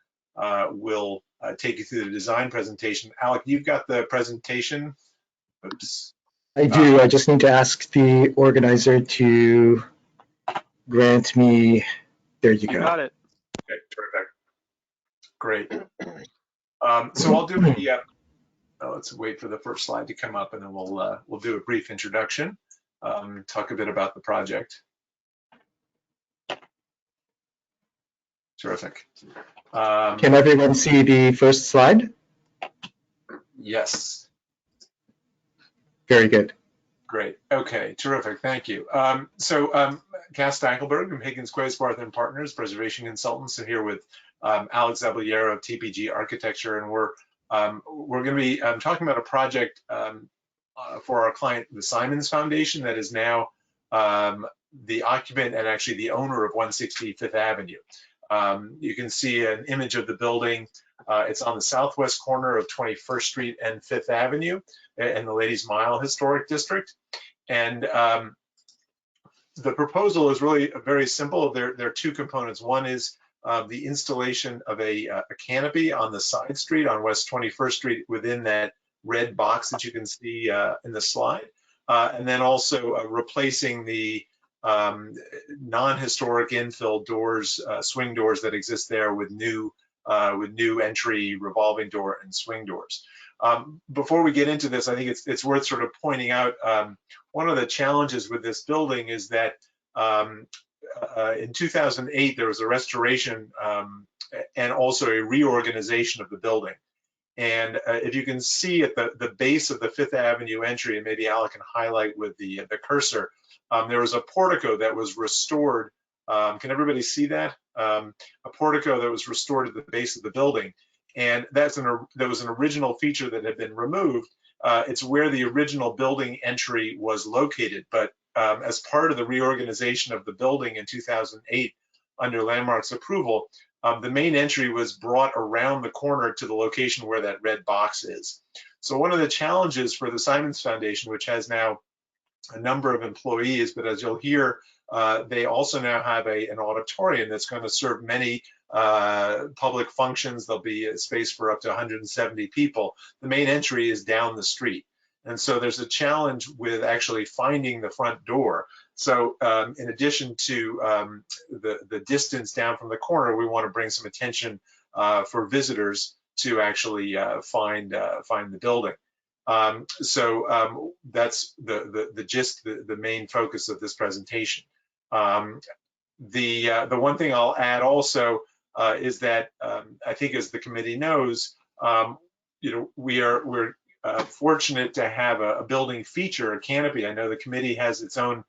will take you through the design presentation. Alec, you've got the presentation. Oops. I do. I just need to ask the organizer to grant me. There you go. Got it. Okay, terrific. Great. So I'll do the. Let's wait for the first slide to come up, and then we'll do a brief introduction. Talk a bit about the project. Terrific. Can everyone see the first slide? Yes. Very good. Great. Okay. Terrific. Thank you. Cass Steinkelberg from Higgins Quaysbarth and Partners, preservation consultants, are here with Alex Abellero of TPG Architecture, and we're going to be talking about a project for our client, the Simons Foundation, that is now the occupant and actually the owner of 160 Fifth Avenue. You can see an image of the building. It's on the southwest corner of 21st Street and Fifth Avenue in the Ladies Mile Historic District. And the proposal is really very simple. There are two components. One is the installation of a canopy on the side street on West 21st Street within that red box that you can see in the slide. And then also replacing the non-historic infill doors, swing doors that exist there with new entry, revolving door, and swing doors. Before we get into this, I think it's worth sort of pointing out one of the challenges with this building is that in 2008 there was a restoration and also a reorganization of the building. And if you can see at the base of the Fifth Avenue entry, and maybe Alec can highlight with the cursor, there was a portico that was restored. Can everybody see that? A portico that was restored at the base of the building. And that was an original feature that had been removed. It's where the original building entry was located. But as part of the reorganization of the building in 2008, under Landmark's approval, the main entry was brought around the corner to the location where that red box is. So one of the challenges for the Simons Foundation, which has now a number of employees, but as you'll hear, they also now have an auditorium that's going to serve many public functions. There'll be a space for up to 170 people. The main entry is down the street. And so there's a challenge with actually finding the front door. So in addition to the distance down from the corner, we want to bring some attention for visitors to actually find the building. So that's the gist, the main focus of this presentation. The one thing I'll add also is that I think, as the committee knows, we're fortunate to have a building feature, a canopy. I know the committee has its own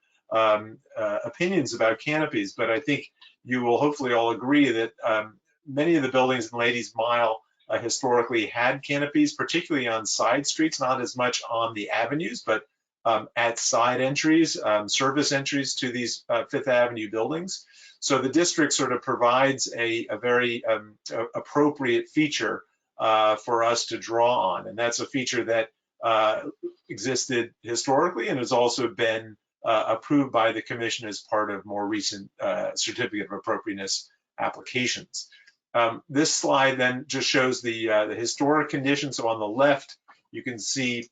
opinions about canopies, but I think you will hopefully all agree that many of the buildings in Ladies Mile historically had canopies, particularly on side streets, not as much on the avenues, but at side entries, service entries to these Fifth Avenue buildings. So the district sort of provides a very appropriate feature for us to draw on. And that's a feature that existed historically and has also been approved by the commission as part of more recent Certificate of Appropriateness applications. This slide then just shows the historic condition. So on the left, you can see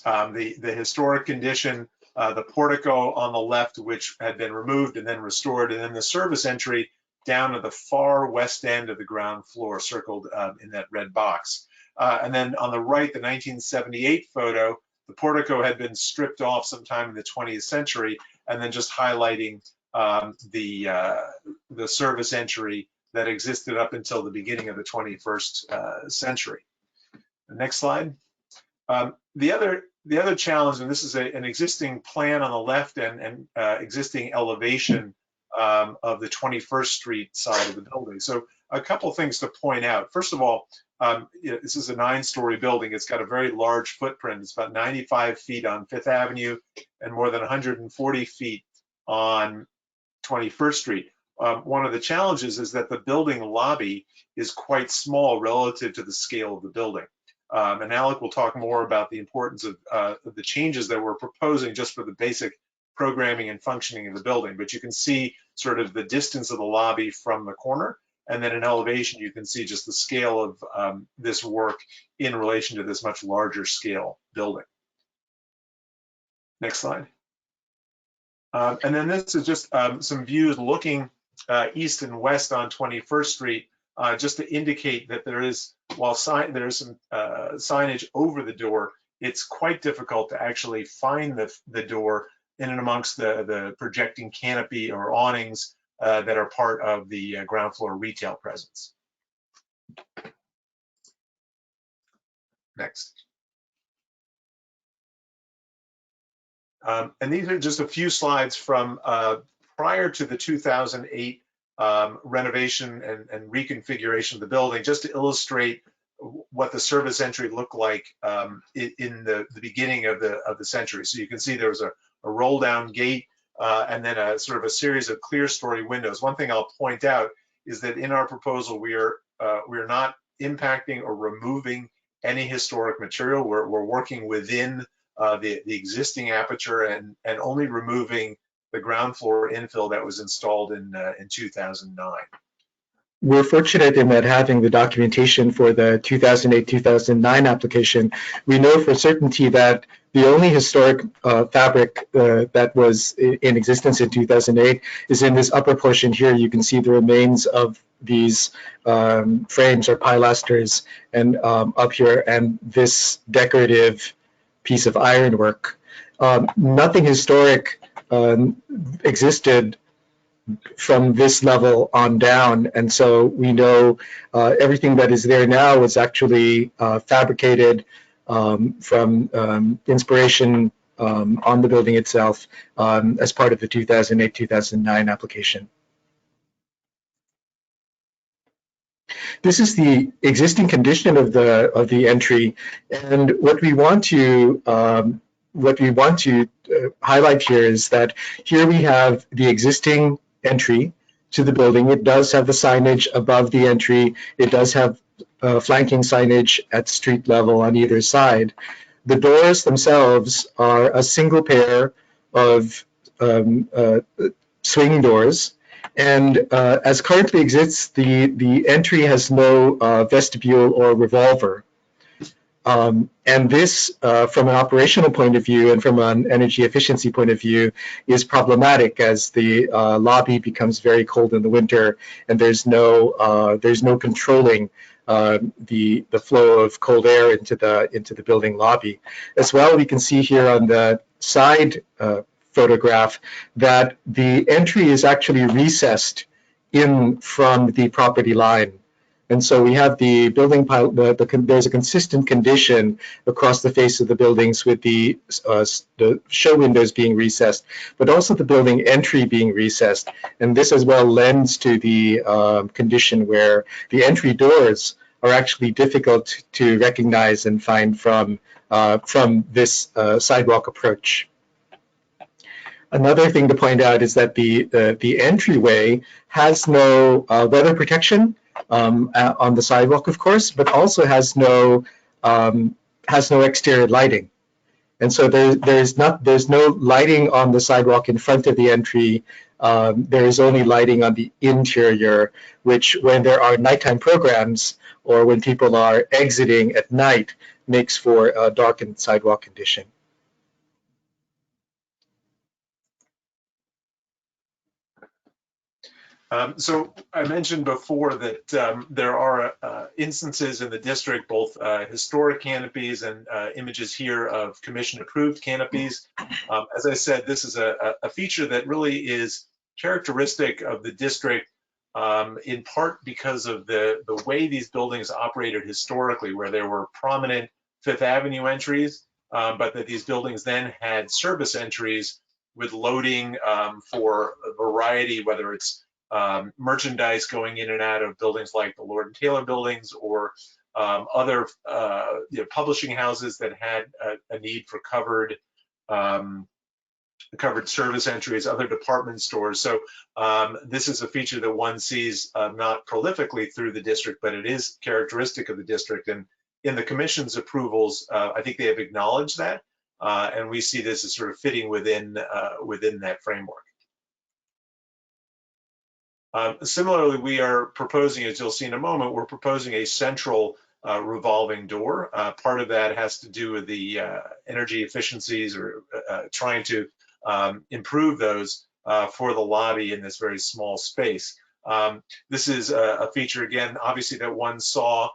the historic condition, the portico on the left, which had been removed and then restored, and then the service entry down to the far west end of the ground floor, circled in that red box. And then on the right, the 1978 photo, the portico had been stripped off sometime in the 20th century, and then just highlighting the service entry that existed up until the beginning of the 21st century. The next slide. The other challenge, and this is an existing plan on the left and existing elevation of the 21st Street side of the building. So a couple things to point out. First of all, this is a 9-story building. It's got a very large footprint. It's about 95 feet on Fifth Avenue and more than 140 feet on 21st Street. One of the challenges is that the building lobby is quite small relative to the scale of the building. And Alec will talk more about the importance of the changes that we're proposing just for the basic programming and functioning of the building. But you can see sort of the distance of the lobby from the corner. And then in elevation, you can see just the scale of this work in relation to this much larger scale building. Next slide. And then this is just some views looking east and west on 21st Street, just to indicate that there is, while there is some signage over the door, it's quite difficult to actually find the door in and amongst the projecting canopy or awnings that are part of the ground floor retail presence. Next. And these are just a few slides from prior to the 2008 renovation and reconfiguration of the building, just to illustrate what the service entry looked like in the beginning of the century. So you can see there was a roll down gate and then a sort of a series of clear story windows. One thing I'll point out is that in our proposal, we are not impacting or removing any historic material. We're working within the existing aperture and only removing the ground floor infill that was installed in 2009. We're fortunate in that having the documentation for the 2008-2009 application, we know for certainty that the only historic fabric that was in existence in 2008 is in this upper portion here. You can see the remains of these frames or pilasters, and up here, and this decorative piece of ironwork. Nothing historic existed from this level on down, and so we know everything that is there now was actually fabricated from inspiration on the building itself as part of the 2008-2009 application. This is the existing condition of the entry, and what we want to highlight here is that here we have the existing entry to the building. It does have the signage above the entry. It does have flanking signage at street level on either side. the doors themselves are a single pair of swinging doors. And as currently exists, the entry has no vestibule or revolver. And this, from an operational point of view and from an energy efficiency point of view, is problematic as the lobby becomes very cold in the winter, and there's no controlling the flow of cold air into the building lobby. As well, we can see here on the side photograph that the entry is actually recessed in from the property line. And so we have the building pile, there's a consistent condition across the face of the buildings with the show windows being recessed, but also the building entry being recessed. And this as well lends to the condition where the entry doors are actually difficult to recognize and find from this sidewalk approach. Another thing to point out is that the entryway has no weather protection on the sidewalk, of course, but also has no exterior lighting, and so there's no lighting on the sidewalk in front of the entry. There is only lighting on the interior, which, when there are nighttime programs or when people are exiting at night, makes for a darkened sidewalk condition. So I mentioned before that there are instances in the district, both historic canopies and images here of commission-approved canopies. As I said, this is a feature that really is characteristic of the district, in part because of the way these buildings operated historically, where there were prominent Fifth Avenue entries, but that these buildings then had service entries with loading for a variety, whether it's merchandise going in and out of buildings like the Lord and Taylor buildings, or other publishing houses that had a need for covered service entries, other department stores. So this is a feature that one sees not prolifically through the district, but it is characteristic of the district. And in the commission's approvals, I think they have acknowledged that, and we see this as sort of fitting within that framework. Similarly, we are proposing, as you'll see in a moment, we're proposing a central revolving door. Part of that has to do with the energy efficiencies, or trying to improve those for the lobby in this very small space. This is a feature, again, obviously, that one saw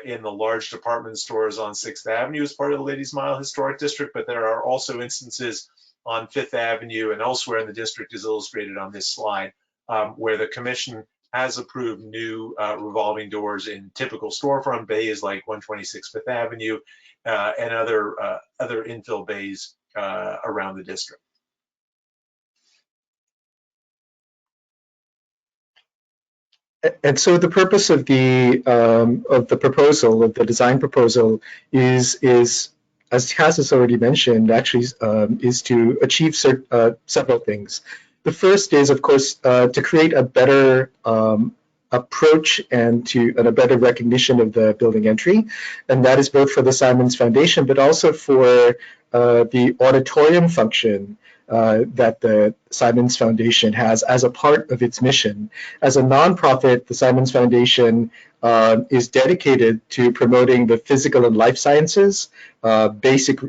in the large department stores on 6th Avenue as part of the Ladies Mile Historic District, but there are also instances on 5th Avenue and elsewhere in the district, as illustrated on this slide, where the commission has approved new revolving doors in typical storefront bays like 126 5th Avenue and other infill bays around the district. And so the purpose of the proposal, of the design proposal, is as Kaz has already mentioned, actually is to achieve several things. The first is, of course, to create a better approach and a better recognition of the building entry, and that is both for the Simons Foundation, but also for the auditorium function that the Simons Foundation has as a part of its mission. As a nonprofit, the Simons Foundation is dedicated to promoting the physical and life sciences, basic,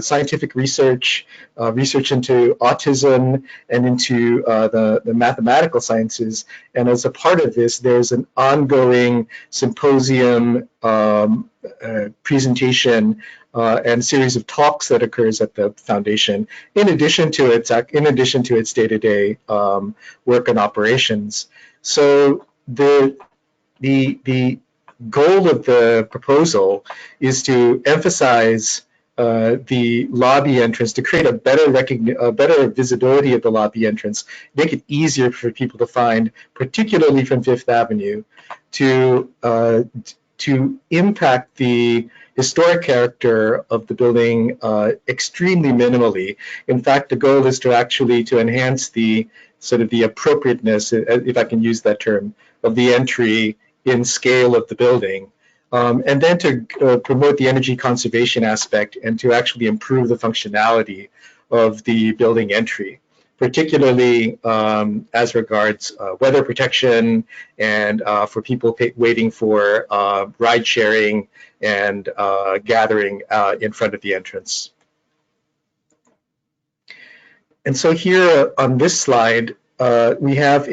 scientific research, research into autism and into the mathematical sciences. And as a part of this, there's an ongoing symposium, presentation, and series of talks that occurs at the foundation, in addition to its day-to-day work and operations. So the goal of the proposal is to emphasize the lobby entrance, to create a better visibility of the lobby entrance, make it easier for people to find, particularly from Fifth Avenue, to impact the historic character of the building extremely minimally. In fact, the goal is to actually enhance the sort of the appropriateness, if I can use that term, of the entry in scale of the building, and then to promote the energy conservation aspect and to actually improve the functionality of the building entry, particularly as regards weather protection and for people waiting for ride sharing and gathering in front of the entrance. And so here on this slide, we have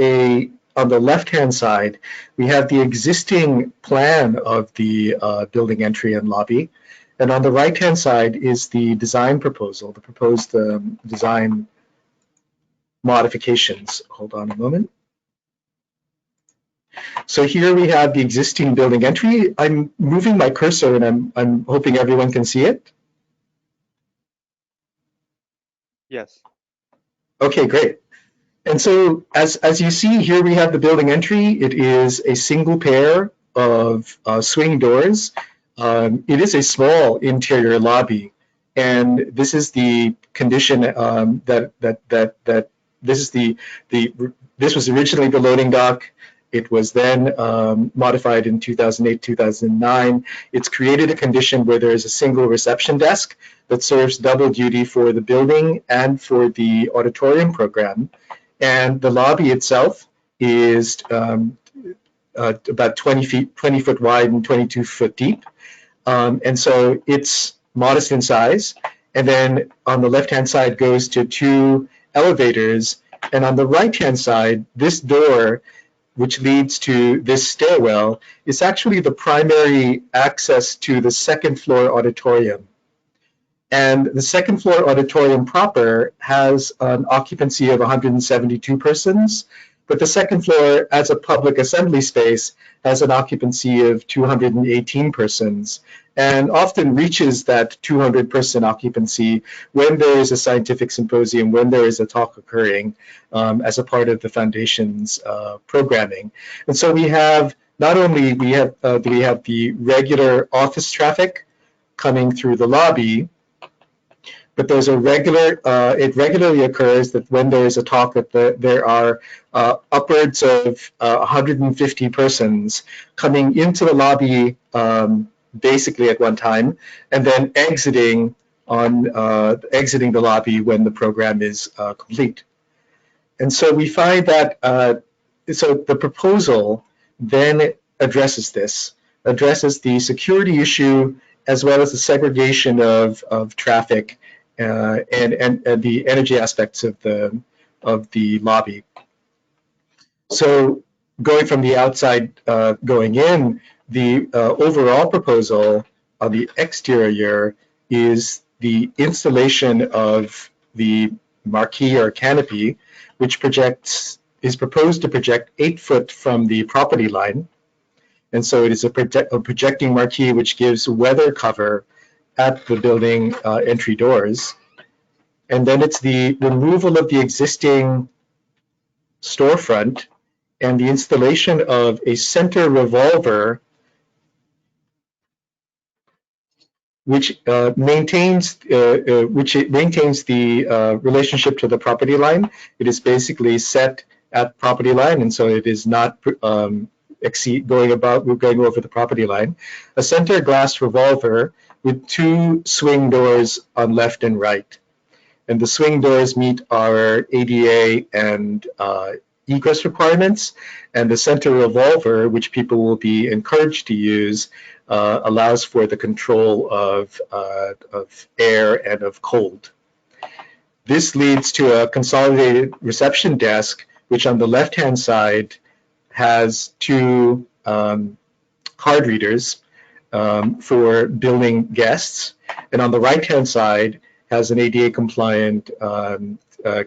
on the left-hand side, we have the existing plan of the building entry and lobby. And on the right-hand side is the design proposal, the proposed design modifications. Hold on a moment. So here we have the existing building entry. I'm moving my cursor and I'm hoping everyone can see it. Yes. Okay, great. And so as you see here, we have the building entry. It is a single pair of swing doors. It is a small interior lobby. And this is the condition this was originally the loading dock. It was then modified in 2008, 2009. It's created a condition where there is a single reception desk that serves double duty for the building and for the auditorium program. And the lobby itself is about 20 foot wide and 22 foot deep. And so it's modest in size. And then on the left-hand side goes to 2 elevators. And on the right-hand side, this door, which leads to this stairwell, is actually the primary access to the second floor auditorium. And the second floor auditorium proper has an occupancy of 172 persons, but the second floor as a public assembly space has an occupancy of 218 persons and often reaches that 200-person occupancy when there is a scientific symposium, when there is a talk occurring as a part of the foundation's programming. And so we have, not only do we have the regular office traffic coming through the lobby, but there's a it regularly occurs that when there is a talk that there are upwards of 150 persons coming into the lobby basically at one time, and then exiting the lobby when the program is complete. And so we find that, so the proposal then addresses the security issue as well as the segregation of traffic and the energy aspects of the lobby. So going from the outside going in, the overall proposal on the exterior is the installation of the marquee or canopy, which is proposed to project 8 foot from the property line. And so it is a projecting marquee which gives weather cover at the building entry doors. And then it's the removal of the existing storefront and the installation of a center revolver which maintains the relationship to the property line. It is basically set at property line, and so it is not going over the property line. A center glass revolver with 2 swing doors on left and right. And the swing doors meet our ADA and egress requirements. And the center revolver, which people will be encouraged to use, allows for the control of air and of cold. This leads to a consolidated reception desk, which on the left-hand side has 2 card readers for building guests, and on the right-hand side has an ADA compliant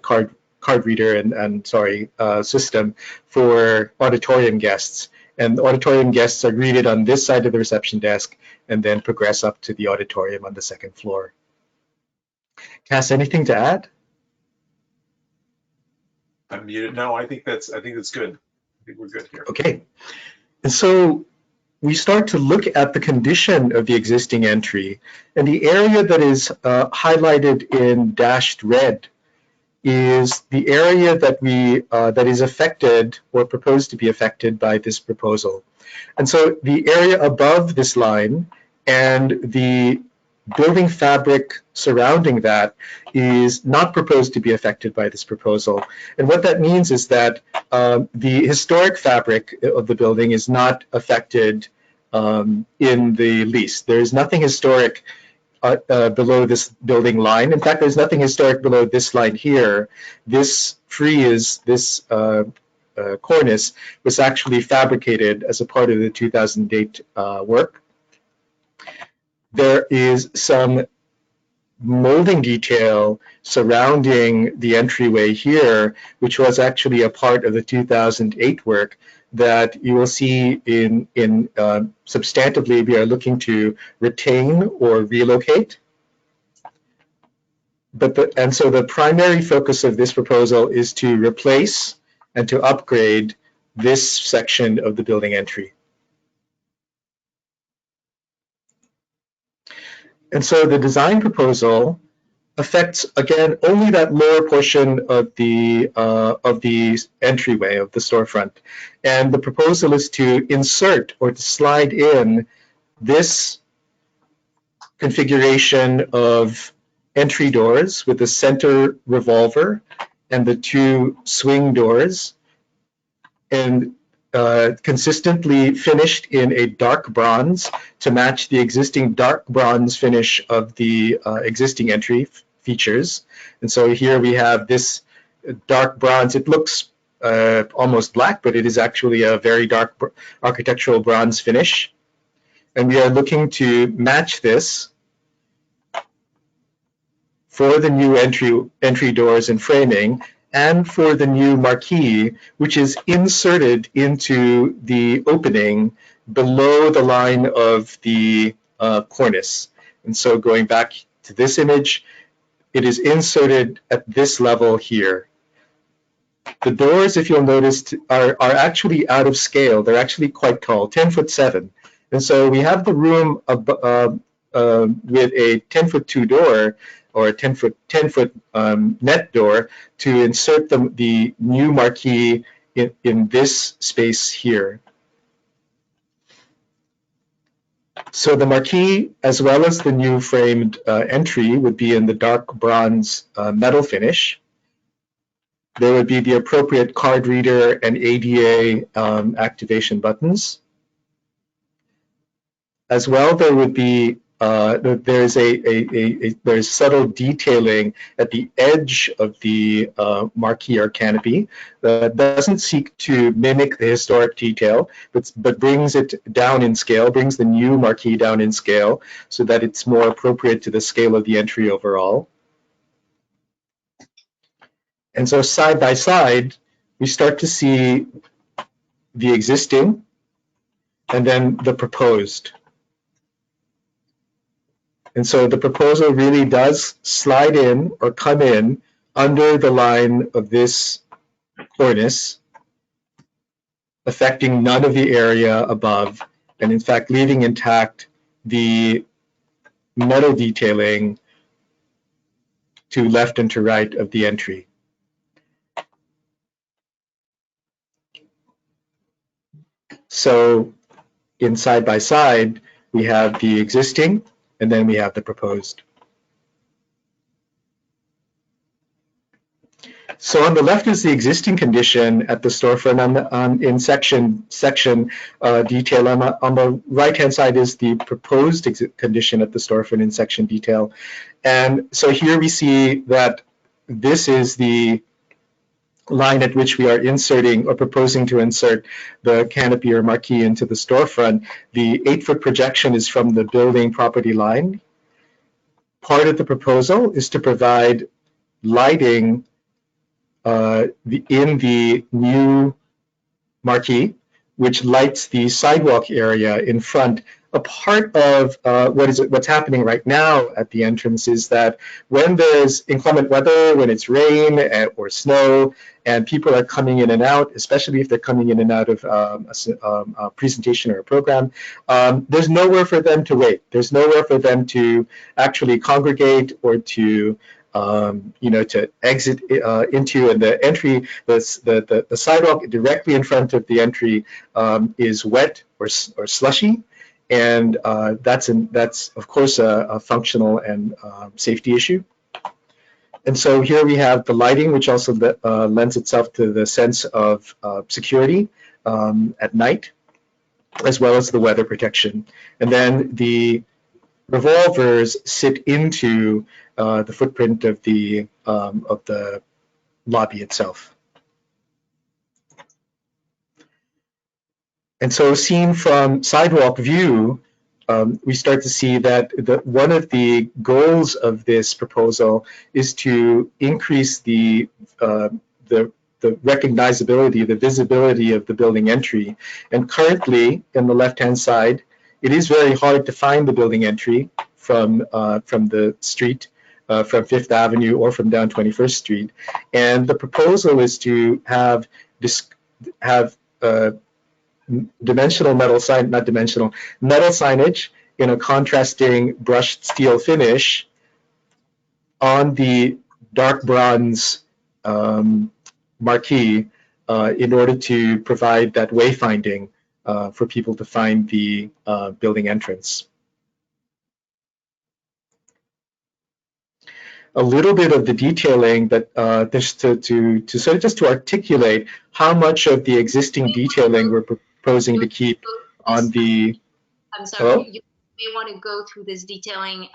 card reader and system for auditorium guests. And the auditorium guests are greeted on this side of the reception desk and then progress up to the auditorium on the 2nd floor. Cass, anything to add? I'm muted. No, I think that's good. I think we're good here. Okay. And so we start to look at the condition of the existing entry, and the area that is highlighted in dashed red is the area that that is affected or proposed to be affected by this proposal. And so the area above this line and the building fabric surrounding that is not proposed to be affected by this proposal. And what that means is that the historic fabric of the building is not affected in the least. There is nothing historic below this building line. In fact, there's nothing historic below this line here. This frieze, this cornice, was actually fabricated as a part of the 2008 work. There is some molding detail surrounding the entryway here, which was actually a part of the 2008 work that you will see in substantively we are looking to retain or relocate. And so the primary focus of this proposal is to replace and to upgrade this section of the building entry. And so the design proposal affects, again, only that lower portion of the entryway of the storefront. And the proposal is to insert or to slide in this configuration of entry doors with the center revolver and the two swing doors, and consistently finished in a dark bronze to match the existing dark bronze finish of the existing entry features. And so here we have this dark bronze. It looks almost black, but it is actually a very dark architectural bronze finish. And we are looking to match this for the new entry doors and framing, and for the new marquee, which is inserted into the opening below the line of the cornice. And so going back to this image, it is inserted at this level here. The doors, if you'll notice, are actually out of scale. They're actually quite tall, 10'7". And so we have the room with a 10'2" door, or a 10 foot net door, to insert the new marquee in this space here. So the marquee, as well as the new framed entry, would be in the dark bronze metal finish. There would be the appropriate card reader and ADA activation buttons. As well, there would be there's subtle detailing at the edge of the marquee or canopy that doesn't seek to mimic the historic detail, but brings it down in scale, brings the new marquee down in scale so that it's more appropriate to the scale of the entry overall. And so side by side, we start to see the existing and then the proposed. And so the proposal really does slide in or come in under the line of this cornice, affecting none of the area above, and in fact leaving intact the metal detailing to left and to right of the entry. So in side by side, we have the existing, and then we have the proposed. So on the left is the existing condition at the storefront. In section detail, on the right-hand side is the proposed condition at the storefront in section detail. And so here we see that this is the line at which we are inserting or proposing to insert the canopy or marquee into the storefront. The 8-foot projection is from the building property line. Part of the proposal is to provide lighting in the new marquee, which lights the sidewalk area in front. A part of what's happening right now at the entrance is that when there's inclement weather, when it's rain or snow, and people are coming in and out, especially if they're coming in and out of a presentation or a program, there's nowhere for them to wait. There's nowhere for them to actually congregate or to to exit into, and the entry, the sidewalk directly in front of the entry is wet or slushy, and that's of course a functional and safety issue. And so here we have the lighting, which also lends itself to the sense of security at night, as well as the weather protection. And then the revolvers sit into the footprint of the lobby itself. And so seen from sidewalk view, we start to see that one of the goals of this proposal is to increase the recognizability, the visibility of the building entry. And currently, in the left-hand side, it is very hard to find the building entry from the street, from Fifth Avenue or from down 21st Street. And the proposal is to have dimensional metal sign, not dimensional, metal signage in a contrasting brushed steel finish on the dark bronze marquee in order to provide that wayfinding for people to find the building entrance. A little bit of the detailing that just to articulate how much of the existing detailing we're proposing to keep on the. I'm sorry, Hello? you may want to go through this detailing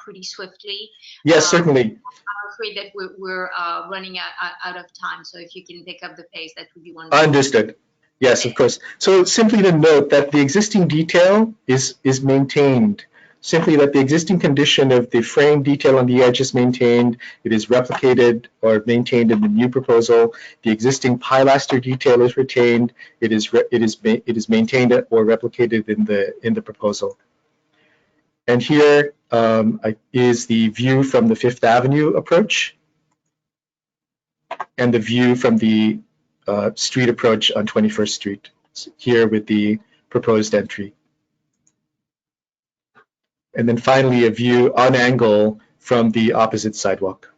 pretty swiftly. Yes, certainly. I'm afraid that we're running out of time, so if you can pick up the pace, that would be wonderful. Understood. Yes, of course. So simply to note that the existing detail is maintained. Simply that the existing condition of the frame detail on the edge is maintained. It is replicated or maintained in the new proposal. The existing pilaster detail is retained. It is maintained or replicated in the proposal. And here is the view from the Fifth Avenue approach and the view from the street approach on 21st Street, here with the proposed entry. And then finally, a view on angle from the opposite sidewalk.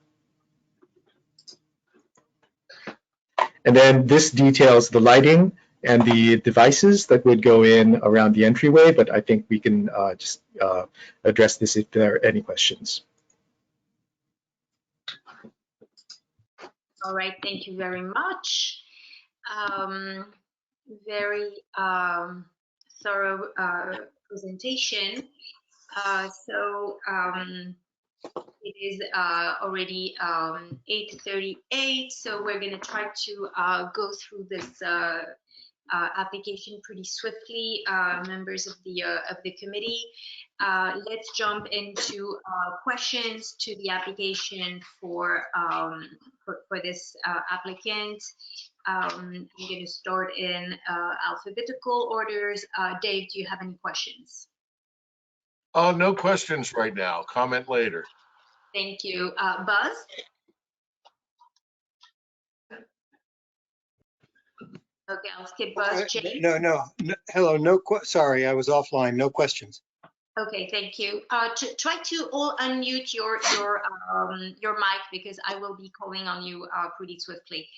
And then this details the lighting and the devices that would go in around the entryway, but I think we can just address this if there are any questions. All right, thank you very much. Very thorough presentation. It is already 8:38, so we're going to try to go through this application pretty swiftly, members of the committee. Let's jump into questions to the application for this applicant. I'm going to start in alphabetical orders. Dave, do you have any questions? No questions right now. Comment later. Thank you. Buzz? Okay, I'll skip Buzz. James? No. Hello, sorry, I was offline. No questions. Okay, thank you. Try to all unmute your mic because I will be calling on you pretty swiftly.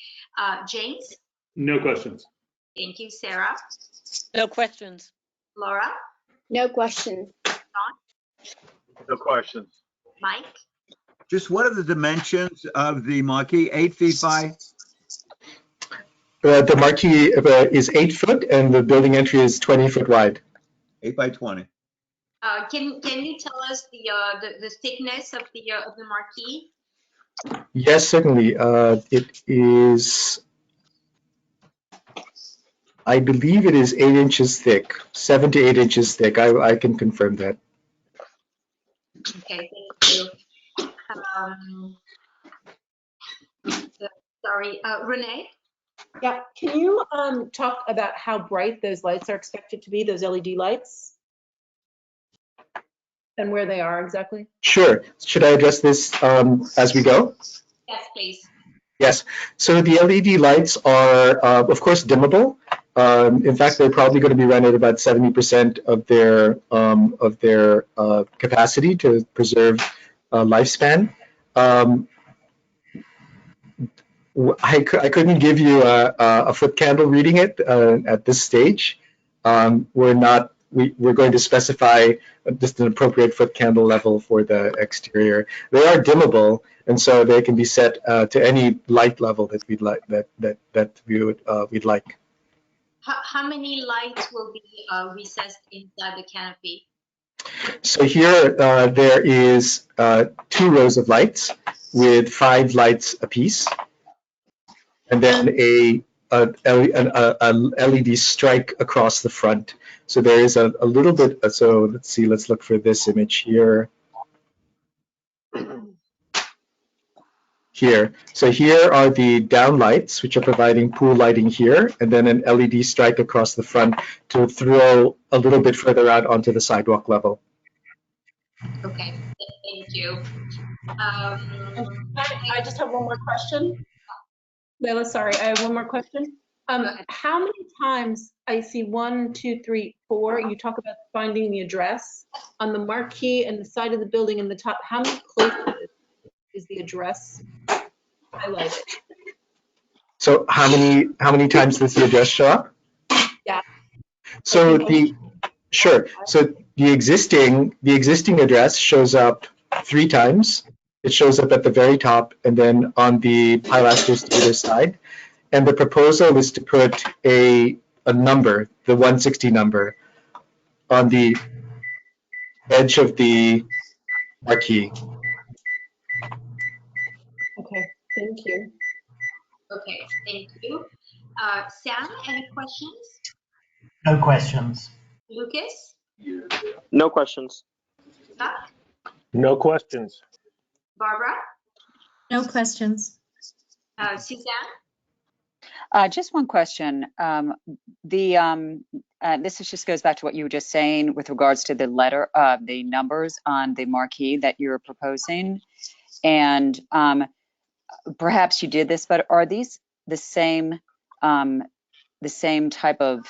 James? No questions. Thank you. Sarah? No questions. Laura? No questions. John? No questions. Mike? Just what are the dimensions of the marquee? 8 feet by? The marquee is 8 foot and the building entry is 20 foot wide. 8 by 20. Can you tell us the thickness of the marquee? Yes, certainly. It is, I believe it is 8 inches thick, 7 to 8 inches thick. I can confirm that. Okay, thank you. Sorry, Renee? Yeah, can you talk about how bright those lights are expected to be, those LED lights? And where they are exactly? Sure. Should I address this as we go? Yes, please. Yes. So the LED lights are, of course, dimmable. In fact, they're probably going to be run at about 70% of their capacity to preserve lifespan. I couldn't give you a foot candle reading it at this stage. We're going to specify just an appropriate foot candle level for the exterior. They are dimmable, and so they can be set to any light level that we'd like. We'd like. How many lights will be recessed inside the canopy? So here there is 2 rows of lights with 5 lights apiece, and then an LED strike across the front. So there is a little bit. So let's see. Let's look for this image here. Here. So here are the down lights, which are providing pool lighting here, and then an LED strike across the front to throw a little bit further out onto the sidewalk level. Okay, thank you. I just have one more question. Leila, sorry, I have one more question. How many times I see 1, 2, 3, 4, you talk about finding the address on the marquee and the side of the building in the top. How many places is the address highlighted? So how many times does the address show up? Yeah. So sure. So the existing address shows up 3 times. It shows up at the very top and then on the pilasters to either side. And the proposal is to put a number, the 160 number, on the edge of the marquee. Okay, thank you. Okay, thank you. Sam, any questions? No questions. Lucas? No questions. Chuck? No questions. Barbara? No questions. Suzanne? Just one question. This just goes back to what you were just saying with regards to the numbers on the marquee that you're proposing. And perhaps you did this, but are these the same type of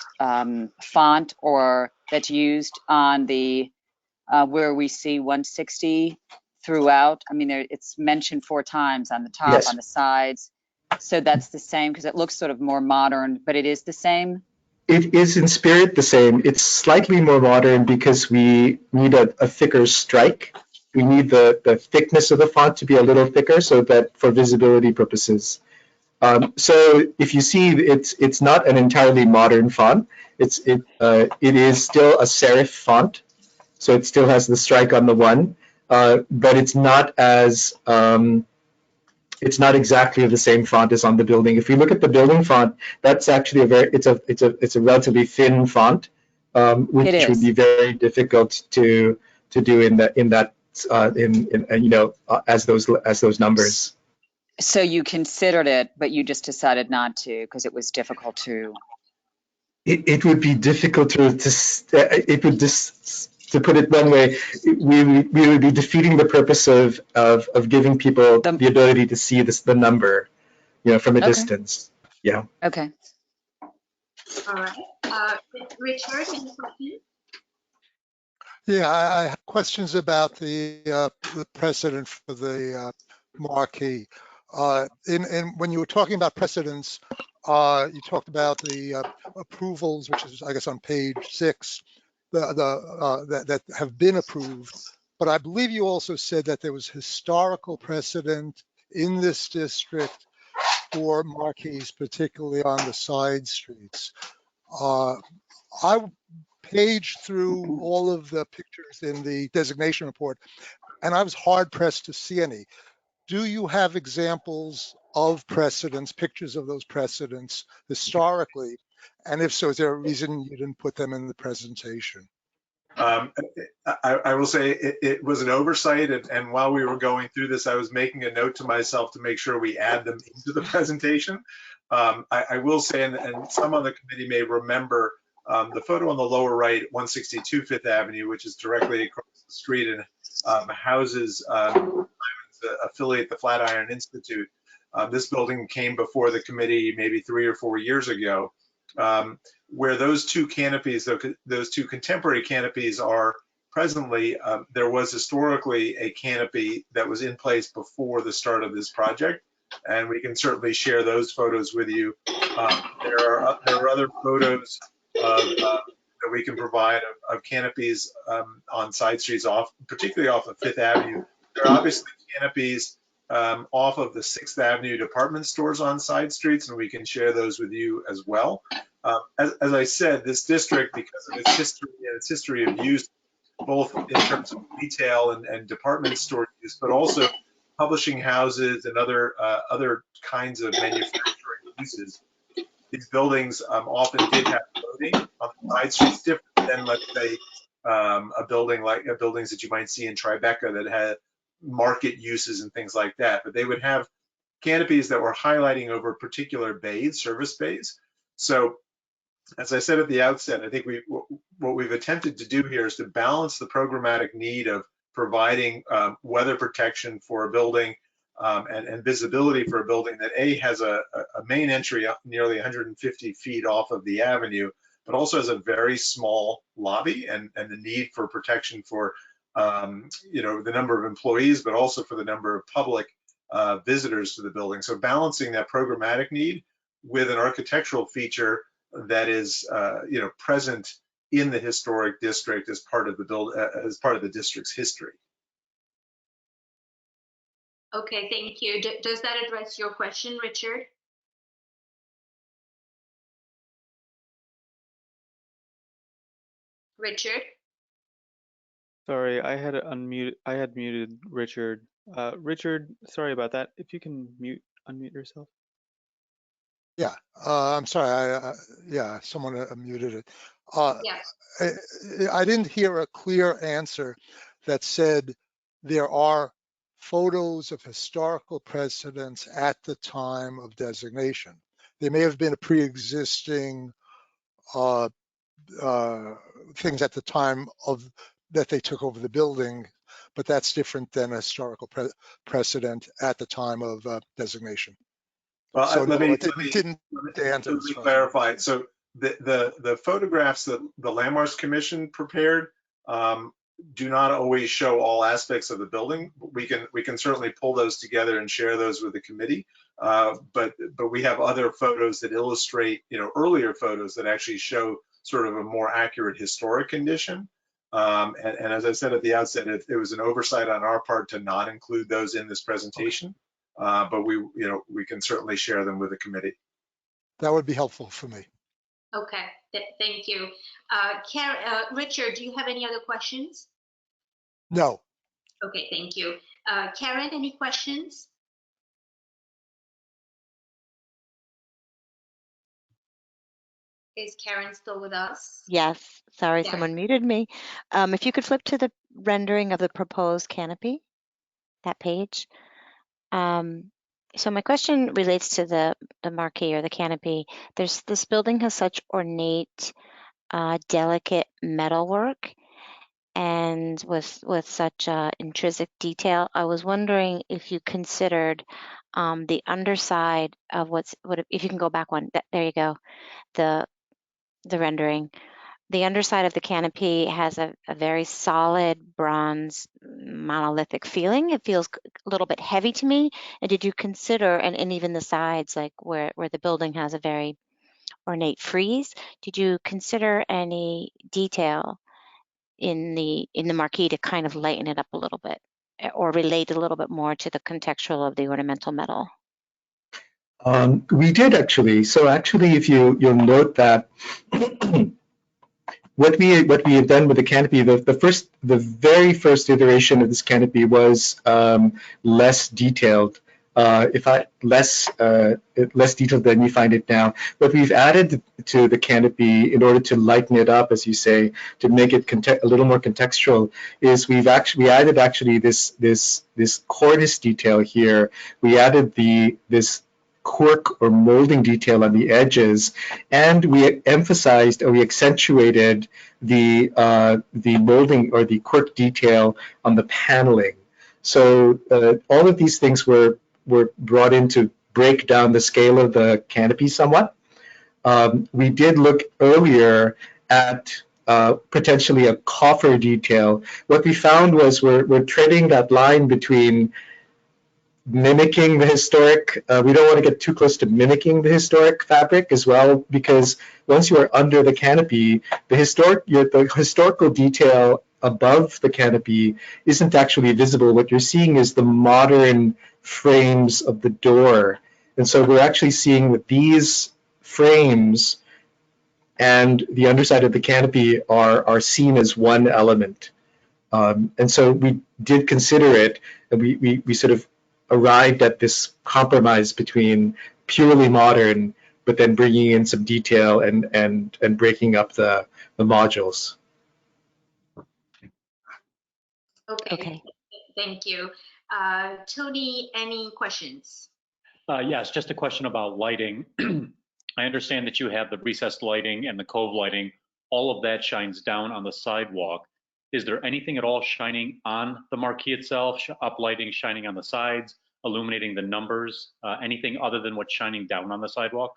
font or that's used on the where we see 160 throughout? I mean, it's mentioned 4 times on the top, yes, on the sides. So that's the same because it looks sort of more modern, but it is the same? It is in spirit the same. It's slightly more modern because we need a thicker strike. We need the thickness of the font to be a little thicker so that for visibility purposes. So if you see, it's not an entirely modern font. It is still a serif font, so it still has the strike on the one, but it's not as it's not exactly the same font as on the building. If you look at the building font, that's actually it's a relatively thin font, which would be very difficult to do as those numbers. So you considered it, but you just decided not to because it was difficult to. It would be difficult to put it one way. We would be defeating the purpose of giving people the ability to see the number, from a distance. Yeah. Okay. All right. Richard, any questions? Yeah, I have questions about the precedent for the marquee. When you were talking about precedents, you talked about the approvals, which is, I guess, on page 6, that have been approved. But I believe you also said that there was historical precedent in this district for marquees, particularly on the side streets. I paged through all of the pictures in the designation report, and I was hard pressed to see any. Do you have examples of precedents, pictures of those precedents historically? And if so, is there a reason you didn't put them in the presentation? I will say it was an oversight, and while we were going through this, I was making a note to myself to make sure we add them into the presentation. I will say, and some on the committee may remember, the photo on the lower right, 162 Fifth Avenue, which is directly across the street and houses affiliate the Flatiron Institute. This building came before the committee maybe 3 or 4 years ago, where those 2 canopies, those 2 contemporary canopies are presently, there was historically a canopy that was in place before the start of this project, and we can certainly share those photos with you. There are other photos that we can provide of canopies on side streets, particularly off of Fifth Avenue. There are obviously canopies off of the 6th Avenue department stores on side streets, and we can share those with you as well. As I said, this district, because of its history and its history of use, both in terms of retail and department store use, but also publishing houses and other kinds of manufacturing uses, these buildings often did have loading on the side streets, different than, let's say, a building like buildings that you might see in Tribeca that had market uses and things like that. But they would have canopies that were highlighting over particular bays, service bays. So, as I said at the outset, I think what we've attempted to do here is to balance the programmatic need of providing weather protection for a building and visibility for a building that has a main entry up nearly 150 feet off of the avenue, but also has a very small lobby and the need for protection for the number of employees, but also for the number of public visitors to the building. So balancing that programmatic need with an architectural feature that is present in the historic district as part of the district's history. Okay, thank you. Does that address your question, Richard? Richard? Sorry, I had muted Richard. Richard, sorry about that. If you can unmute yourself. Yeah, I'm sorry. Yeah, someone muted it. Yes. I didn't hear a clear answer that said there are photos of historical precedents at the time of designation. There may have been a pre-existing things at the time that they took over the building, but that's different than a historical precedent at the time of designation. Well, So let no, me didn't clarify. So the photographs that the Landmarks Commission prepared do not always show all aspects of the building. We can certainly pull those together and share those with the committee. But we have other photos that illustrate, earlier photos that actually show sort of a more accurate historic condition. And as I said at the outset, it was an oversight on our part to not include those in this presentation. But we can certainly share them with the committee. That would be helpful for me. Okay, thank you. Richard, do you have any other questions? No. Okay, thank you. Karen, any questions? Is Karen still with us? Yes, sorry, Yes. someone muted me. If you could flip to the rendering of the proposed canopy, that page. So my question relates to the marquee or the canopy. This building has such ornate, delicate metalwork, and with such intrinsic detail. I was wondering if you considered the underside of if you can go back one. There you go, the rendering. The underside of the canopy has a very solid bronze monolithic feeling. It feels a little bit heavy to me. And did you consider, and even the sides, like where the building has a very ornate frieze, did you consider any detail in the marquee to kind of lighten it up a little bit or relate a little bit more to the contextual of the ornamental metal? We did actually. So actually, if you'll note that what we have done with the canopy, the very first iteration of this canopy was less detailed. Less detailed than you find it now. What we've added to the canopy in order to lighten it up, as you say, to make it a little more contextual, is we added actually this cornice detail here. We added this cork or molding detail on the edges, and we emphasized or we accentuated the molding or the cork detail on the paneling. So all of these things were brought in to break down the scale of the canopy somewhat. We did look earlier at potentially a coffer detail. What we found was we're treading that line between mimicking the historic. We don't want to get too close to mimicking the historic fabric as well, because once you are under the canopy, the historical detail above the canopy isn't actually visible. What you're seeing is the modern frames of the door. And so we're actually seeing that these frames and the underside of the canopy are seen as one element. And so we did consider it, and we sort of arrived at this compromise between purely modern, but then bringing in some detail and breaking up the modules. Okay. Thank you. Tony, any questions? Yes, just a question about lighting. I understand that you have the recessed lighting and the cove lighting. All of that shines down on the sidewalk. Is there anything at all shining on the marquee itself, uplighting, shining on the sides, illuminating the numbers, anything other than what's shining down on the sidewalk?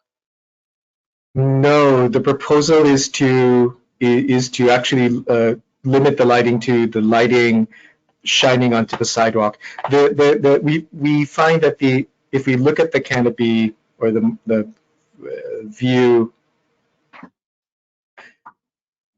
No, the proposal is to actually limit the lighting to the lighting shining onto the sidewalk. We find that if we look at the canopy or the view,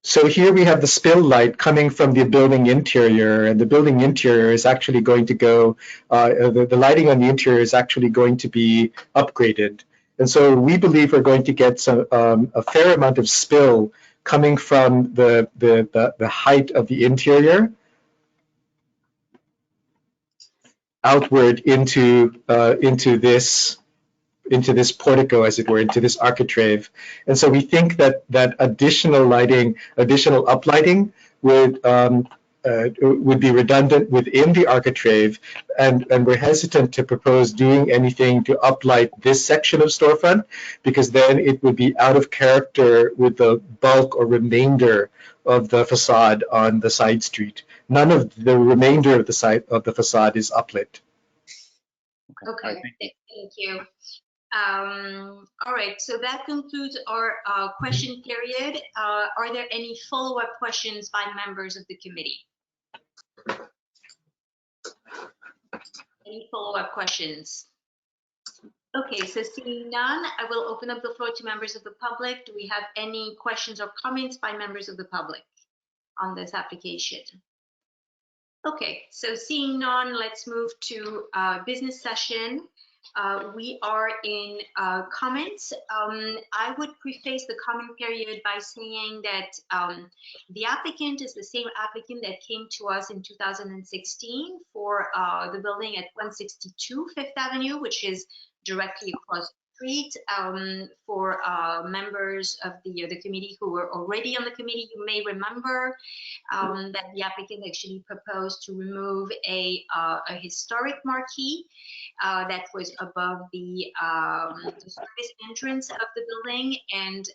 so here we have the spill light coming from the building interior, and the building interior is actually going to go, the lighting on the interior is actually going to be upgraded. And so we believe we're going to get some, a fair amount of spill coming from the height of the interior outward into this portico, as it were, into this architrave. And so we think that additional lighting, additional uplighting would be redundant within the architrave, and we're hesitant to propose doing anything to uplight this section of storefront, because then it would be out of character with the bulk or remainder of the facade on the side street. None of the remainder of the facade is uplit. Okay, thank you. All right, so that concludes our question period. Are there any follow-up questions by members of the committee? Any follow-up questions? Okay, so seeing none, I will open up the floor to members of the public. Do we have any questions or comments by members of the public on this application? Okay, so seeing none, let's move to business session. We are in comments. I would preface the comment period by saying that the applicant is the same applicant that came to us in 2016 for the building at 162 Fifth Avenue, which is directly across the street. For members of the committee who were already on the committee, you may remember that the applicant actually proposed to remove a historic marquee that was above the service entrance of the building, and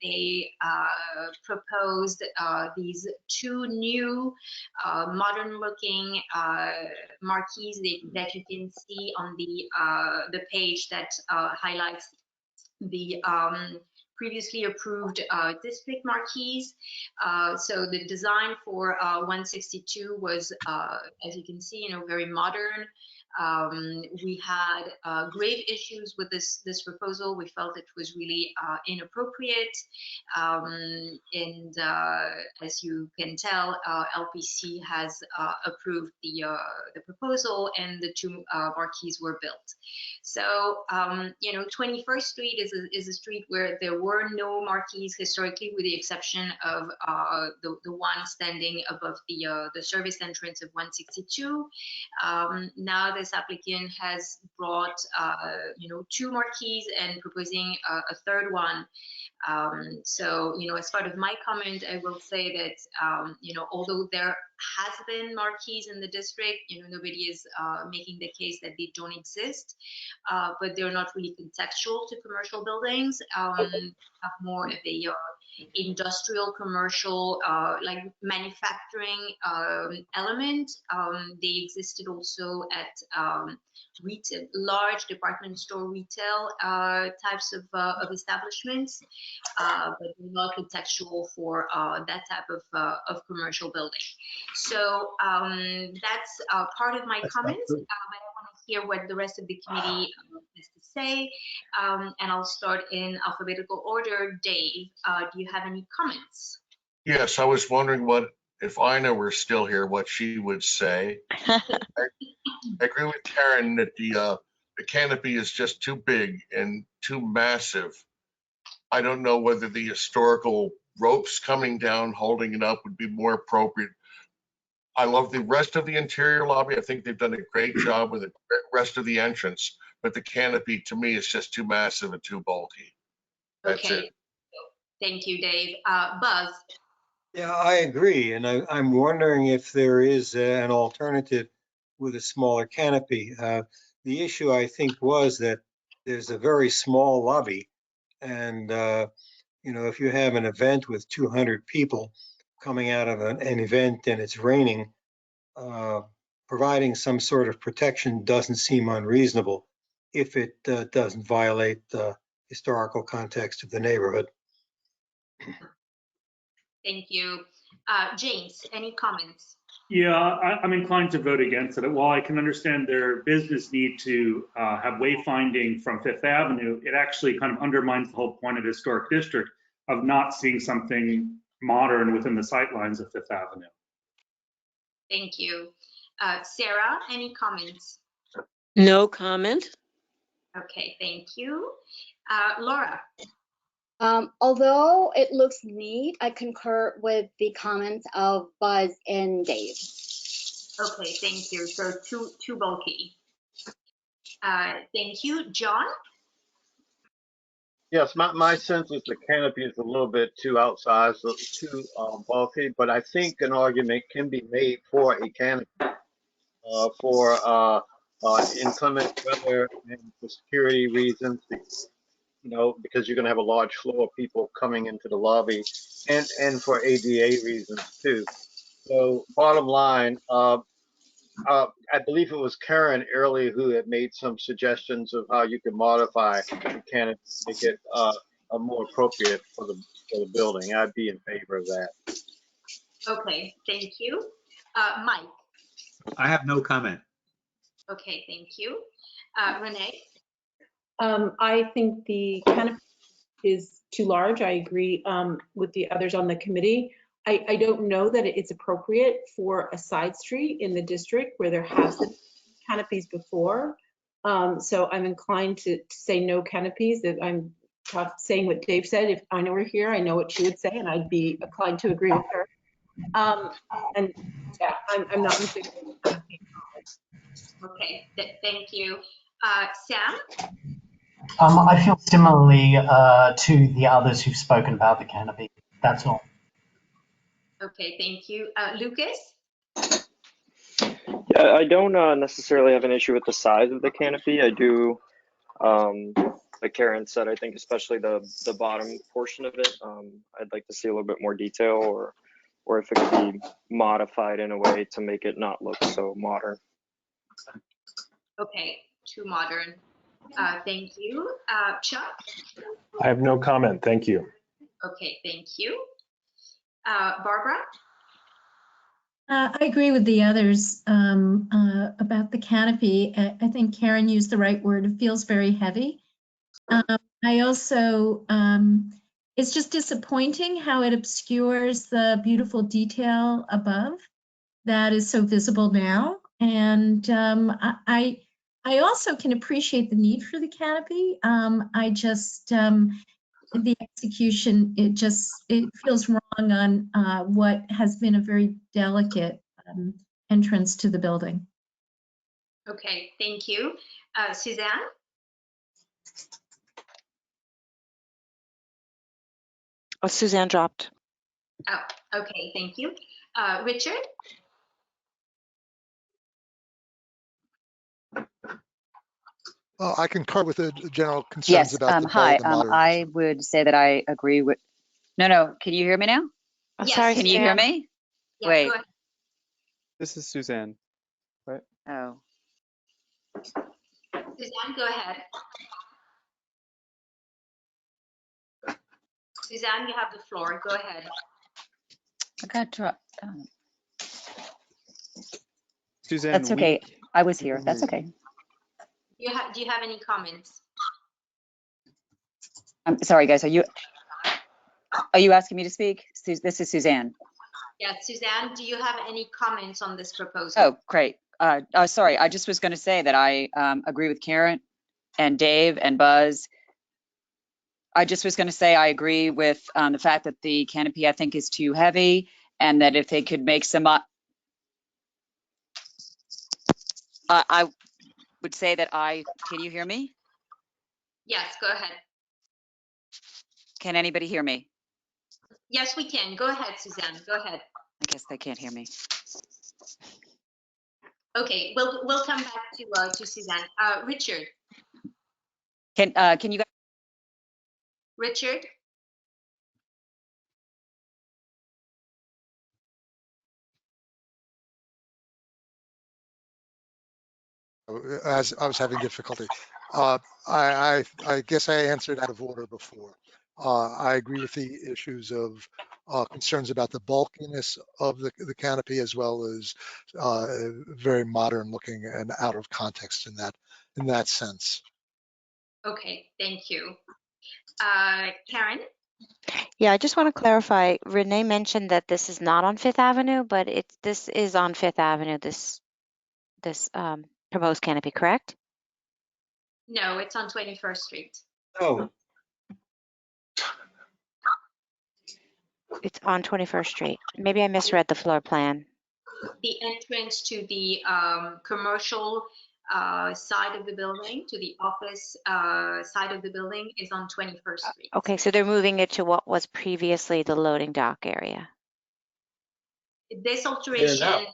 they proposed these two new modern-looking marquees that you can see on the page that highlights the previously approved district marquees. So the design for 162 was, as you can see, very modern. We had grave issues with this proposal. We felt it was really inappropriate, and as you can tell, LPC has approved the proposal, and the two marquees were built. So 21st Street is a street where there were no marquees historically, with the exception of the one standing above the service entrance of 162. Now this applicant has brought two marquees and proposing a third one. So as part of my comment, I will say that although there has been marquees in the district. Nobody is making the case that they don't exist, but they're not really contextual to commercial buildings. Have more of a industrial, commercial, like manufacturing element. They existed also at retail, large department store retail types of establishments, but they're not contextual for that type of commercial building. So that's part of my comments, but I want to hear what the rest of the committee has to say, and I'll start in alphabetical order. Dave, do you have any comments? Yes, I was wondering what, if Ina were still here, what she would say. I agree with Karen that the canopy is just too big and too massive. I don't know whether the historical ropes coming down, holding it up would be more appropriate. I love the rest of the interior lobby. I think they've done a great job with the rest of the entrance, but the canopy to me is just too massive and too bulky. That's Okay. it. Thank you, Dave. Buzz. Yeah, I agree. And I'm wondering if there is an alternative with a smaller canopy. The issue, I think, was that there's a very small lobby. And, if you have an event with 200 people coming out of an event and it's raining, providing some sort of protection doesn't seem unreasonable if it doesn't violate the historical context of the neighborhood. Thank you. James, any comments? Yeah, I'm inclined to vote against it. While I can understand their business need to have wayfinding from Fifth Avenue, it actually kind of undermines the whole point of the historic district of not seeing something modern within the sightlines of Fifth Avenue. Thank you. Sarah, any comments? No comment. Okay, thank you. Laura. Although it looks neat, I concur with the comments of Buzz and Dave. Okay, thank you. So too bulky. Thank you. John? Yes, my sense is the canopy is a little bit too outsized, too bulky, but I think an argument can be made for a canopy for inclement weather and for security reasons, because you're going to have a large flow of people coming into the lobby, and for ADA reasons too. So bottom line, I believe it was Karen earlier who had made some suggestions of how you can modify the canopy to make it more appropriate for the building. I'd be in favor of that. Okay, thank you. Mike? I have no comment. Okay, thank you. Renee? I think the canopy is too large. I agree with the others on the committee. I don't know that it's appropriate for a side street in the district where there has been canopies before. So I'm inclined to say no canopies. That I'm saying what Dave said. If Ina were here, I know what she would say, and I'd be inclined to agree with her. And yeah, I'm not in favor of the canopy. Okay, thank you. Sam? I feel similarly to the others who've spoken about the canopy. That's all. Okay, thank you. Lucas? Yeah, I don't necessarily have an issue with the size of the canopy. I do, like Karen said, I think especially the bottom portion of it, I'd like to see a little bit more detail, or if it could be modified in a way to make it not look so modern. Okay, too modern. Thank you. Chuck? I have no comment. Thank you. Okay, thank you. Barbara? I agree with the others about the canopy. I think Karen used the right word. It feels very heavy. I also, it's just disappointing how it obscures the beautiful detail above that is so visible now. And I also can appreciate the need for the canopy. I just, the execution, it feels wrong on what has been a very delicate entrance to the building. Okay, thank you. Suzanne? Oh, Suzanne dropped. Oh, okay, thank you. Richard? I concur with the general concerns Yes, about the hi, the modernism. I would say that I agree with, no, can you hear me now? I'm Yes, sorry, Can you hear Suzanne. me? Yeah, Wait, go ahead. This is Suzanne, right? oh, Suzanne, go ahead. Suzanne, you have the floor. Go ahead. I got dropped. Suzanne, That's okay. I was here. That's okay. Do you have any comments? I'm sorry, guys. Are you asking me to speak? This is Suzanne. Yeah, Suzanne, do you have any comments on this proposal? Oh, great. Sorry, I just was going to say that I agree with Karen and Dave and Buzz. I just was going to say I agree with the fact that the canopy I think is too heavy, and that if they could make some, I would say that can you hear me? Yes, go ahead. Can anybody hear me? Yes, we can. Go ahead, Suzanne. Go ahead. I guess they can't hear me. Okay, we'll come back to Suzanne. Richard. Can you guys? Richard. As I was having difficulty. I guess I answered out of order before. I agree with the issues of concerns about the bulkiness of the canopy, as well as very modern looking and out of context in that sense. Okay, thank you. Karen? Yeah, I just want to clarify. Renee mentioned that this is not on Fifth Avenue, but this is on Fifth Avenue, this proposed canopy, correct? No, it's on 21st Street. Oh, It's on 21st Street. Maybe I misread the floor plan. The entrance to the commercial side of the building, to the office side of the building, is on 21st Street. Okay, so they're moving it to what was previously the loading dock area. This alteration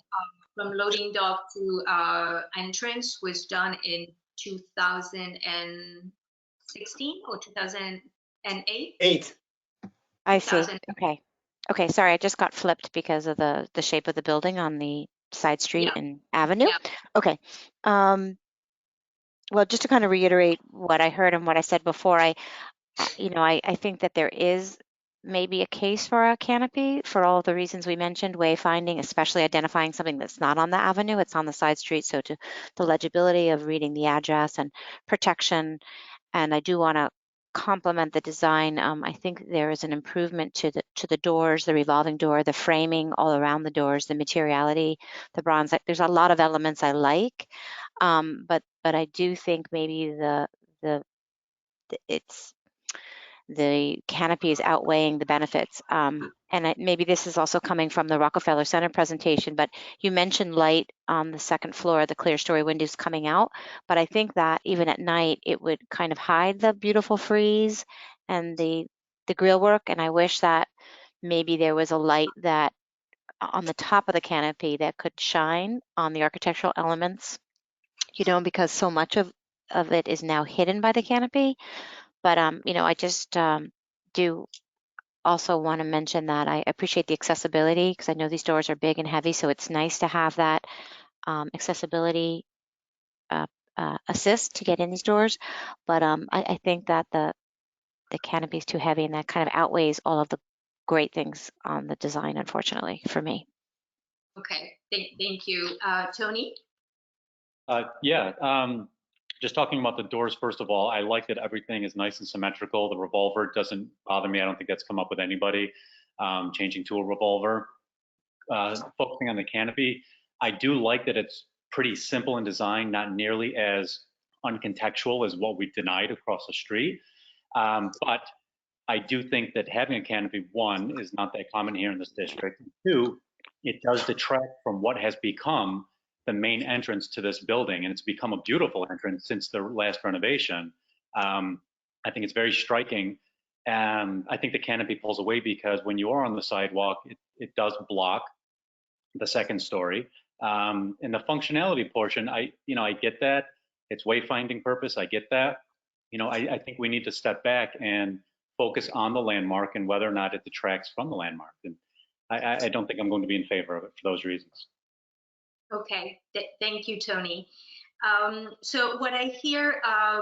from loading dock to entrance was done in 2016 or 2008? 8. I see. Okay. Okay, sorry, I just got flipped because of the shape of the building on the side street and avenue. Yeah. Okay. Well, just to kind of reiterate what I heard and what I said before, I think that there is maybe a case for a canopy for all of the reasons we mentioned, wayfinding, especially identifying something that's not on the avenue, it's on the side street, so to the legibility of reading the address and protection. And I do want to complement the design. I think there is an improvement to the doors, the revolving door, the framing all around the doors, the materiality, the bronze. There's a lot of elements I like, but I do think maybe the canopy is outweighing the benefits. And maybe this is also coming from the Rockefeller Center presentation, but you mentioned light on the second floor, the clear story windows coming out. But I think that even at night, it would kind of hide the beautiful frieze and the grill work. And I wish that maybe there was a light that on the top of the canopy that could shine on the architectural elements, because so much of it is now hidden by the canopy. But I just do also want to mention that I appreciate the accessibility, because I know these doors are big and heavy, so it's nice to have that accessibility assist to get in these doors. But I think that the canopy is too heavy, and that kind of outweighs all of the great things on the design, unfortunately, for me. Okay, thank you. Tony? Just talking about the doors, first of all, I like that everything is nice and symmetrical. The revolver doesn't bother me. I don't think that's come up with anybody changing to a revolver. Focusing on the canopy, I do like that it's pretty simple in design, not nearly as uncontextual as what we denied across the street. But I do think that having a canopy, one, is not that common here in this district. Two, it does detract from what has become the main entrance to this building, and it's become a beautiful entrance since the last renovation. I think it's very striking. I think the canopy pulls away because when you are on the sidewalk, it does block the second story. In the functionality portion, I get that. its wayfinding purpose. I get that. You know, I think we need to step back and focus on the landmark and whether or not it detracts from the landmark. And I don't think I'm going to be in favor of it for those reasons. Okay, thank you, Tony. So what I hear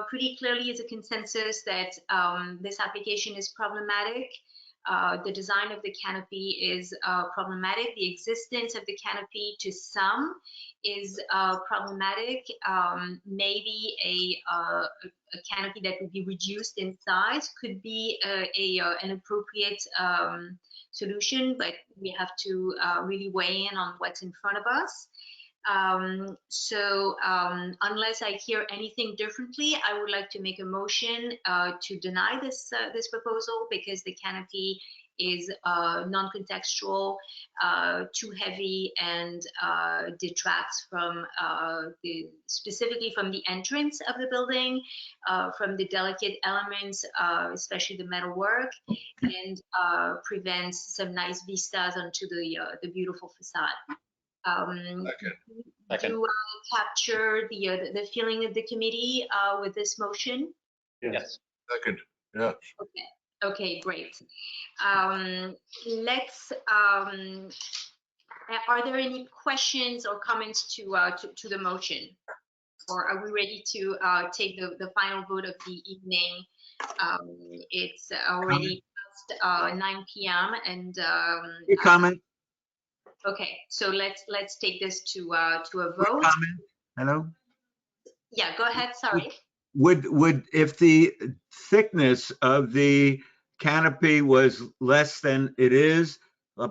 pretty clearly is a consensus that this application is problematic. The design of the canopy is problematic. The existence of the canopy to some is problematic. Maybe a canopy that would be reduced in size could be an appropriate solution, but we have to really weigh in on what's in front of us. Unless I hear anything differently, I would like to make a motion to deny this proposal because the canopy is non-contextual, too heavy, and detracts from specifically from the entrance of the building, from the delicate elements, especially the metalwork, and prevents some nice vistas onto the beautiful facade. Do capture the feeling of the committee with this motion? Yes. Second. Yeah. Okay, great. Let's. Are there any questions or comments to the motion, or are we ready to take the final vote of the evening? It's already past 9 p.m. and. Comment. Okay, so let's take this to a vote. Comment. Hello. Yeah, go ahead. Sorry. Would if the thickness of the canopy was less than it is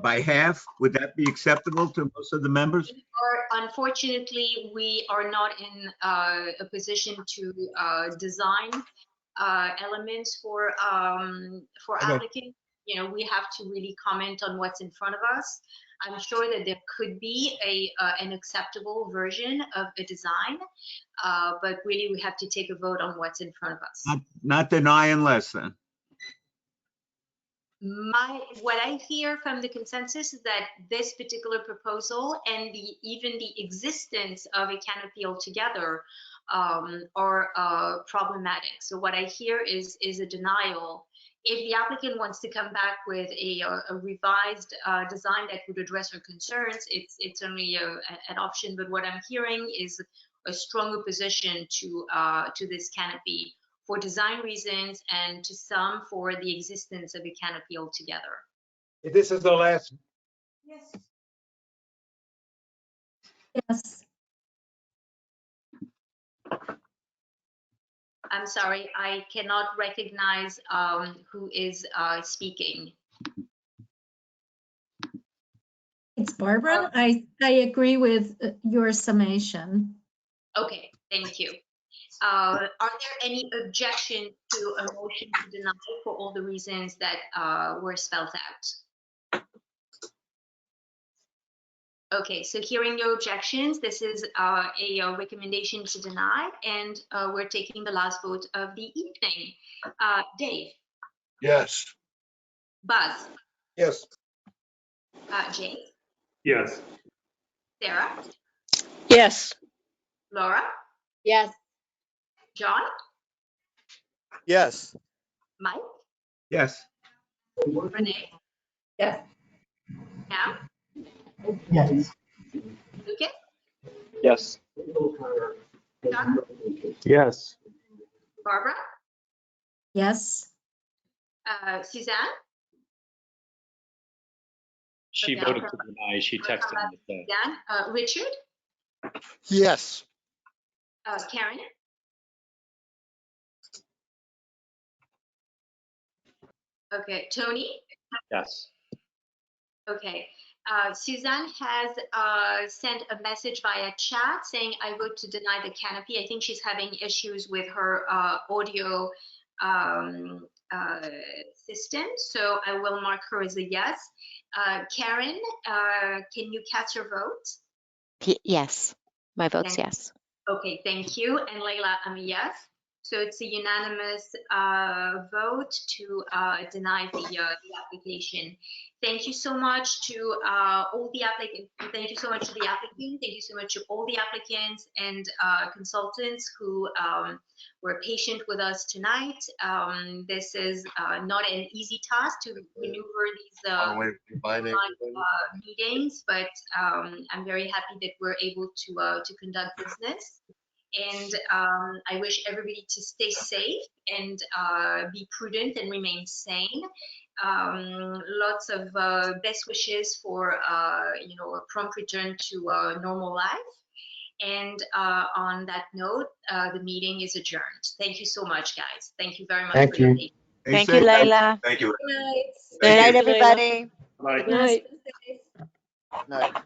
by half, would that be acceptable to most of the members? Unfortunately, we are not in a position to design elements for applicants. You know, we have to really comment on what's in front of us. I'm sure that there could be an acceptable version of a design, but really we have to take a vote on what's in front of us. Not denying less then. What I hear from the consensus is that this particular proposal and even the existence of a canopy altogether are problematic. So what I hear is a denial. If the applicant wants to come back with a revised design that would address her concerns, it's only an option. But what I'm hearing is a strong opposition to this canopy for design reasons, and to some for the existence of a canopy altogether. This is the last. Yes. Yes. I'm sorry, I cannot recognize who is speaking. It's Barbara. I agree with your summation. Okay, thank you. Are there any objections to a motion to deny for all the reasons that were spelled out? Okay, so hearing no objections, this is a recommendation to deny, and we're taking the last vote of the evening. Dave? Yes. Buzz? Yes. James? Yes. Sarah? Yes. Laura? Yes. John? Yes. Mike? Yes. Renee? Yes. Cam? Yes. Lucas? Yes. John? Yes. Barbara? Yes. Suzanne? She Okay, voted to deny. She texted me. Suzanne? Richard? Yes. Karen? Okay, Tony? Yes. Okay. Suzanne has sent a message via chat saying, I vote to deny the canopy. I think she's having issues with her audio system, so I will mark her as a yes. Karen, can you cast your vote? Yes, my vote's Thank yes. Okay, thank you. And Layla, I'm a yes. So it's a unanimous vote to deny the application. Thank you so much to all the applicants. Thank you so much to the applicant. Thank you so much to all the applicants and consultants who were patient with us tonight. This is not an easy task to maneuver these meetings, but I'm very happy that we're able to conduct business. And I wish everybody to stay safe and be prudent and remain sane. Lots of best wishes for a prompt return to normal life. And on that note, the meeting is adjourned. Thank you so much, guys. Thank you very much Thank for your you. patience. Thank you, Layla. Thank you. Good night, everybody. Bye. Good night. Nice. Night.